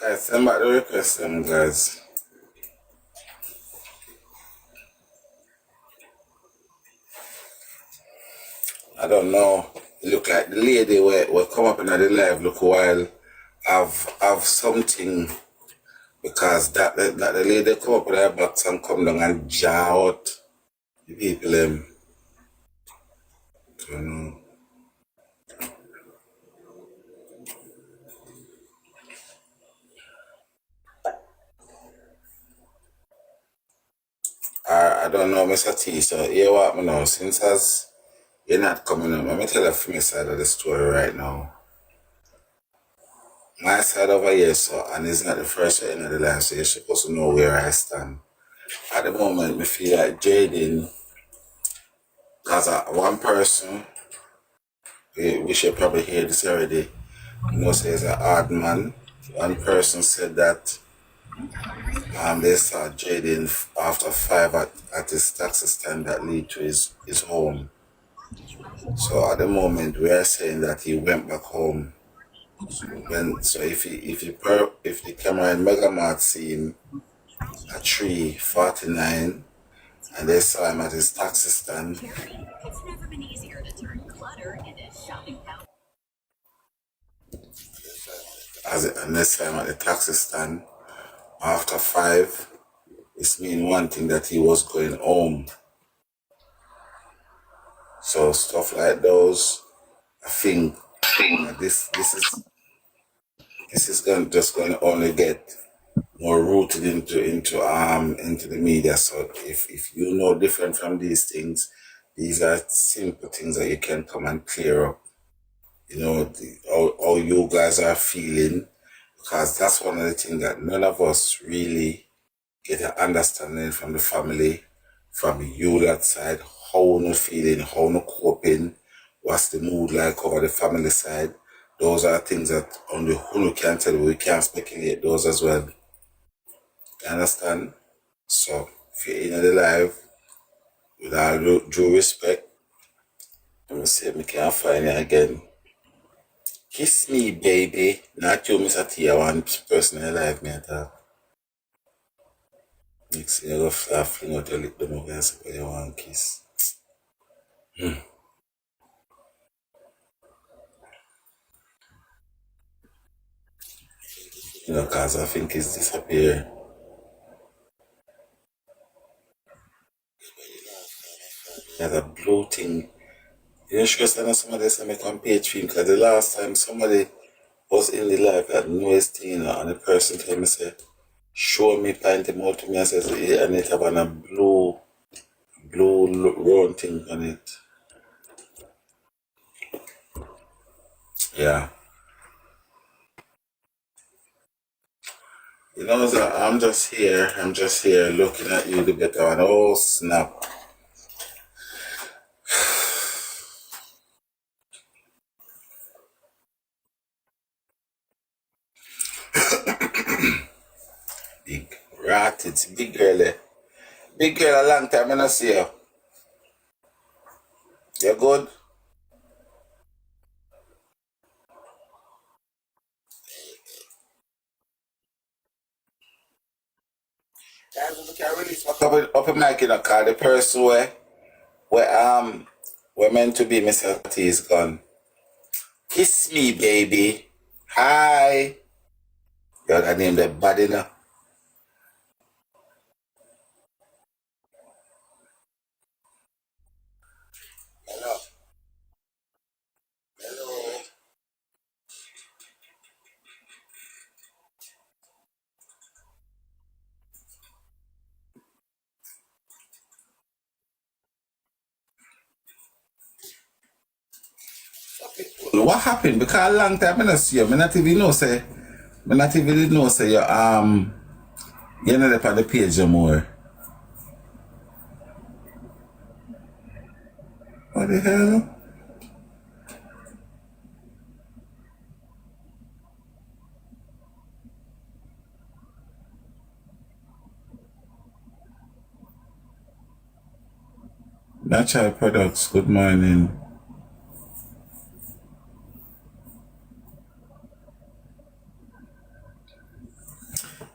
Guys, send back the request them guys. I don't know. It look like the lady will come up in the live look while have something because that the lady come up with her box and come down and jar out the people I don't know. I don't know, Mr. T, so you what me know, since as you're not coming up, let me tell you from my side of the story right now. My side over here, so, and it's not the first end of the line, so you're supposed to know where I stand. At the moment, I feel like Jayden, because one person, we should probably hear this already, say he's an odd man. One person said that they saw Jayden after 5 at his taxi stand that lead to his home. So at the moment, we are saying that he went back home. So if the camera in Megamart see him at 3:49, and they saw him at his taxi stand. And they saw him at the taxi stand after 5. This means one thing, that he was going home. So stuff like those, I think this is just going to only get more rooted into the media. So if you know different from these things, these are simple things that you can come and clear up. You know, how you guys are feeling, because that's one of the things that none of us really get an understanding from the family, from you that side, how you feeling, how you coping, what's the mood like over the family side. Those are things that only who can tell you. We can't speculate those as well. You understand? So if you're in the live, with all due respect, let me see if I can find it again. Kiss me, baby. Not you, Mr. T. I want person in life, me at all. Next thing you go fling out your lip, them over and say, you want kiss. You know, cause I think it's disappear. There's a blue thing. You know, sure somebody say me come page film, because the last time somebody was in the life that newest thing, you know, and the person tell me say, show me, point him out to me and says, yeah, and it have a blue round thing on it. Yeah. You know, so I'm just here looking at you, the better one. Oh, snap. Big rat, it's big girl, eh? Big girl, a long time I not see you. You good? Guys, we can release back up a mic, you know, cause the person where meant to be Mr. T is gone. Kiss me, baby. Hi. You got name the body now. Hello. Hello. What happened? Because a long time I not see you. Me not even know say you're not up on the page no more. What the hell? Natural products, good morning.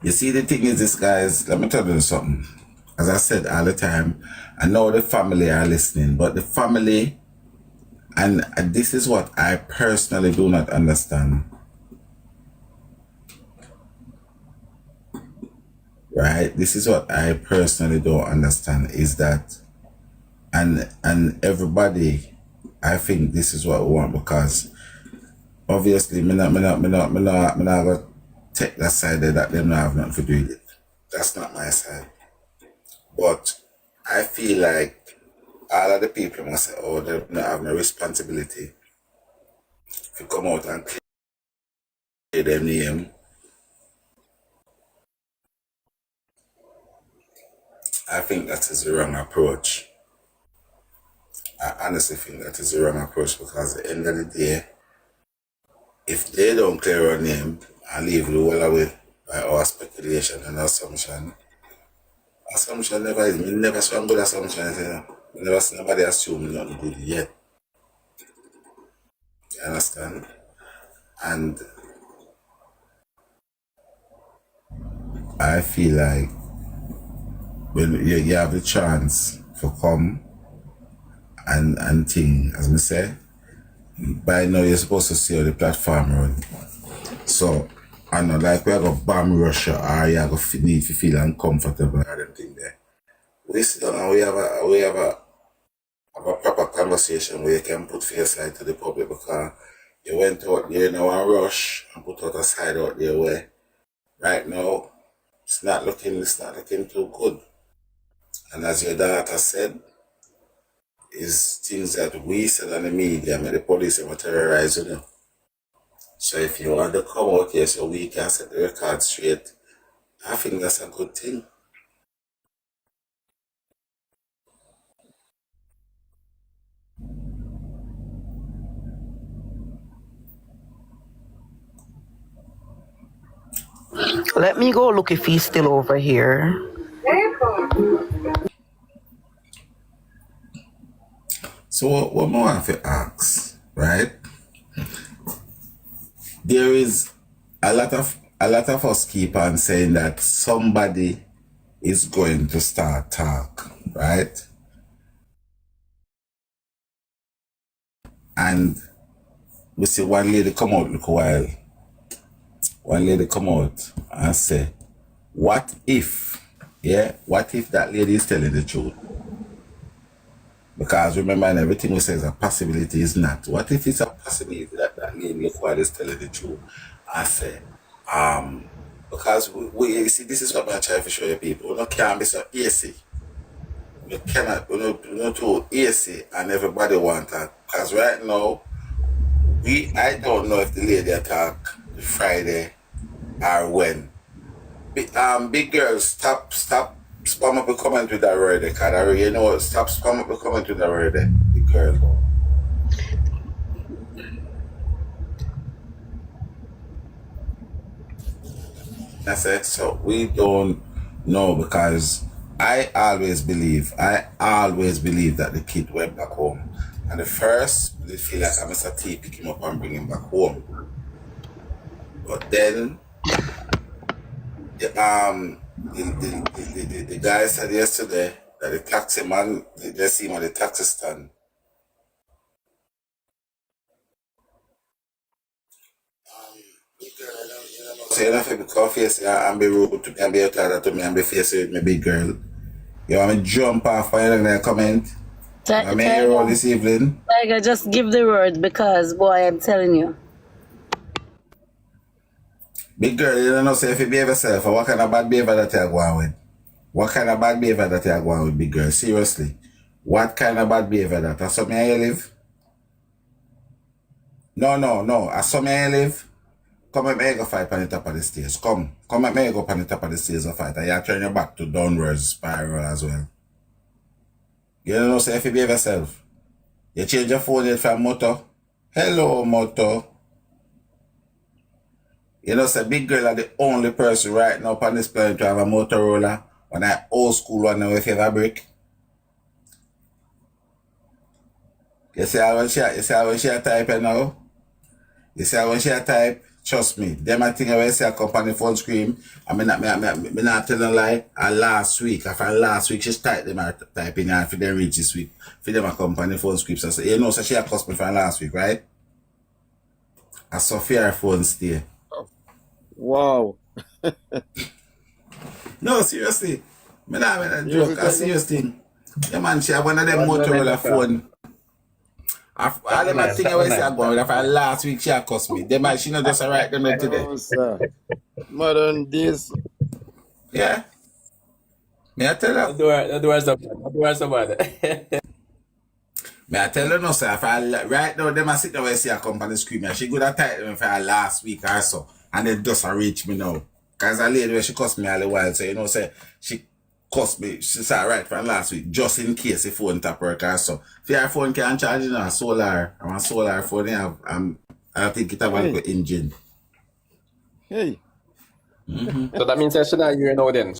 You see, the thing is this, guys, let me tell you something. As I said all the time, I know the family are listening, but the family, and this is what I personally do not understand, right? This is what I personally don't understand, is that, and everybody, I think this is what we want, because obviously, me not gonna take that side there that them not have nothing to do with it. That's not my side. But I feel like all of the people must say, oh, they don't have no responsibility to come out and clear their name. I think that is the wrong approach. I honestly think that is the wrong approach, because at the end of the day, if they don't clear our name and leave the whole away by our speculation and assumption never is. Me never saw good assumption. You know? Me never see nobody assume nothing good yet. You understand? And I feel like when you have the chance to come and thing, as me say, by now you're supposed to see how the platform run. So, I know, like we are going to bomb Russia or you are going to need to feel uncomfortable or them thing there. We sit down and we have a proper conversation where you can put face side to the public because you went out there in a rush and put out a side out there where right now it's not looking too good. And as your daughter said, is things that we said on the media and the police ever terrorize you. So if you want to come out here so we can set the record straight, I think that's a good thing. Let me go look if he's still over here. So what more I have to ask, right? There is a lot of us keep on saying that somebody is going to start talk, right? And we see one lady come out look a while. One lady come out and say, what if that lady is telling the truth? Because remember, and everything we say is a possibility is not. What if it's a possibility that that lady look while is telling the truth? I say, because we see, this is what I'm trying to show you people. We can't be so easy. We not too easy and everybody want that. Because right now, I don't know if the lady attack Friday or when. Big girls, stop spam up a comment with that word, cause you know, stop spam up a comment with that word, big girl. That's it. So we don't know because I always believe that the kid went back home. And the first, they feel like I'm Mr. T pick him up and bring him back home. But then the guy said yesterday that the taxi man, they see him at the taxi stand. So you don't have to be confused and be rude to me and be tired to me and be faced with me big girl. You want me to jump off and you're going to comment? I made your role this evening. Tiger, just give the word because, boy, I'm telling you. Big girl, you don't know say if you behave yourself or what kind of bad behavior that you're going with? What kind of bad behavior that you're going with, big girl? Seriously. What kind of bad behavior that? I saw me you live? No. I saw me you live? Come at me go fight on the top of the stairs. Come at me go on the top of the stairs and fight. And you turn your back to downwards spiral as well. You don't know say if you behave yourself. You change your phone yet from motor. Hello, motor. You know, say big girl are the only person right now on this planet to have a Motorola. When I old school one now with a brick. You see how when she a type now? You see how when she a type? Trust me. Them I think I will see a company phone screen. I mean not telling a lie. And last week, after last week, she typed them typing and for them reach this week. For them a company phone scripts. So you know, so she a cost me from last week, right? I saw her phone stay. Wow. No, seriously. I mean, joke. A serious thing. Yeah, man, she have one of them Motorola phone. All them thing I was saying going with last week she cost me. Them she not just write them today. Oh, sir. Modern days. Yeah. May I tell her? The door's so bad. May I tell her no, sir? If right now, them I sit there and see a company screaming. She could have typed them for last week or so. And then just reach me now. Because a lady where she cost me all the while. So, you know, say, she cost me, she said right from last week, just in case the phone tap work or so. If your phone can charge you a solar, and a solar phone, you have, I think it have a little engine. Hey. So that means I should not hear now then.